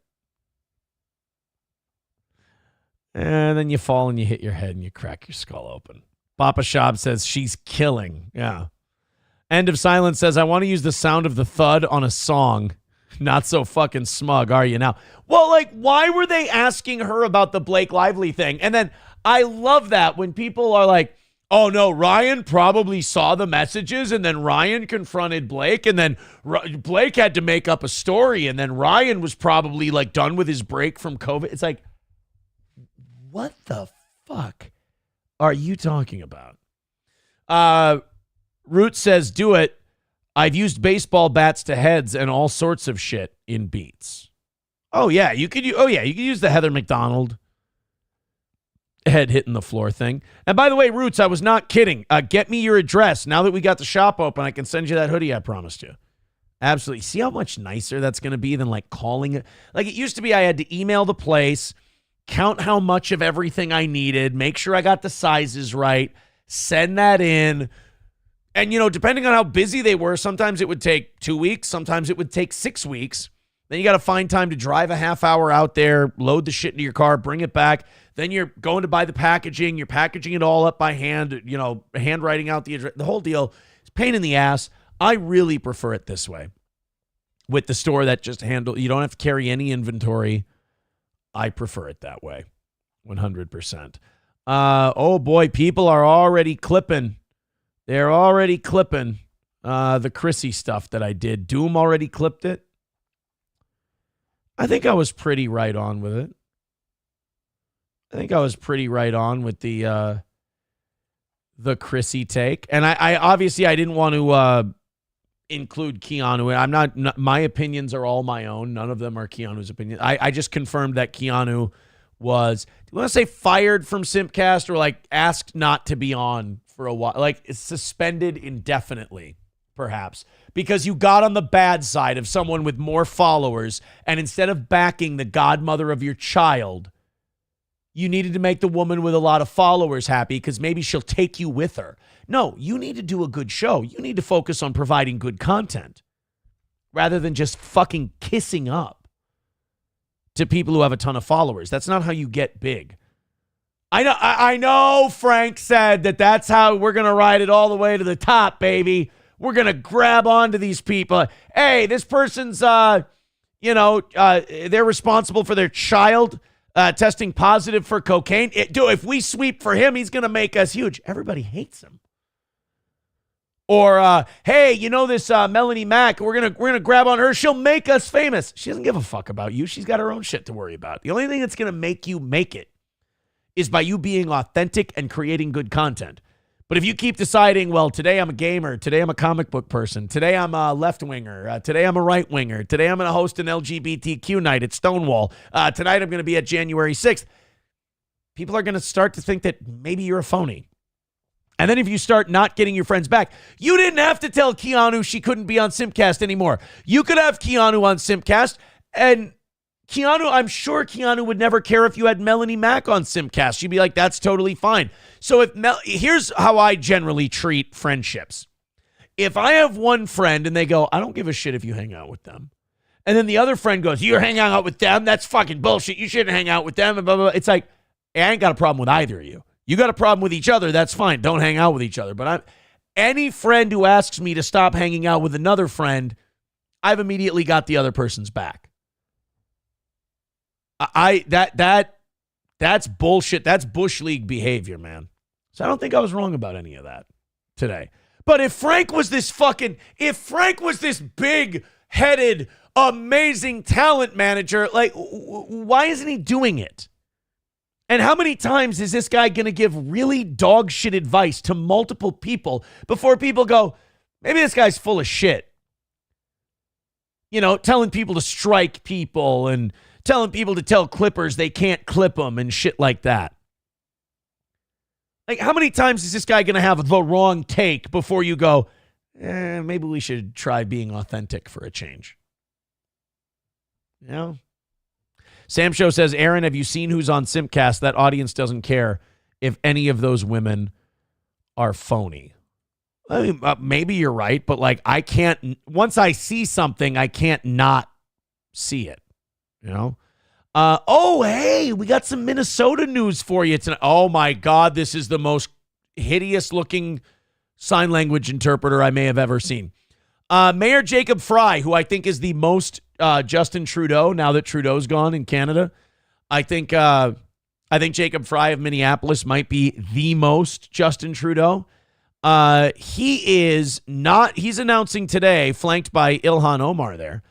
And then you fall and you hit your head and you crack your skull open. Papa Shab says she's killing. Yeah. End of Silence says, I want to use the sound of the thud on a song. Not so fucking smug, are you now? Well, why were they asking her about the Blake Lively thing? And then I love that when people are like, oh, no, Ryan probably saw the messages and then Ryan confronted Blake and then Blake had to make up a story and then Ryan was probably done with his break from COVID. It's like, what the fuck are you talking about? Root says, do it. I've used baseball bats to heads and all sorts of shit in beats. Oh yeah, you could use the Heather McDonald head hitting the floor thing. And by the way, Roots, I was not kidding. Get me your address. Now that we got the shop open, I can send you that hoodie I promised you. Absolutely. See how much nicer that's going to be than calling it. It used to be I had to email the place, count how much of everything I needed, make sure I got the sizes right, send that in. And, depending on how busy they were, sometimes it would take 2 weeks. Sometimes it would take 6 weeks. Then you got to find time to drive a half hour out there, load the shit into your car, bring it back. Then you're going to buy the packaging. You're packaging it all up by hand, handwriting out the address. The whole deal is pain in the ass. I really prefer it this way. With the store that just you don't have to carry any inventory. I prefer it that way. 100%. Oh boy, people are already clipping. They're already clipping the Chrissy stuff that I did. Doom already clipped it. I think I was pretty right on with it. I think I was pretty right on with the Chrissy take. And I obviously I didn't want to include Keanu. I'm not, my opinions are all my own. None of them are Keanu's opinions. I just confirmed that Keanu was, do you want to say fired from Simpcast or like asked not to be on for a while? Like it's suspended indefinitely, perhaps, because you got on the bad side of someone with more followers. And instead of backing the godmother of your child, you needed to make the woman with a lot of followers happy because maybe she'll take you with her. No, you need to do a good show. You need to focus on providing good content rather than just fucking kissing up to people who have a ton of followers. That's not how you get big. I know Frank said that's how we're going to ride it all the way to the top, baby. We're going to grab onto these people. Hey, this person's, they're responsible for their child testing positive for cocaine. If we sweep for him, he's going to make us huge. Everybody hates him. Or, hey, this Melanie Mack, we're gonna grab on her. She'll make us famous. She doesn't give a fuck about you. She's got her own shit to worry about. The only thing that's going to make you make it is by you being authentic and creating good content. But if you keep deciding, well, today I'm a gamer, today I'm a comic book person, today I'm a left-winger, today I'm a right-winger, today I'm going to host an LGBTQ night at Stonewall, tonight I'm going to be at January 6th, people are going to start to think that maybe you're a phony. And then if you start not getting your friends back, you didn't have to tell Keanu she couldn't be on Simpcast anymore. You could have Keanu on Simpcast, and I'm sure Keanu would never care if you had Melanie Mack on Simpcast. She'd be like, that's totally fine. So here's how I generally treat friendships. If I have one friend and they go, I don't give a shit if you hang out with them. And then the other friend goes, you're hanging out with them? That's fucking bullshit. You shouldn't hang out with them. And blah, blah, blah. It's like, I ain't got a problem with either of you. You got a problem with each other, that's fine. Don't hang out with each other. But any friend who asks me to stop hanging out with another friend, I've immediately got the other person's back. That's bullshit. That's Bush League behavior, man. So I don't think I was wrong about any of that today. But if Frank was this big-headed, amazing talent manager, like, why isn't he doing it? And how many times is this guy going to give really dog shit advice to multiple people before people go, maybe this guy's full of shit? Telling people to strike people and telling people to tell clippers they can't clip them and shit like that. Like, how many times is this guy going to have the wrong take before you go, maybe we should try being authentic for a change? Sam Show says, Aaron, have you seen who's on Simpcast? That audience doesn't care if any of those women are phony. I mean, maybe you're right, but like once I see something, I can't not see it, Oh, hey, we got some Minnesota news for you tonight. Oh my God, this is the most hideous looking sign language interpreter I may have ever seen. Mayor Jacob Fry, who I think is the most Justin Trudeau now that Trudeau's gone in Canada. I think Jacob Fry of Minneapolis might be the most Justin Trudeau. He's announcing today, flanked by Ilhan Omar there.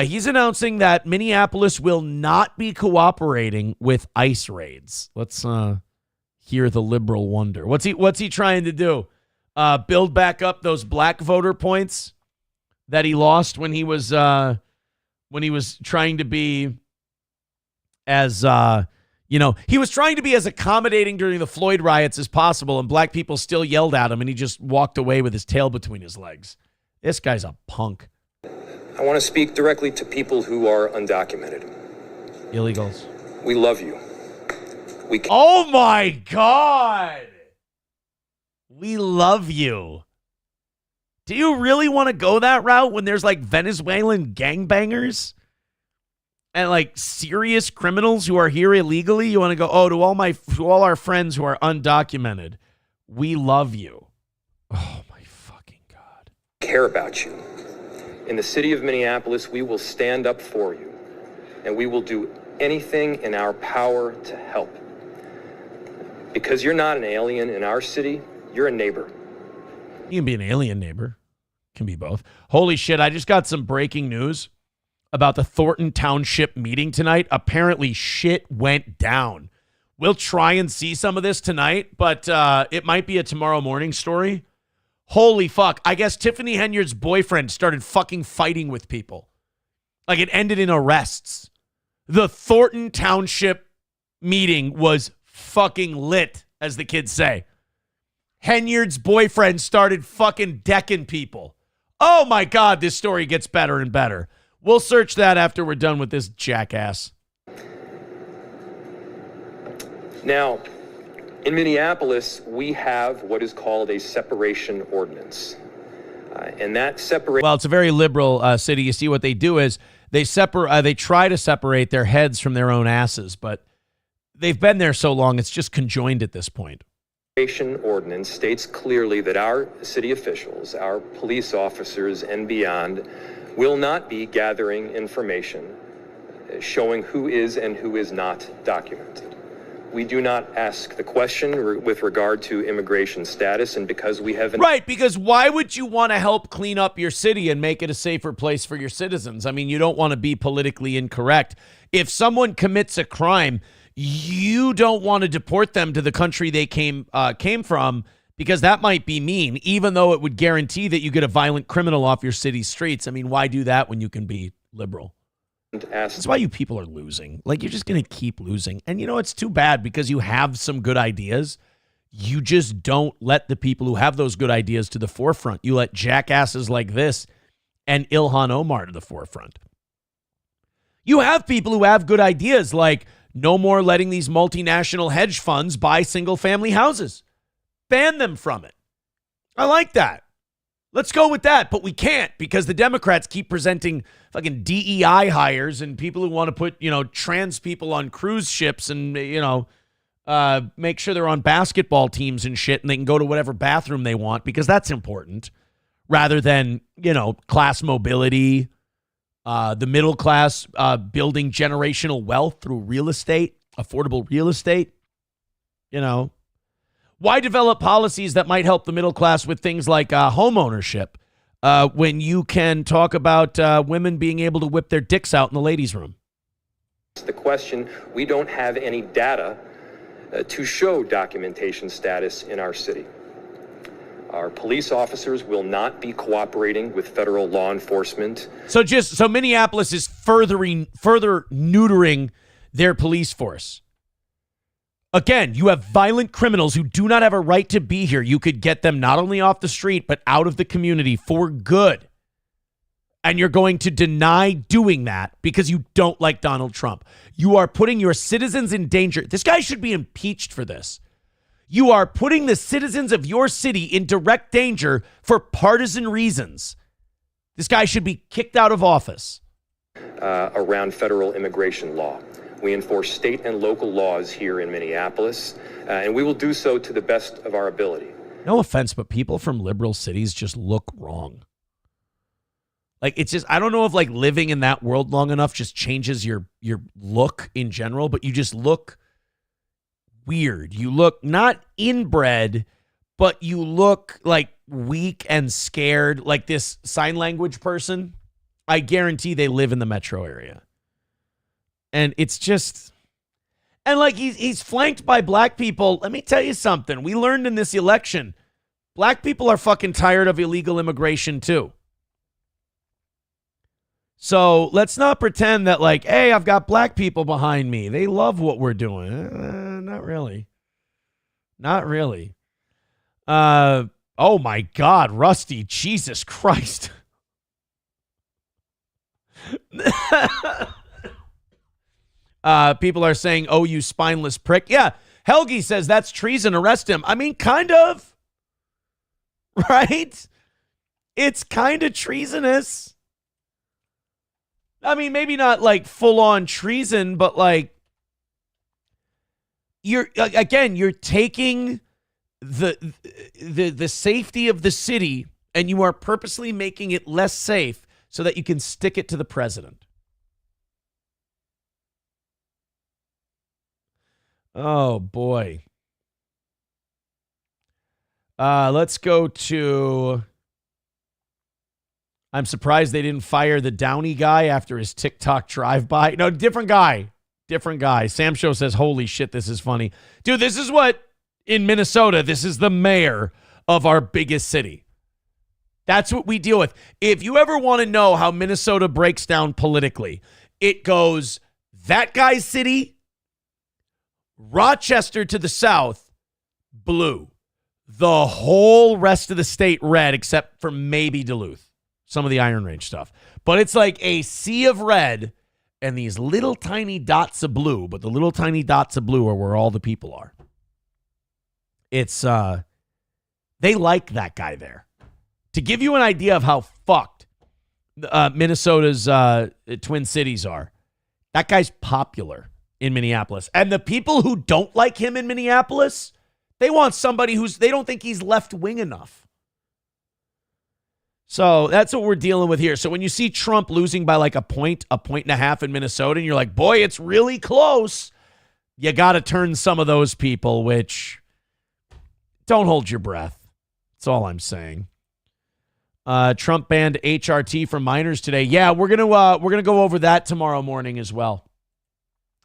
He's announcing that Minneapolis will not be cooperating with ICE raids. Let's hear the liberal wonder. What's he trying to do? Build back up those black voter points that he lost when he was trying to be as he was trying to be as accommodating during the Floyd riots as possible, and black people still yelled at him, and he just walked away with his tail between his legs. This guy's a punk. I want to speak directly to people who are undocumented. Illegals. We love you. Oh my God. We love you. Do you really want to go that route when there's like Venezuelan gangbangers and like serious criminals who are here illegally? You want to go, to all our friends who are undocumented, we love you. Oh my fucking God. Care about you. In the city of Minneapolis, we will stand up for you, and we will do anything in our power to help. Because you're not an alien in our city, you're a neighbor. You can be an alien neighbor. Can be both. Holy shit, I just got some breaking news about the Thornton Township meeting tonight. Apparently shit went down. We'll try and see some of this tonight, but it might be a tomorrow morning story. Holy fuck. I guess Tiffany Henyard's boyfriend started fucking fighting with people. Like, it ended in arrests. The Thornton Township meeting was fucking lit, as the kids say. Henyard's boyfriend started fucking decking people. Oh my God, this story gets better and better. We'll search that after we're done with this jackass. Now, in Minneapolis, we have what is called a separation ordinance. And that separation... Well, it's a very liberal city. You see what they do is they try to separate their heads from their own asses, but they've been there so long, it's just conjoined at this point. Separation ordinance states clearly that our city officials, our police officers and beyond, will not be gathering information showing who is and who is not documented. We do not ask the question with regard to immigration status, and because we haven't... Right, because why would you want to help clean up your city and make it a safer place for your citizens? I mean, you don't want to be politically incorrect. If someone commits a crime, you don't want to deport them to the country they came from, because that might be mean, even though it would guarantee that you get a violent criminal off your city's streets. I mean, why do that when you can be liberal? That's why you people are losing. Like, you're just going to keep losing. And, you know, it's too bad because you have some good ideas. You just don't let the people who have those good ideas to the forefront. You let jackasses like this and Ilhan Omar to the forefront. You have people who have good ideas, like no more letting these multinational hedge funds buy single-family houses. Ban them from it. I like that. Let's go with that, but we can't because the Democrats keep presenting fucking DEI hires and people who want to put, trans people on cruise ships and, make sure they're on basketball teams and shit and they can go to whatever bathroom they want because that's important rather than, class mobility, the middle class building generational wealth through real estate, affordable real estate, Why develop policies that might help the middle class with things like home ownership when you can talk about women being able to whip their dicks out in the ladies' room? The question, we don't have any data to show documentation status in our city. Our police officers will not be cooperating with federal law enforcement. So Minneapolis is further neutering their police force. Again, you have violent criminals who do not have a right to be here. You could get them not only off the street, but out of the community for good. And you're going to deny doing that because you don't like Donald Trump. You are putting your citizens in danger. This guy should be impeached for this. You are putting the citizens of your city in direct danger for partisan reasons. This guy should be kicked out of office. Around federal immigration law. We enforce state and local laws here in Minneapolis, and we will do so to the best of our ability. No offense, but people from liberal cities just look wrong. Like, it's just, I don't know if like living in that world long enough just changes your look in general, but you just look weird. You look not inbred, but you look like weak and scared, like this sign language person. I guarantee they live in the metro area. And it's just, and like he's flanked by black people. Let me tell you something. We learned in this election, black people are fucking tired of illegal immigration too. So let's not pretend that like, hey, I've got black people behind me. They love what we're doing. Not really. Not really. Oh my God, Rusty, Jesus Christ. People are saying, oh, you spineless prick. Yeah, Helgi says that's treason. Arrest him. I mean, kind of. Right? It's kind of treasonous. I mean, maybe not like full-on treason, but like you're taking the safety of the city and you are purposely making it less safe so that you can stick it to the president. Oh, boy. Let's go to... I'm surprised they didn't fire the Downey guy after his TikTok drive-by. No, different guy. different guy. Sam Show says, holy shit, this is funny. Dude, this is what, in Minnesota, this is the mayor of our biggest city. That's what we deal with. If you ever want to know how Minnesota breaks down politically, it goes that guy's city, Rochester to the south, blue. The whole rest of the state red, except for maybe Duluth, some of the Iron Range stuff. But it's like a sea of red and these little tiny dots of blue, but the little tiny dots of blue are where all the people are. It's, they like that guy there. To give you an idea of how fucked Minnesota's Twin Cities are, that guy's popular in Minneapolis. And the people who don't like him in Minneapolis, they want somebody they don't think he's left-wing enough. So that's what we're dealing with here. So when you see Trump losing by like a point and a half in Minnesota, and you're like, boy, it's really close, you got to turn some of those people, which don't hold your breath. That's all I'm saying. Trump banned HRT from minors today. Yeah, we're gonna go over that tomorrow morning as well.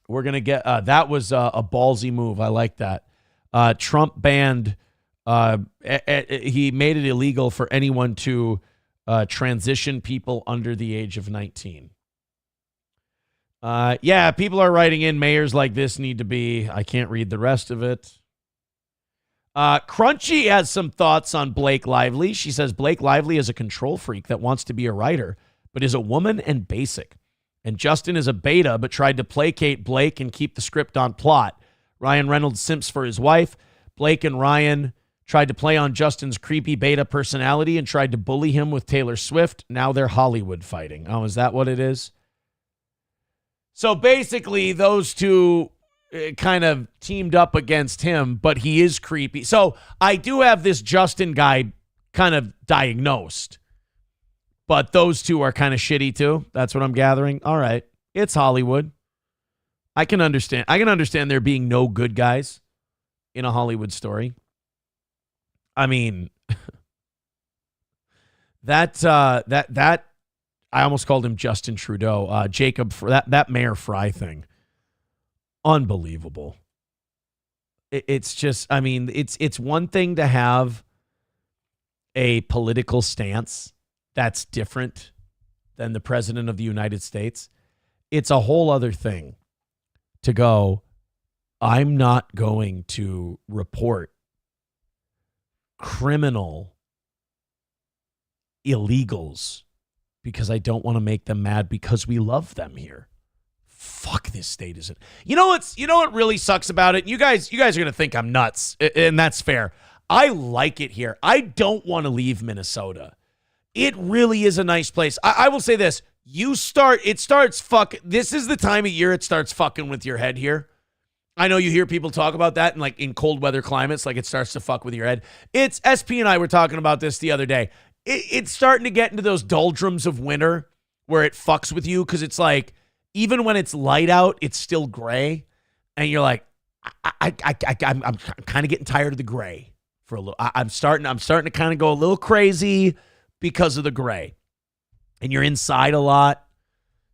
We're gonna get that was a ballsy move. I like that. Trump banned. He made it illegal for anyone to transition people under the age of 19. Yeah, people are writing in. Mayors like this need to be. I can't read the rest of it. Crunchy has some thoughts on Blake Lively. She says Blake Lively is a control freak that wants to be a writer, but is a woman and basic. And Justin is a beta, but tried to placate Blake and keep the script on plot. Ryan Reynolds simps for his wife. Blake and Ryan tried to play on Justin's creepy beta personality and tried to bully him with Taylor Swift. Now they're Hollywood fighting. Oh, is that what it is? So basically, those two kind of teamed up against him, but he is creepy. So I do have this Justin guy kind of diagnosed, but those two are kind of shitty too. That's what I'm gathering. All right. It's Hollywood. I can understand there being no good guys in a Hollywood story. I mean, that I almost called him Justin Trudeau, Jacob, for that Mayor Fry thing. Unbelievable. It's just, I mean, it's one thing to have a political stance that's different than the president of the United States. It's a whole other thing to go, I'm not going to report criminal illegals because I don't want to make them mad because we love them here. Fuck, this state isn't. You know what really sucks about it? You guys are going to think I'm nuts, and that's fair. I like it here. I don't want to leave Minnesota. It really is a nice place. I will say this. This is the time of year it starts fucking with your head here. I know you hear people talk about that and like in cold weather climates, like it starts to fuck with your head. It's SP and I were talking about this the other day. It's starting to get into those doldrums of winter where it fucks with you because it's like, even when it's light out, it's still gray. And you're like, I'm kind of getting tired of the gray for a little. I'm starting to kind of go a little crazy because of the gray. And you're inside a lot.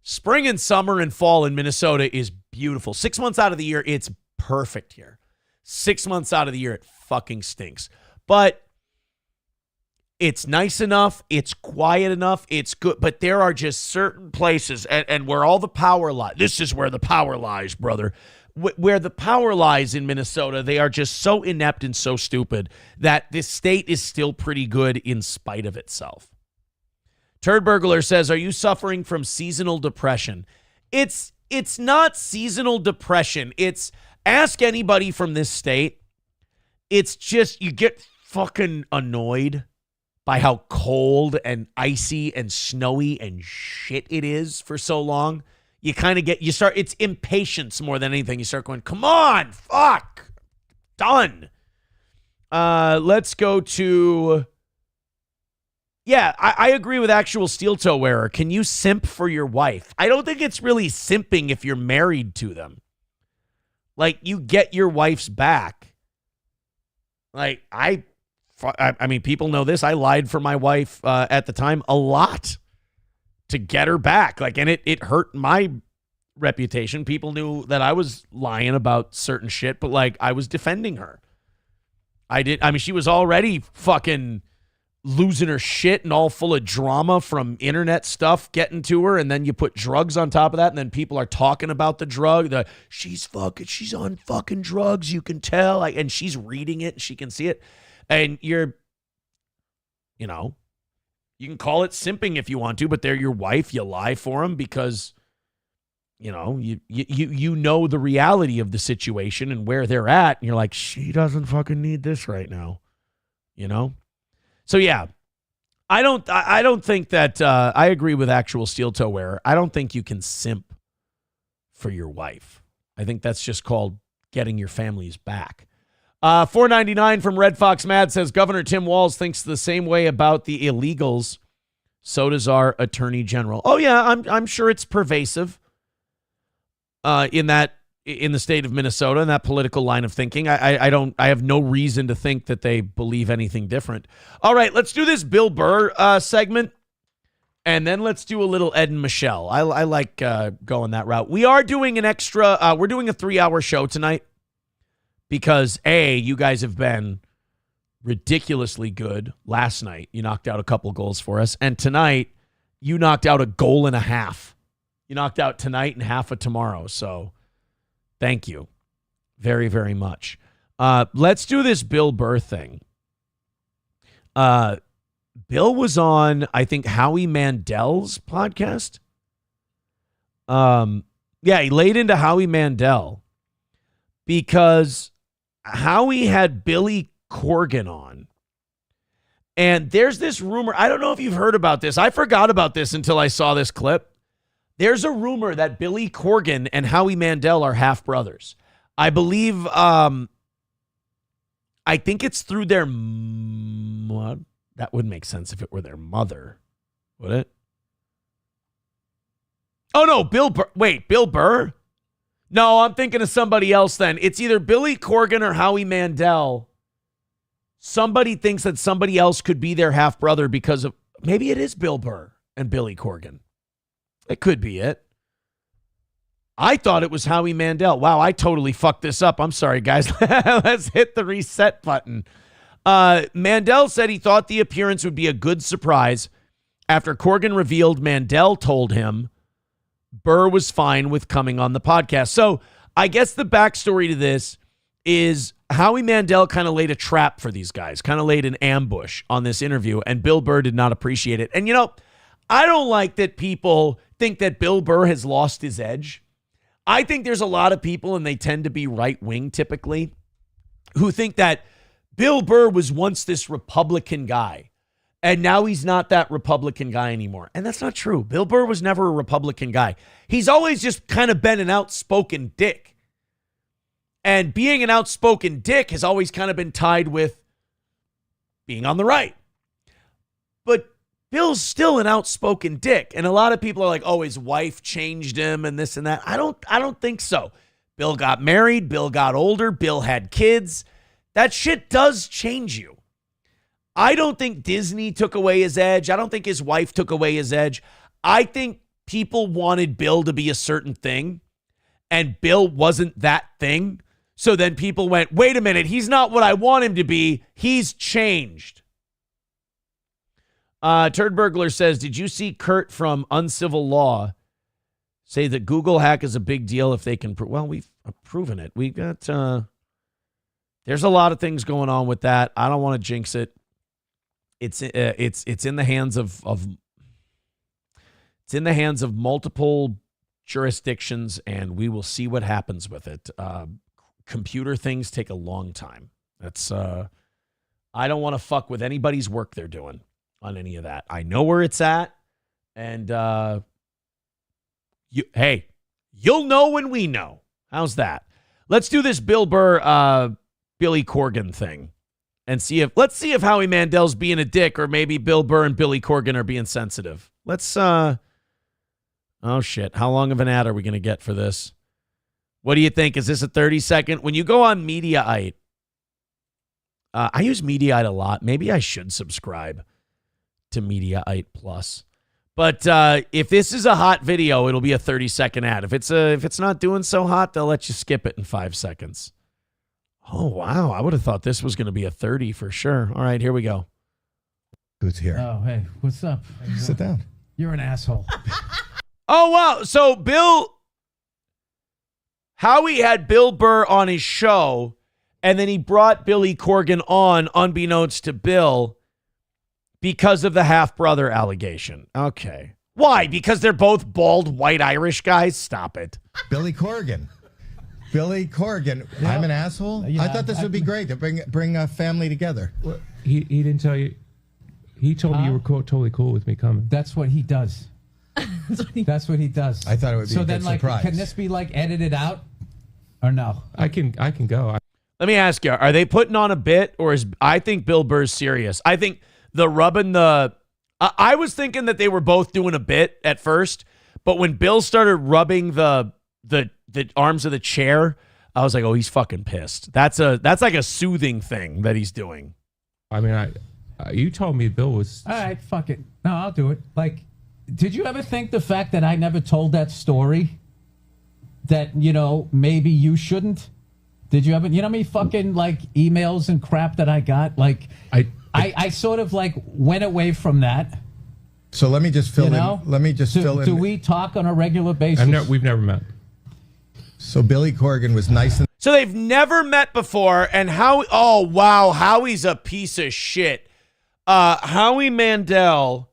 Spring and summer and fall in Minnesota is beautiful. 6 months out of the year, it's perfect here. 6 months out of the year, it fucking stinks. But it's nice enough. It's quiet enough. It's good. But there are just certain places, and where all the power lies. This is where the power lies, brother. Where the power lies in Minnesota, they are just so inept and so stupid that this state is still pretty good in spite of itself. Turd Burglar says, are you suffering from seasonal depression? It's not seasonal depression. It's, ask anybody from this state. It's just, you get fucking annoyed by how cold and icy and snowy and shit it is for so long. It's impatience more than anything. You start going, come on, fuck, done. Let's go to, yeah, I agree with actual steel toe wearer. Can you simp for your wife? I don't think it's really simping if you're married to them. Like, you get your wife's back. Like, I mean, people know this. I lied for my wife at the time a lot to get her back. Like, and it hurt my reputation. People knew that I was lying about certain shit, but like I was defending her. She was already fucking losing her shit and all full of drama from internet stuff getting to her, and then you put drugs on top of that, and then people are talking about the drug. She's on fucking drugs, you can tell. And she's reading it and she can see it. And you can call it simping if you want to, but they're your wife. You lie for them because you know the reality of the situation and where they're at, and you're like, she doesn't fucking need this right now, So yeah, I don't think that I agree with actual steel toe wearer. I don't think you can simp for your wife. I think that's just called getting your families back. $4.99 from Red Fox Mad says Governor Tim Walz thinks the same way about the illegals. So does our Attorney General. Oh yeah, I'm sure it's pervasive in the state of Minnesota, in that political line of thinking. I have no reason to think that they believe anything different. All right, let's do this Bill Burr segment, and then let's do a little Ed and Michelle. I like going that route. We are doing an extra, we're doing a 3-hour show tonight because, A, you guys have been ridiculously good last night. You knocked out a couple goals for us, and tonight you knocked out a goal and a half. You knocked out tonight and half of tomorrow, so thank you very, very much. Let's do this Bill Burr thing. Bill was on, I think, Howie Mandel's podcast. Yeah, he laid into Howie Mandel because Howie had Billy Corgan on. And there's this rumor. I don't know if you've heard about this. I forgot about this until I saw this clip. There's a rumor that Billy Corgan and Howie Mandel are half brothers. I believe, I think it's through their, that wouldn't make sense if it were their mother, would it? Oh no, Bill Burr. Wait, Bill Burr? No, I'm thinking of somebody else then. It's either Billy Corgan or Howie Mandel. Somebody thinks that somebody else could be their half brother because of, maybe it is Bill Burr and Billy Corgan. It could be it. I thought it was Howie Mandel. Wow, I totally fucked this up. I'm sorry, guys. Let's hit the reset button. Mandel said he thought the appearance would be a good surprise after Corgan revealed Mandel told him Burr was fine with coming on the podcast. So I guess the backstory to this is Howie Mandel kind of laid a trap for these guys, kind of laid an ambush on this interview, and Bill Burr did not appreciate it. And I don't like that people think that Bill Burr has lost his edge. I think there's a lot of people, and they tend to be right-wing typically, who think that Bill Burr was once this Republican guy, and now he's not that Republican guy anymore. And that's not true. Bill Burr was never a Republican guy. He's always just kind of been an outspoken dick. And being an outspoken dick has always kind of been tied with being on the right. But Bill's still an outspoken dick. And a lot of people are like, oh, his wife changed him and this and that. I don't think so. Bill got married. Bill got older. Bill had kids. That shit does change you. I don't think Disney took away his edge. I don't think his wife took away his edge. I think people wanted Bill to be a certain thing, and Bill wasn't that thing. So then people went, wait a minute, he's not what I want him to be. He's changed. Turd Burglar says, did you see Kurt from Uncivil Law say that Google hack is a big deal if they can well, we've proven it. We got there's a lot of things going on with that. I don't want to jinx it. It's in the hands of it's in the hands of multiple jurisdictions, and we will see what happens with it. Computer things take a long time. That's I don't want to fuck with anybody's work they're doing on any of that. I know where it's at, and you'll know when we know. How's that? Let's do this Bill Burr, Billy Corgan thing, and let's see if Howie Mandel's being a dick, or maybe Bill Burr and Billy Corgan are being sensitive. Let's oh shit, how long of an ad are we going to get for this? What do you think? Is this a 30-second? When you go on Mediaite, I use Mediaite a lot. Maybe I should subscribe to Mediaite Plus. But if this is a hot video, it'll be a 30-second ad. If it's not doing so hot, they'll let you skip it in 5 seconds. Oh, wow. I would have thought this was going to be a 30 for sure. All right, here we go. Who's here? Oh, hey, what's up? Sit down. You're an asshole. Oh, wow. So Howie had Bill Burr on his show, and then he brought Billy Corgan on, unbeknownst to Bill, because of the half-brother allegation. Okay. Why? Because they're both bald, white Irish guys? Stop it. Billy Corgan. Billy Corgan. Yeah. I'm an asshole? Yeah, I thought this would be great to bring a family together. He didn't tell you. He told me you were totally cool with me coming. That's what he does. That's what he does. I thought it would be a good surprise. Can this be like edited out or no? I can go. Let me ask you, are they putting on a bit, or is I think Bill Burr's serious? I think the rubbing the I was thinking that they were both doing a bit at first, but when Bill started rubbing the arms of the chair, I was like, oh, he's fucking pissed. That's like a soothing thing that he's doing. I mean, you told me Bill was. All right, fuck it. No, I'll do it. Like, did you ever think the fact that I never told that story, that, maybe you shouldn't? Did you ever, how many fucking, like, emails and crap that I got? Like, I sort of, like, went away from that. So let me just fill in. Let me just fill in. Do we talk on a regular basis? We've never met. So Billy Corgan was nice and. So they've never met before, and Howie, oh, wow, Howie's a piece of shit. Howie Mandel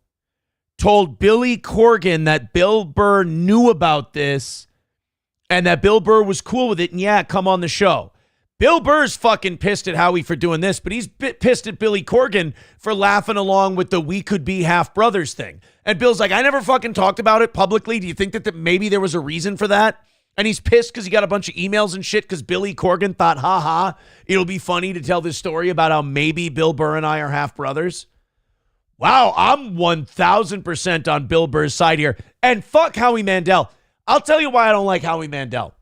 told Billy Corgan that Bill Burr knew about this and that Bill Burr was cool with it, and yeah, come on the show. Bill Burr's fucking pissed at Howie for doing this, but he's pissed at Billy Corgan for laughing along with the we could be half brothers thing. And Bill's like, I never fucking talked about it publicly. Do you think that maybe there was a reason for that? And he's pissed because he got a bunch of emails and shit because Billy Corgan thought, it'll be funny to tell this story about how maybe Bill Burr and I are half brothers. Wow, I'm 1,000% on Bill Burr's side here. And fuck Howie Mandel. I'll tell you why I don't like Howie Mandel.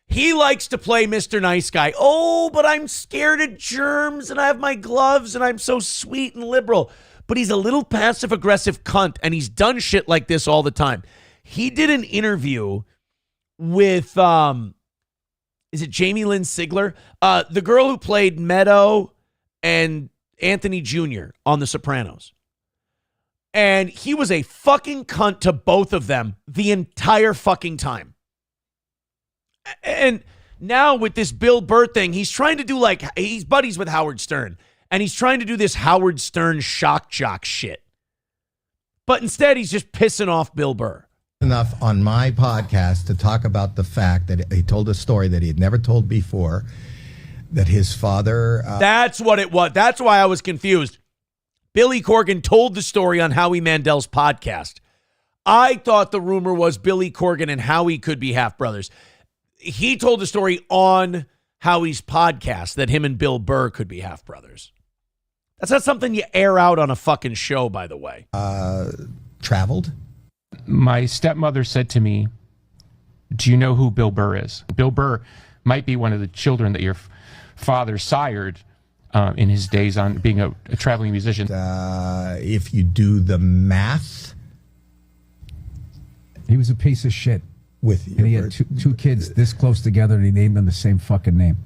He likes to play Mr. Nice Guy. Oh, but I'm scared of germs and I have my gloves and I'm so sweet and liberal. But he's a little passive-aggressive cunt and he's done shit like this all the time. He did an interview with, is it Jamie Lynn Sigler? The girl who played Meadow and Anthony Jr. on The Sopranos. And he was a fucking cunt to both of them the entire fucking time. And now with this Bill Burr thing, he's trying to do he's buddies with Howard Stern. And he's trying to do this Howard Stern shock jock shit. But instead, he's just pissing off Bill Burr. Enough on my podcast to talk about the fact that he told a story that he had never told before, that his father... That's what it was. That's why I was confused. Billy Corgan told the story on Howie Mandel's podcast. I thought the rumor was Billy Corgan and Howie could be half brothers. He told the story on Howie's podcast that him and Bill Burr could be half brothers. That's not something you air out on a fucking show, by the way. Traveled? My stepmother said to me, do you know who Bill Burr is? Bill Burr might be one of the children that your father sired in his days on being a traveling musician. If you do the math. He was a piece of shit. And he had two kids this close together and he named them the same fucking name.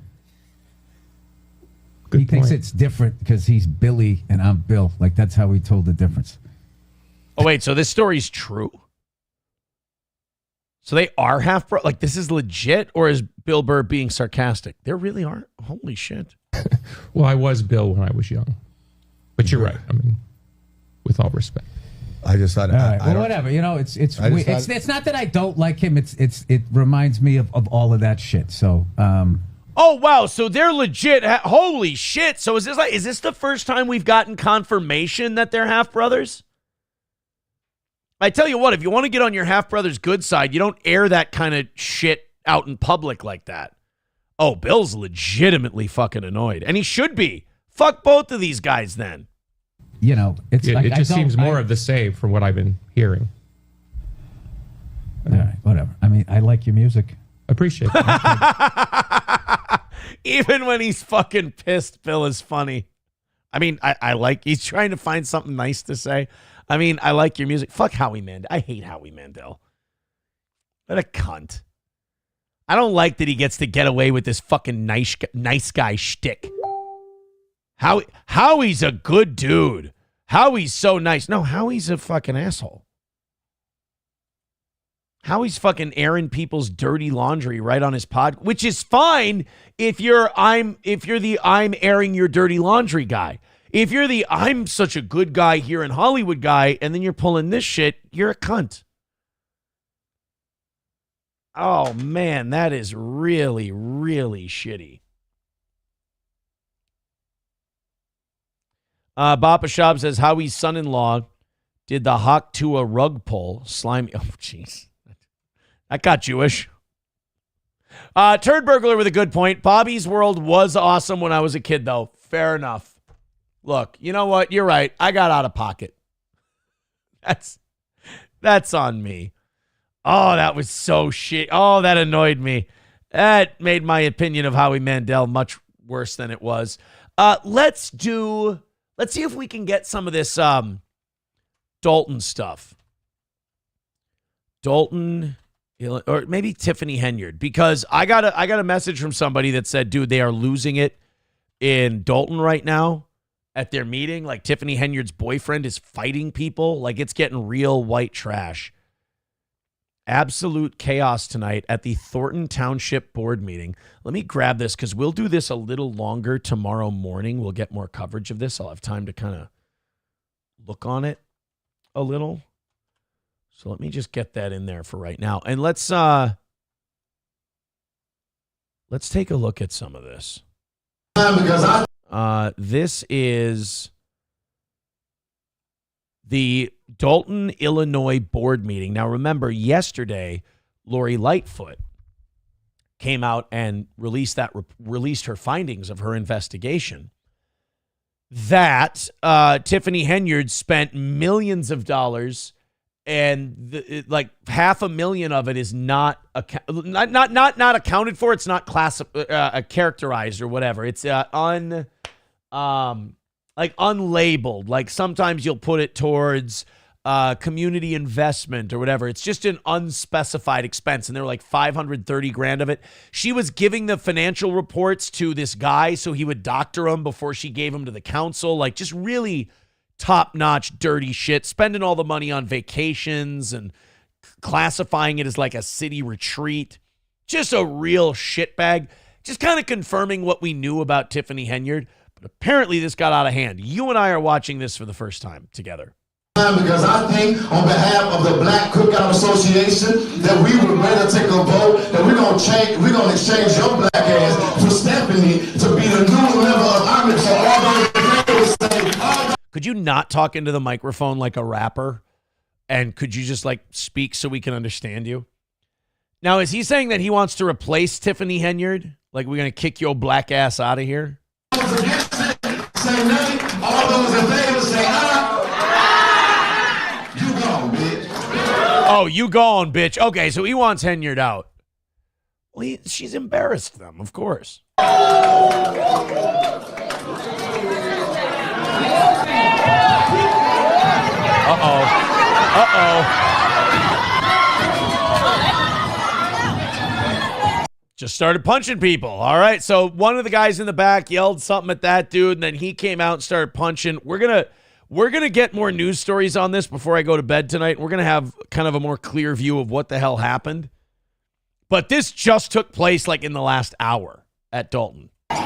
He thinks it's different because he's Billy and I'm Bill. Like, that's how he told the difference. Oh, wait, so this story's true? So they are half bro? Like, this is legit? Or is Bill Burr being sarcastic? There really aren't? Holy shit. Well, I was Bill when I was young. But you're right. I mean, with all respect. I just thought... whatever. It's not that I don't like him. It reminds me of all of that shit. So... Oh, wow. So they're legit. Holy shit. So is this the first time we've gotten confirmation that they're half brothers? I tell you what, if you want to get on your half brother's good side, you don't air that kind of shit out in public like that. Oh, Bill's legitimately fucking annoyed. And he should be. Fuck both of these guys then. It just seems more of the same from what I've been hearing. All right, whatever. I mean, I like your music. Appreciate it. Even when he's fucking pissed, Bill is funny. I mean, I like, he's trying to find something nice to say. I mean, I like your music. Fuck Howie Mandel. I hate Howie Mandel. What a cunt. I don't like that he gets to get away with this fucking nice guy shtick. Howie's a good dude. Howie's so nice. No, Howie's a fucking asshole. Howie's fucking airing people's dirty laundry right on his pod, which is fine if you're the I'm airing your dirty laundry guy. If you're the I'm such a good guy here in Hollywood guy, and then you're pulling this shit, you're a cunt. Oh man, that is really, really shitty. Bappa Shab says Howie's son-in-law did the Hawk to a rug pull. Slimy. Oh, jeez. That got Jewish. Turd Burglar with a good point. Bobby's World was awesome when I was a kid, though. Fair enough. Look, you know what? You're right. I got out of pocket. That's on me. Oh, that was so shit. Oh, that annoyed me. That made my opinion of Howie Mandel much worse than it was. Let's see if we can get some of this Dalton stuff. Dalton, or maybe Tiffany Henyard, because I got a message from somebody that said, dude, they are losing it in Dalton right now at their meeting. Like Tiffany Henyard's boyfriend is fighting people. Like it's getting real white trash. Absolute chaos tonight at the Thornton Township board meeting. Let me grab this because we'll do this a little longer tomorrow morning. We'll get more coverage of this. I'll have time to kind of look on it a little. So let me just get that in there for right now. And let's take a look at some of this. This is the Dalton, Illinois board meeting. Now, remember, yesterday, Lori Lightfoot came out and released her findings of her investigation that Tiffany Henyard spent millions of dollars, and $500,000 of it is not accounted for. It's not characterized or whatever. It's unlabeled. Like sometimes you'll put it towards community investment or whatever. It's just an unspecified expense. And there were like $530,000 of it. She was giving the financial reports to this guy so he would doctor them before she gave them to the council. Like just really top-notch dirty shit, spending all the money on vacations and classifying it as like a city retreat. Just a real shitbag. Just kind of confirming what we knew about Tiffany Henyard. But apparently this got out of hand. You and I are watching this for the first time together. Because I think on behalf of the Black Cookout Association that we would rather take a vote that we're going to exchange your black ass for Stephanie to be the new member of Army for all those say. Could you not talk into the microphone like a rapper? And could you just like speak so we can understand you? Now, is he saying that he wants to replace Tiffany Henyard? Like we're going to kick your black ass out of here? Say nay. All those in favor say aye. You gone, bitch. Oh, you gone, bitch. Okay, so he wants Henyard out. Well, she's embarrassed them, of course. Just started punching people. All right, so one of the guys in the back yelled something at that dude, and then he came out and started punching. We're gonna get more news stories on this before I go to bed tonight. We're gonna have kind of a more clear view of what the hell happened. But this just took place like in the last hour at Dalton. They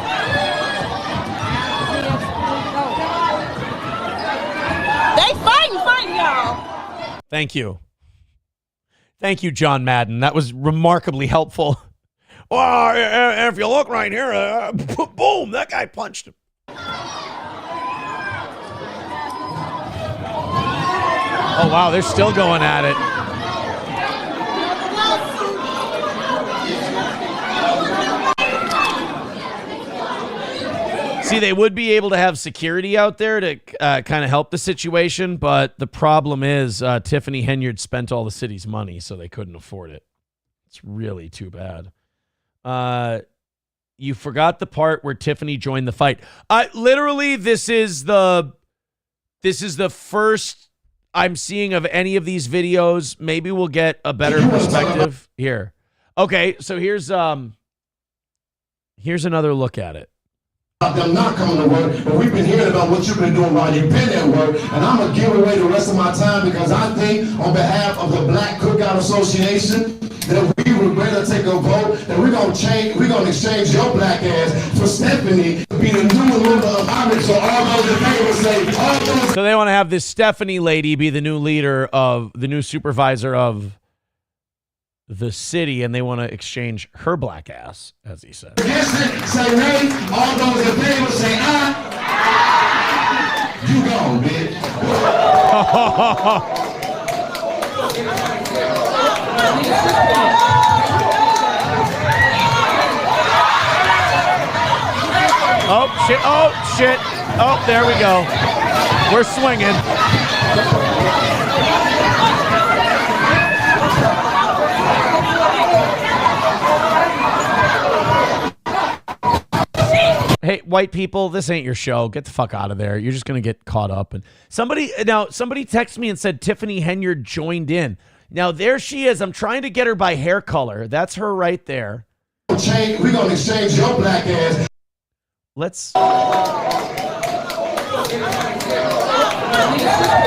fighting, y'all. Thank you. Thank you, John Madden. That was remarkably helpful. Oh, and if you look right here, boom, that guy punched him. Oh, wow, they're still going at it. See, they would be able to have security out there to kind of help the situation, but the problem is Tiffany Henyard spent all the city's money, so they couldn't afford it. It's really too bad. You forgot the part where Tiffany joined the fight. Literally, this is the first I'm seeing of any of these videos. Maybe we'll get a better perspective here. Okay, so here's another look at it. Them not coming to work, but we've been hearing about what you've been doing while you've been at work, and I'm gonna give away the rest of my time because I think on behalf of the Black Cookout Association that we would rather take a vote that we're gonna exchange your black ass for Stephanie to be the new member of Congress. So all those in favor say all those. So they want to have this Stephanie lady be the new leader of the new supervisor of the city, and they want to exchange her black ass, as he said. Against it, say nay. All those in favor say aye. You gone, bitch. Oh, shit. Oh, shit. Oh, there we go. We're swinging. Hey, white people, this ain't your show. Get the fuck out of there. You're just going to get caught up. And somebody texted me and said Tiffany Henyard joined in. Now, there she is. I'm trying to get her by hair color. That's her right there. We're going to exchange your black ass. Let's.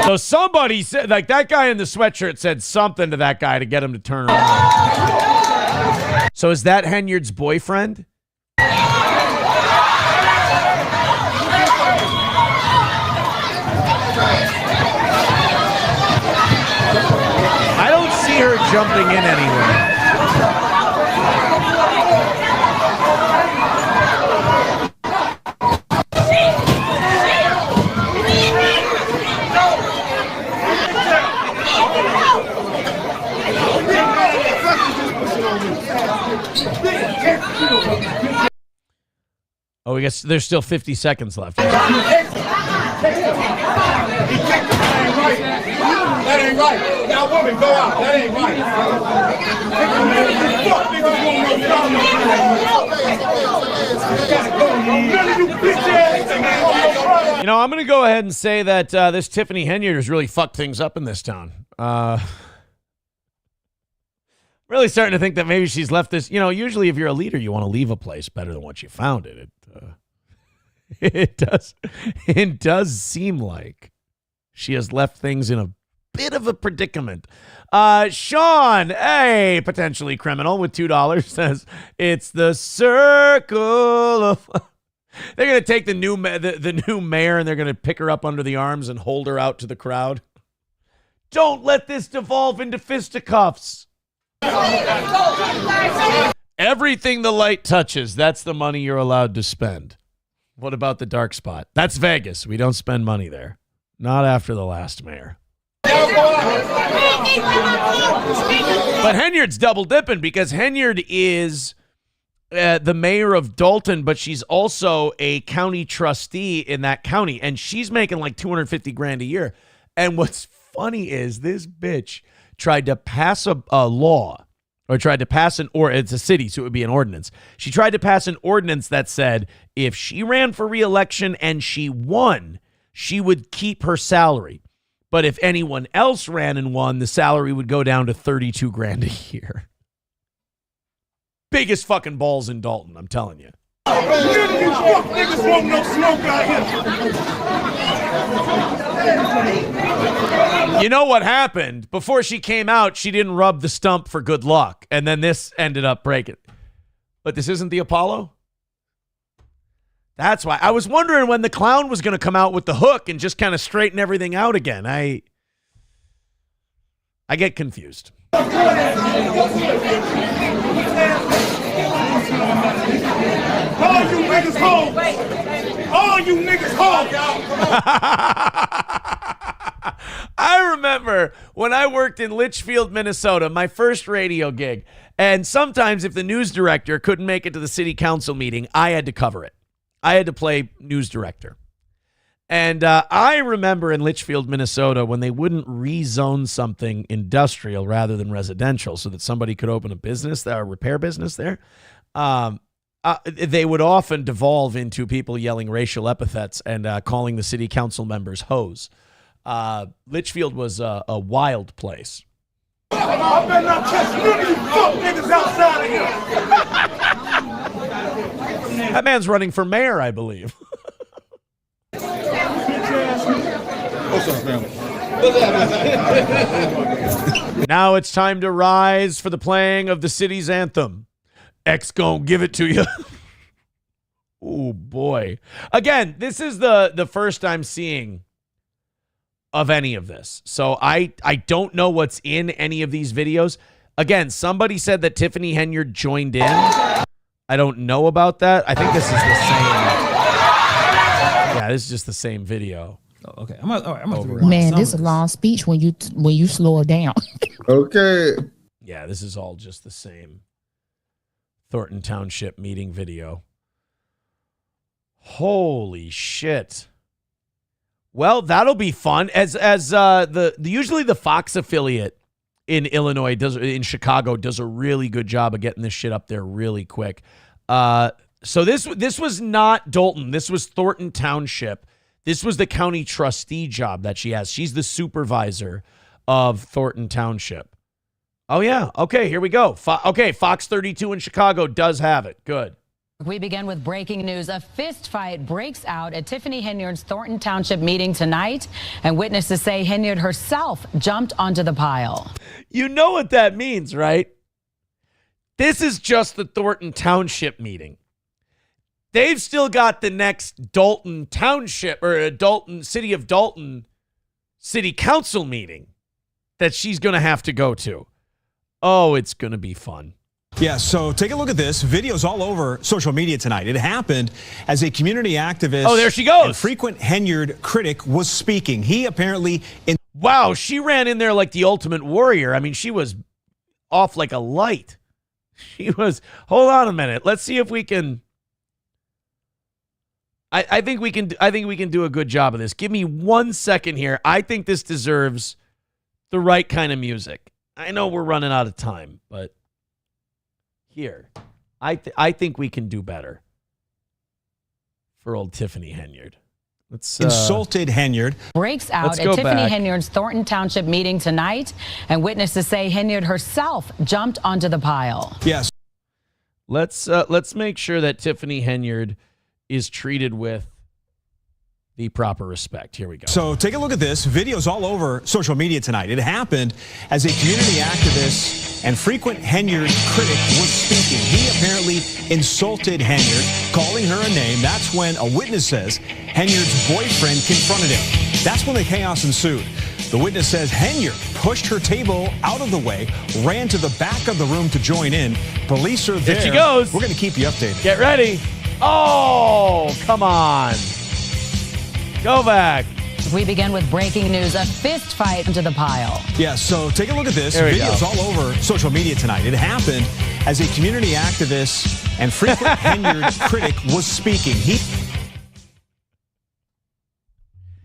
So somebody said, like that guy in the sweatshirt said something to that guy to get him to turn around. So is that Henyard's boyfriend? I don't see her jumping in anywhere. Oh, I guess there's still 50 seconds left. That ain't right. Now, woman, go out. That ain't right. You know, I'm going to go ahead and say that this Tiffany Henyard has really fucked things up in this town. Really starting to think that maybe she's left this. You know, usually if you're a leader, you want to leave a place better than what you found it. It does seem like she has left things in a bit of a predicament. Sean, a potentially criminal with $2, says it's the circle of. They're gonna take the new mayor and they're gonna pick her up under the arms and hold her out to the crowd. Don't let this devolve into fisticuffs. Everything the light touches, that's the money you're allowed to spend. What about the dark spot? That's Vegas. We don't spend money there. Not after the last mayor. But Henyard's double dipping because Henyard is the mayor of Dalton, but she's also a county trustee in that county, and she's making like $250,000 a year. And what's funny is this bitch tried to pass a law, or tried to pass it's a city, so it would be an ordinance. She tried to pass an ordinance that said if she ran for re-election and she won, she would keep her salary. But if anyone else ran and won, the salary would go down to $32,000 a year. Biggest fucking balls in Dalton, I'm telling you. Niggas want no smoke out here. You know what happened? Before she came out, she didn't rub the stump for good luck. And then this ended up breaking. But this isn't the Apollo? That's why. I was wondering when the clown was going to come out with the hook and just kind of straighten everything out again. I get confused. All you niggas home. All you niggas home. I remember when I worked in Litchfield, Minnesota, my first radio gig. And sometimes if the news director couldn't make it to the city council meeting, I had to cover it. I had to play news director. And I remember in Litchfield, Minnesota, when they wouldn't rezone something industrial rather than residential so that somebody could open a business, a repair business there. they would often devolve into people yelling racial epithets and calling the city council members hoes. Litchfield was a wild place. I better not catch none of you fuck niggas outside of here. That man's running for mayor, I believe. What's up, family? Now it's time to rise for the playing of the city's anthem. X gon' give it to you. Oh, boy. Again, this is the first I'm seeing of any of this. So I don't know what's in any of these videos. Again, somebody said that Tiffany Henyard joined in. I don't know about that. I think this is the same. Yeah, this is just the same video. Oh, okay. I'm Man, this is a long speech when you slow it down. Okay. Yeah, this is all just the same Thornton Township meeting video. Holy shit. Well, that'll be fun. As usually the Fox affiliate in Illinois in Chicago does a really good job of getting this shit up there really quick. So this was not Dalton. This was Thornton Township. This was the county trustee job that she has. She's the supervisor of Thornton Township. Oh yeah. Okay, here we go. Fox 32 in Chicago does have it. Good. We begin with breaking news. A fist fight breaks out at Tiffany Henyard's Thornton Township meeting tonight, and witnesses say Henyard herself jumped onto the pile. You know what that means, right? This is just the Thornton Township meeting. They've still got the next Dalton Township or City of Dalton City Council meeting that she's going to have to go to. Oh, it's going to be fun. Yeah, so take a look at this. Videos all over social media tonight. It happened as a community activist. Oh, there she goes. And frequent Henyard critic was speaking. He apparently... Wow, she ran in there like the ultimate warrior. I mean, she was off like a light. She was... Hold on a minute. Let's see if we can... I think we can do a good job of this. Give me 1 second here. I think this deserves the right kind of music. I know we're running out of time, but... Here, I think we can do better for old Tiffany Henyard. Let's insulted Henyard breaks out at Tiffany Henyard's Thornton Township meeting tonight, and witnesses say Henyard herself jumped onto the pile. Yes. Let's make sure that Tiffany Henyard is treated with the proper respect. Here we go. So take a look at this. Videos all over social media tonight. It happened as a community activist and frequent Henyard critic was speaking. He apparently insulted Henyard, calling her a name. That's when a witness says Henyard's boyfriend confronted him. That's when the chaos ensued. The witness says Henyard pushed her table out of the way, ran to the back of the room to join in. Police are there. There she goes. We're going to keep you updated. Get ready. Oh, come on. Go back. We begin with breaking news. A fist fight into the pile. Yeah, so take a look at this. Videos all over social media tonight. It happened as a community activist and frequent Henyard critic was speaking.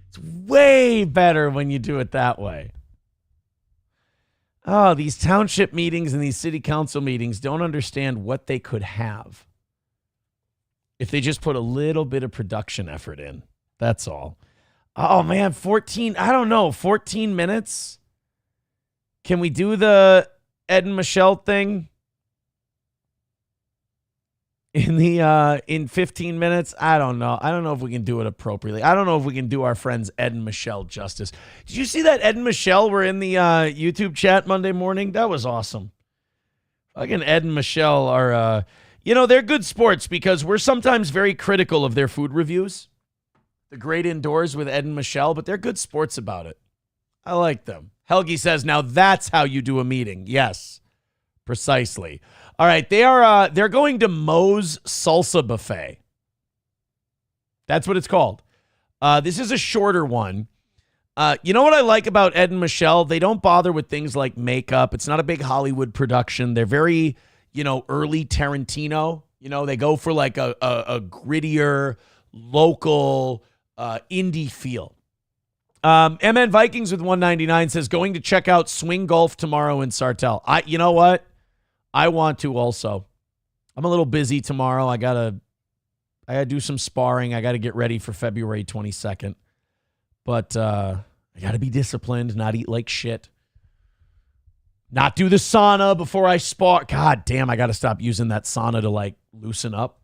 It's way better when you do it that way. Oh, these township meetings and these city council meetings don't understand what they could have if they just put a little bit of production effort in. That's all. Oh, man, 14 minutes? Can we do the Ed and Michelle thing in 15 minutes? I don't know. I don't know if we can do it appropriately. I don't know if we can do our friends Ed and Michelle justice. Did you see that Ed and Michelle were in the YouTube chat Monday morning? That was awesome. Fucking Ed and Michelle are, they're good sports because we're sometimes very critical of their food reviews. The Great Indoors with Ed and Michelle, but they're good sports about it. I like them. Helgi says, now that's how you do a meeting. Yes, precisely. All right, they're going to Moe's Salsa Buffet. That's what it's called. This is a shorter one. You know what I like about Ed and Michelle? They don't bother with things like makeup. It's not a big Hollywood production. They're very, early Tarantino. They go for like a grittier, local, indie feel. MN Vikings with 199 says going to check out Swing Golf tomorrow in Sartell. You know what? I want to also. I'm a little busy tomorrow. I gotta do some sparring. I gotta get ready for February 22nd. But I gotta be disciplined, not eat like shit. Not do the sauna before I spar. God damn, I gotta stop using that sauna to like loosen up.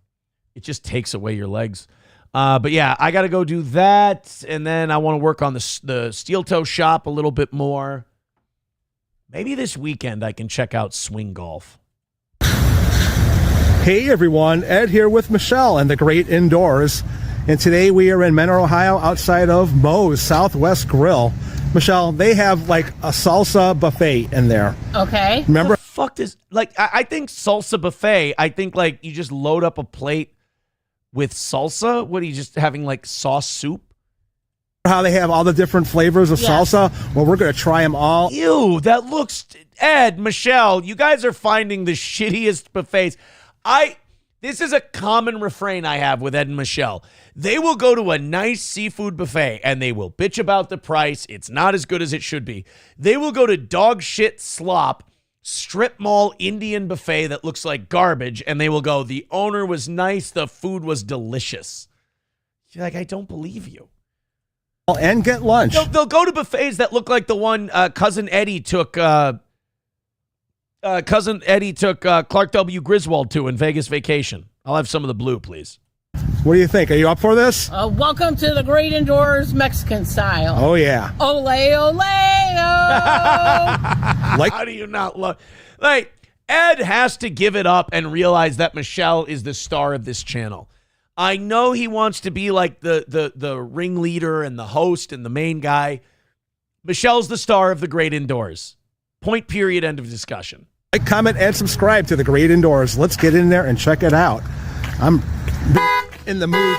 It just takes away your legs. But yeah, I gotta go do that. And then I want to work on the steel toe shop a little bit more. Maybe this weekend I can check out swing golf. Hey everyone, Ed here with Michelle and the Great Indoors. And today we are in Menor, Ohio, outside of Moe's Southwest Grill. Michelle, they have like a salsa buffet in there. Okay. Remember? What the fuck is, like, I think salsa buffet, I think like you just load up a plate with salsa. What are you just having, like sauce soup? How they have all the different flavors of salsa? Well, we're going to try them all. Ew, that looks, Ed, Michelle, you guys are finding the shittiest buffets. This is a common refrain I have with Ed and Michelle. They will go to a nice seafood buffet and they will bitch about the price. It's not as good as it should be. They will go to dog shit slop, strip mall Indian buffet that looks like garbage, and they will go, the owner was nice, the food was delicious. You're like, I don't believe you. And get lunch. They'll go to buffets that look like the one Cousin Eddie took Clark W. Griswold to in Vegas Vacation. I'll have some of the blue, please. What do you think? Are you up for this? Welcome to the Great Indoors Mexican style. Oh, yeah. Ole, ole, oh. How do you not love? Like, Ed has to give it up and realize that Michelle is the star of this channel. I know he wants to be like the ringleader and the host and the main guy. Michelle's the star of the Great Indoors. Point, period, end of discussion. Like, comment, and subscribe to the Great Indoors. Let's get in there and check it out. I'm in the mood.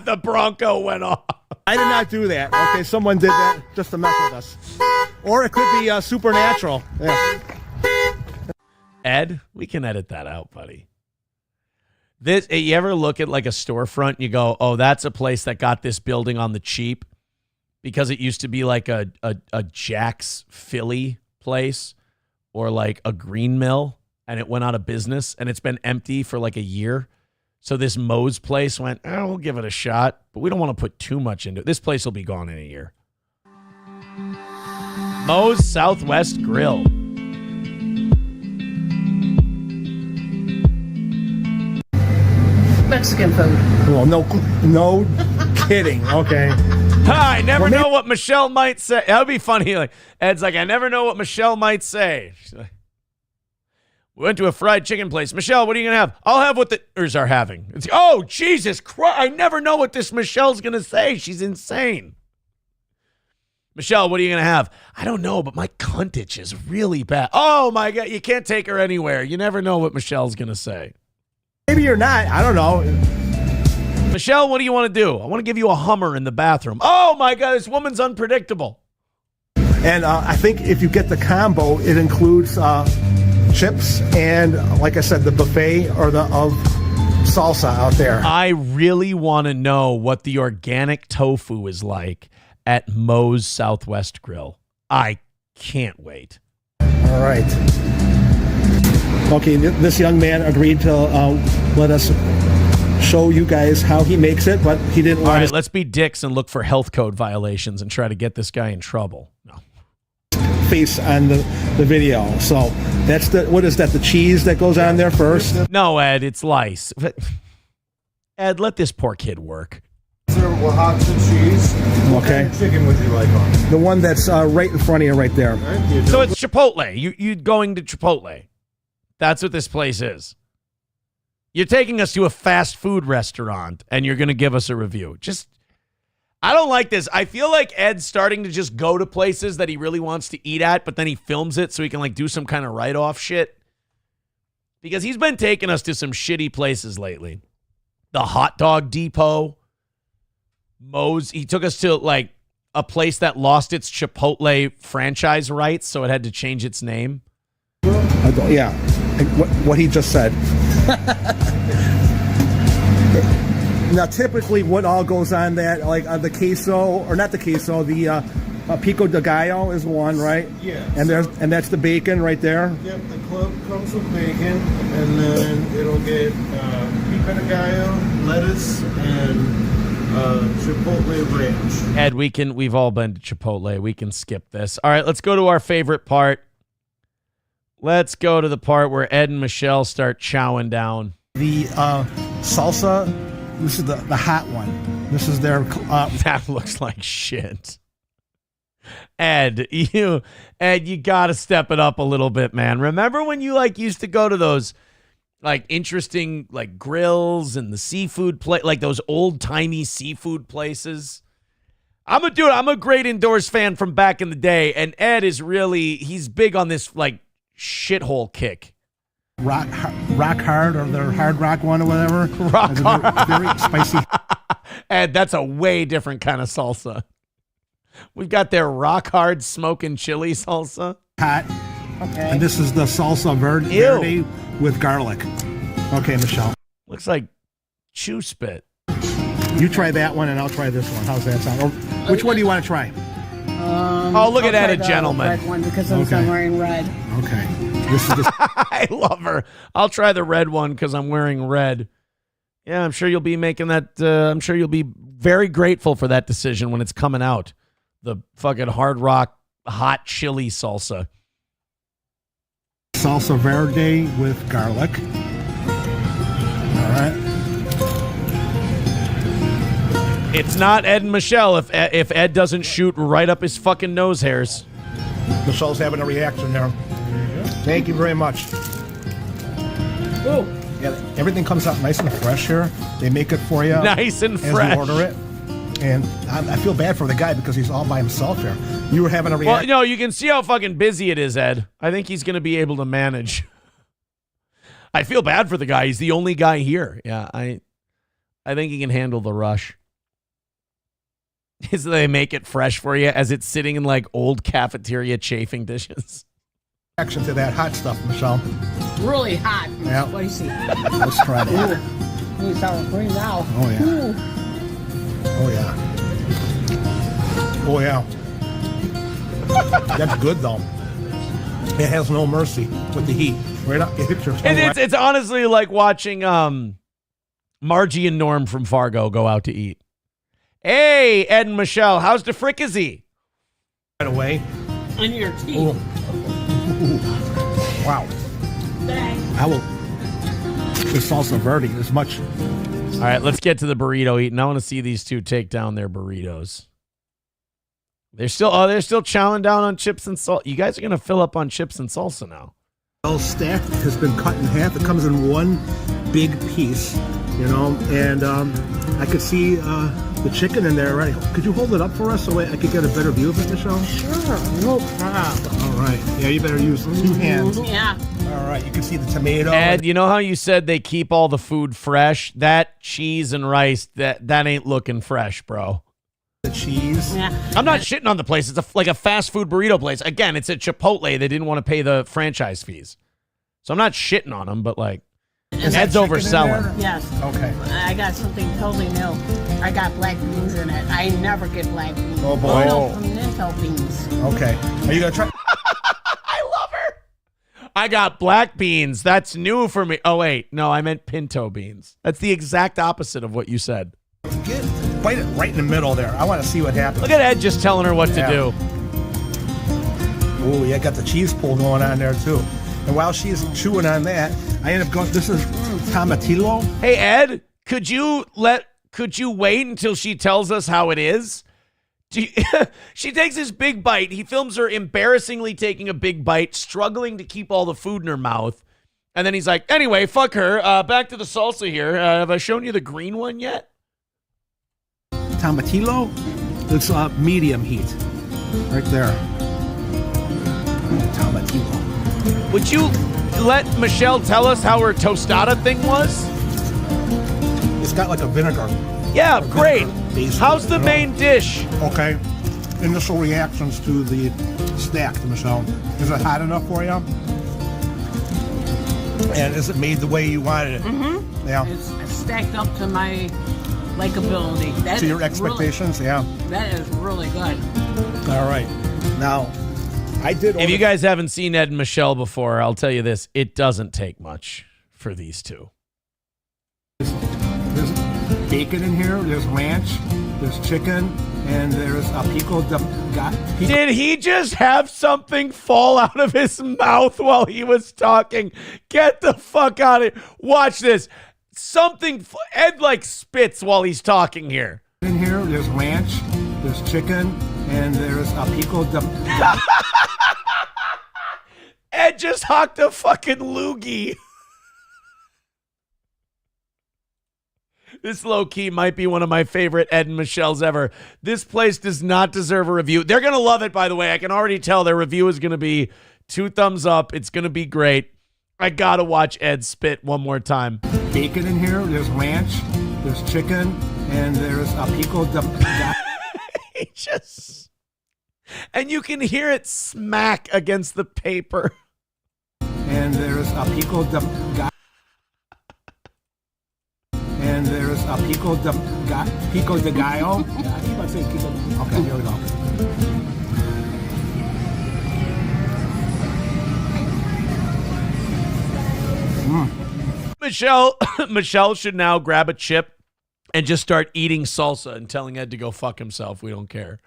The Bronco went off. I did not do that. Okay, someone did that just to mess with us. Or it could be supernatural. Yeah. Ed, we can edit that out, buddy. You ever look at like a storefront and you go, oh, that's a place that got this building on the cheap because it used to be like a Jack's Philly place or like a green mill and it went out of business and it's been empty for like a year. So this Moe's place went, we'll give it a shot, but we don't want to put too much into it. This place will be gone in a year. Moe's Southwest Grill. Mexican food. Well, no kidding. Okay. I never know what Michelle might say. That would be funny. Like Ed's like, I never know what Michelle might say. She's like, we went to a fried chicken place. Michelle, what are you going to have? I'll have what the others are having. It's, oh, Jesus Christ. I never know what this Michelle's going to say. She's insane. Michelle, what are you going to have? I don't know, but my cunt itch is really bad. Oh, my God. You can't take her anywhere. You never know what Michelle's going to say. Maybe you're not. I don't know. Michelle, what do you want to do? I want to give you a Hummer in the bathroom. Oh, my God. This woman's unpredictable. And I think if you get the combo, it includes chips and, like I said, the buffet or of salsa out there. I really want to know what the organic tofu is like at Moe's Southwest Grill. I can't wait. All right. Okay, this young man agreed to let us show you guys how he makes it, but he didn't want All right, let's be dicks and look for health code violations and try to get this guy in trouble. No. Face on the video. So that's what is that, the cheese that goes on there first? No, Ed, it's lice. Ed, let this poor kid work. We'll have some cheese. What Okay. kind of chicken would you like on it? The one that's right in front of you right there. So it's Chipotle. You going to Chipotle. That's what this place is. You're taking us to a fast food restaurant and you're going to give us a review. I don't like this. I feel like Ed's starting to just go to places that he really wants to eat at, but then he films it so he can like do some kind of write-off shit. Because he's been taking us to some shitty places lately. The Hot Dog Depot. Moe's. He took us to like a place that lost its Chipotle franchise rights, so it had to change its name. Yeah, what he just said. Now, typically, what all goes on that, like the queso, or not the queso, the pico de gallo is one, right? Yeah. And that's the bacon right there. Yep, the club comes with bacon, and then it'll get pico de gallo, lettuce, and Chipotle ranch. Ed, we've all been to Chipotle. We can skip this. All right, let's go to our favorite part. Let's go to the part where Ed and Michelle start chowing down. The salsa, this is the hot one. This is their... that looks like shit. Ed, you got to step it up a little bit, man. Remember when you used to go to those interesting grills and the seafood those old-timey seafood places? I'm a great indoors fan from back in the day, and Ed is he's big on this shithole kick. Rock hard, or their hard rock one or whatever. Rock hard. Very spicy. Ed, that's a way different kind of salsa. We've got their rock hard smoking chili salsa. Hot. Okay. And this is the salsa verde with garlic. Okay, Michelle. Looks like chew spit. You try that one and I'll try this one. How's that sound? Or which one do you want to try? Look at that, a gentleman. Red one because I'm wearing red. Okay. This is just... I love her. I'll try the red one because I'm wearing red. Yeah, I'm sure you'll be making that. I'm sure you'll be very grateful for that decision when it's coming out. The fucking hard rock hot chili salsa. Salsa verde with garlic. All right. It's not Ed and Michelle if Ed doesn't shoot right up his fucking nose hairs. Michelle's having a reaction there. Thank you very much. Ooh. Yeah, everything comes out nice and fresh here. They make it for you. Nice and as fresh. You order it. And I feel bad for the guy because he's all by himself here. You were having a reaction. Well, no, you can see how fucking busy it is, Ed. I think he's going to be able to manage. I feel bad for the guy. He's the only guy here. Yeah, I think he can handle the rush. So they make it fresh for you as it's sitting in old cafeteria chafing dishes. Reaction to that hot stuff, Michelle. Really hot and Yeah. spicy. Let's try that. Need sour cream now. Oh, yeah. Ooh. Oh, yeah. Oh, yeah. That's good, though. It has no mercy with the heat. Right up, it hits your tongue. It's honestly like watching Margie and Norm from Fargo go out to eat. Hey, Ed and Michelle, how's the fricassee? Right away. In your teeth. Ooh. Wow. Dang. I will. The salsa verde is much. All right, let's get to the burrito eating. I want to see these two take down their burritos. They're still chowing down on chips and salt. You guys are gonna fill up on chips and salsa now. Well, stack has been cut in half. It comes in one big piece, and I could see the chicken in there already. Could you hold it up for us so I could get a better view of it, Michelle? Sure, no problem. All right. Yeah, you better use 2 hands. Yeah. All right. You can see the tomato. Ed, you know how you said they keep all the food fresh? That cheese and rice, that ain't looking fresh, bro. The cheese. Yeah. I'm not shitting on the place. It's like a fast food burrito place. Again, it's at Chipotle. They didn't want to pay the franchise fees. So I'm not shitting on them, but Ed's overselling. Yes. Okay. I got something totally new. I got black beans in it. I never get black beans. Oh, boy. No, pimento beans. Okay. Are you going to try? I love her. I got black beans. That's new for me. Oh, wait. No, I meant pinto beans. That's the exact opposite of what you said. Bite it right in the middle there. I want to see what happens. Look at Ed just telling her what to do. Oh, yeah, got the cheese pull going on there, too. And while she's chewing on that, I end up going, this is tomatillo. Hey, Ed, could you wait until she tells us how it is? She takes this big bite. He films her embarrassingly taking a big bite, struggling to keep all the food in her mouth. And then he's like, anyway, fuck her. Back to the salsa here. Have I shown you the green one yet? Tomatillo. It's medium heat. Right there. Tomatillo. Would you let Michelle tell us how her tostada thing was? It's got like a vinegar. Yeah, great. Base. How's the main dish? Okay. Initial reactions to the stack, Michelle. Is it hot enough for you? And is it made the way you wanted it? Mm-hmm. Yeah. It's stacked up to my likability. That To your is expectations, yeah. That is really good. All right. Now, I did. If you guys haven't seen Ed and Michelle before, I'll tell you this: it doesn't take much for these two. There's bacon in here. There's ranch. There's chicken, and there's a pico de gallo. Did he just have something fall out of his mouth while he was talking? Get the fuck out of here. Watch this. Ed like spits while he's talking here. In here, there's ranch. There's chicken, and there's a pico de gallo. Ed just hocked a fucking loogie. This low-key might be one of my favorite Ed and Michelle's ever. This place does not deserve a review. They're going to love it, by the way. I can already tell their review is going to be 2 thumbs up. It's going to be great. I got to watch Ed spit one more time. Bacon in here. There's ranch. There's chicken, and there's a pico de gallo. He just... And you can hear it smack against the paper. And there's a pico de gallo. And there's a pico de gallo. Yeah, I keep on saying pico. Okay, here we go. Michelle should now grab a chip and just start eating salsa and telling Ed to go fuck himself. We don't care.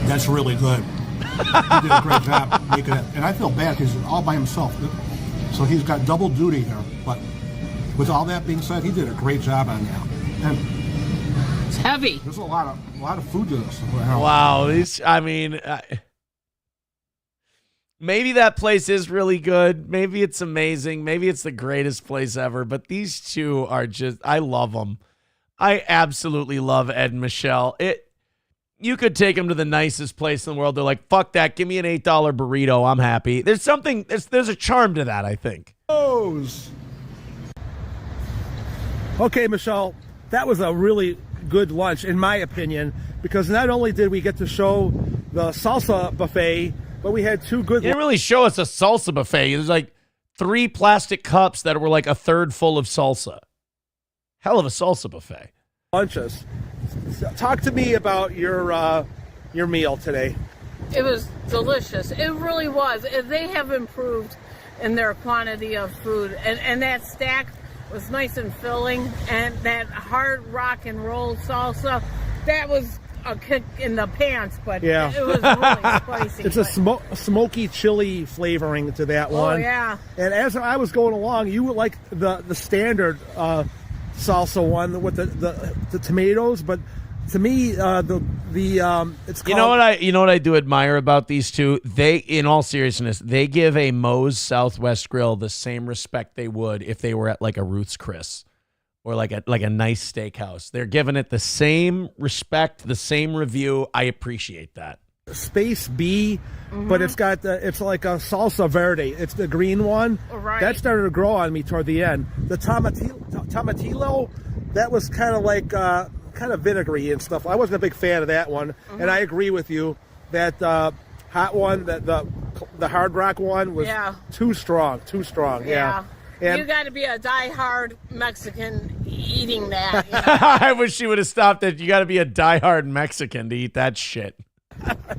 That's really good. He did a great job making it. And I feel bad because he's all by himself. So he's got double duty here. But with all that being said, he did a great job on that. And it's heavy. There's a lot of food to this. Wow. Maybe that place is really good. Maybe it's amazing. Maybe it's the greatest place ever. But these two are just, I love them. I absolutely love Ed and Michelle. You could take them to the nicest place in the world. They're like, fuck that. Give me an $8 burrito. I'm happy. There's a charm to that, I think. Okay, Michelle, that was a really good lunch, in my opinion, because not only did we get to show the salsa buffet, but we had 2 good... You didn't really show us a salsa buffet. There's like 3 plastic cups that were like a third full of salsa. Hell of a salsa buffet. Lunches. Talk to me about your meal today. It was delicious. It really was. They have improved in their quantity of food. And that stack was nice and filling. And that hard rock and roll salsa, that was a kick in the pants, but yeah. It was really spicy. It's a smoky chili flavoring to that one. Oh, yeah. And as I was going along, you would like the standard salsa one with the tomatoes, but to me it's called... You know what I do admire about these two? They, in all seriousness, they give a Moe's Southwest Grill the same respect they would if they were at like a Ruth's Chris or like a nice steakhouse. They're giving it the same respect, the same review. I appreciate that. Space B, but it's like a salsa verde. It's the green one. Right. That started to grow on me toward the end. The tomatillo, that was kind of vinegary and stuff. I wasn't a big fan of that one, and I agree with you that hot one, that the hard rock one was too strong. Yeah. And you got to be a die-hard Mexican eating that. You know? I wish she would have stopped it. You got to be a die-hard Mexican to eat that shit.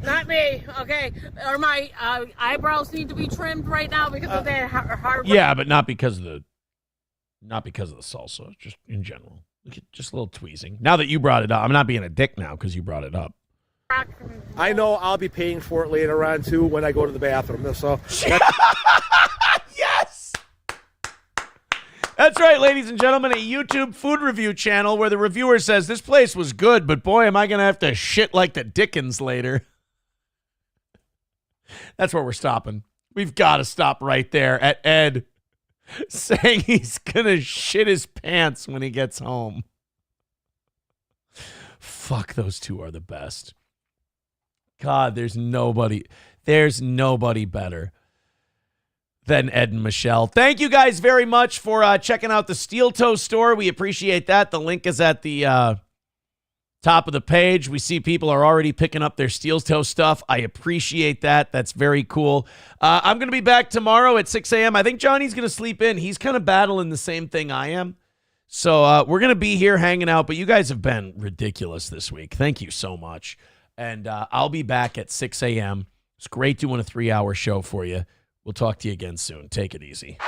Not me, okay? Or my eyebrows need to be trimmed right now because of that hard. Yeah, but not because of the salsa. Just in general, just a little tweezing. Now that you brought it up, I'm not being a dick now because you brought it up. I know I'll be paying for it later on too when I go to the bathroom. So yes. That's right, ladies and gentlemen, a YouTube food review channel where the reviewer says, this place was good, but boy, am I going to have to shit like the Dickens later. That's where we're stopping. We've got to stop right there at Ed saying he's going to shit his pants when he gets home. Fuck, those two are the best. God, there's nobody better than Ed and Michelle. Thank you guys very much for checking out the Steel Toe store. We appreciate that. The link is at the top of the page. We see people are already picking up their Steel Toe stuff. I appreciate that. That's very cool. I'm going to be back tomorrow at 6 a.m. I think Johnny's going to sleep in. He's kind of battling the same thing I am. So we're going to be here hanging out, but you guys have been ridiculous this week. Thank you so much. And I'll be back at 6 a.m. It's great doing a 3-hour show for you. We'll talk to you again soon. Take it easy.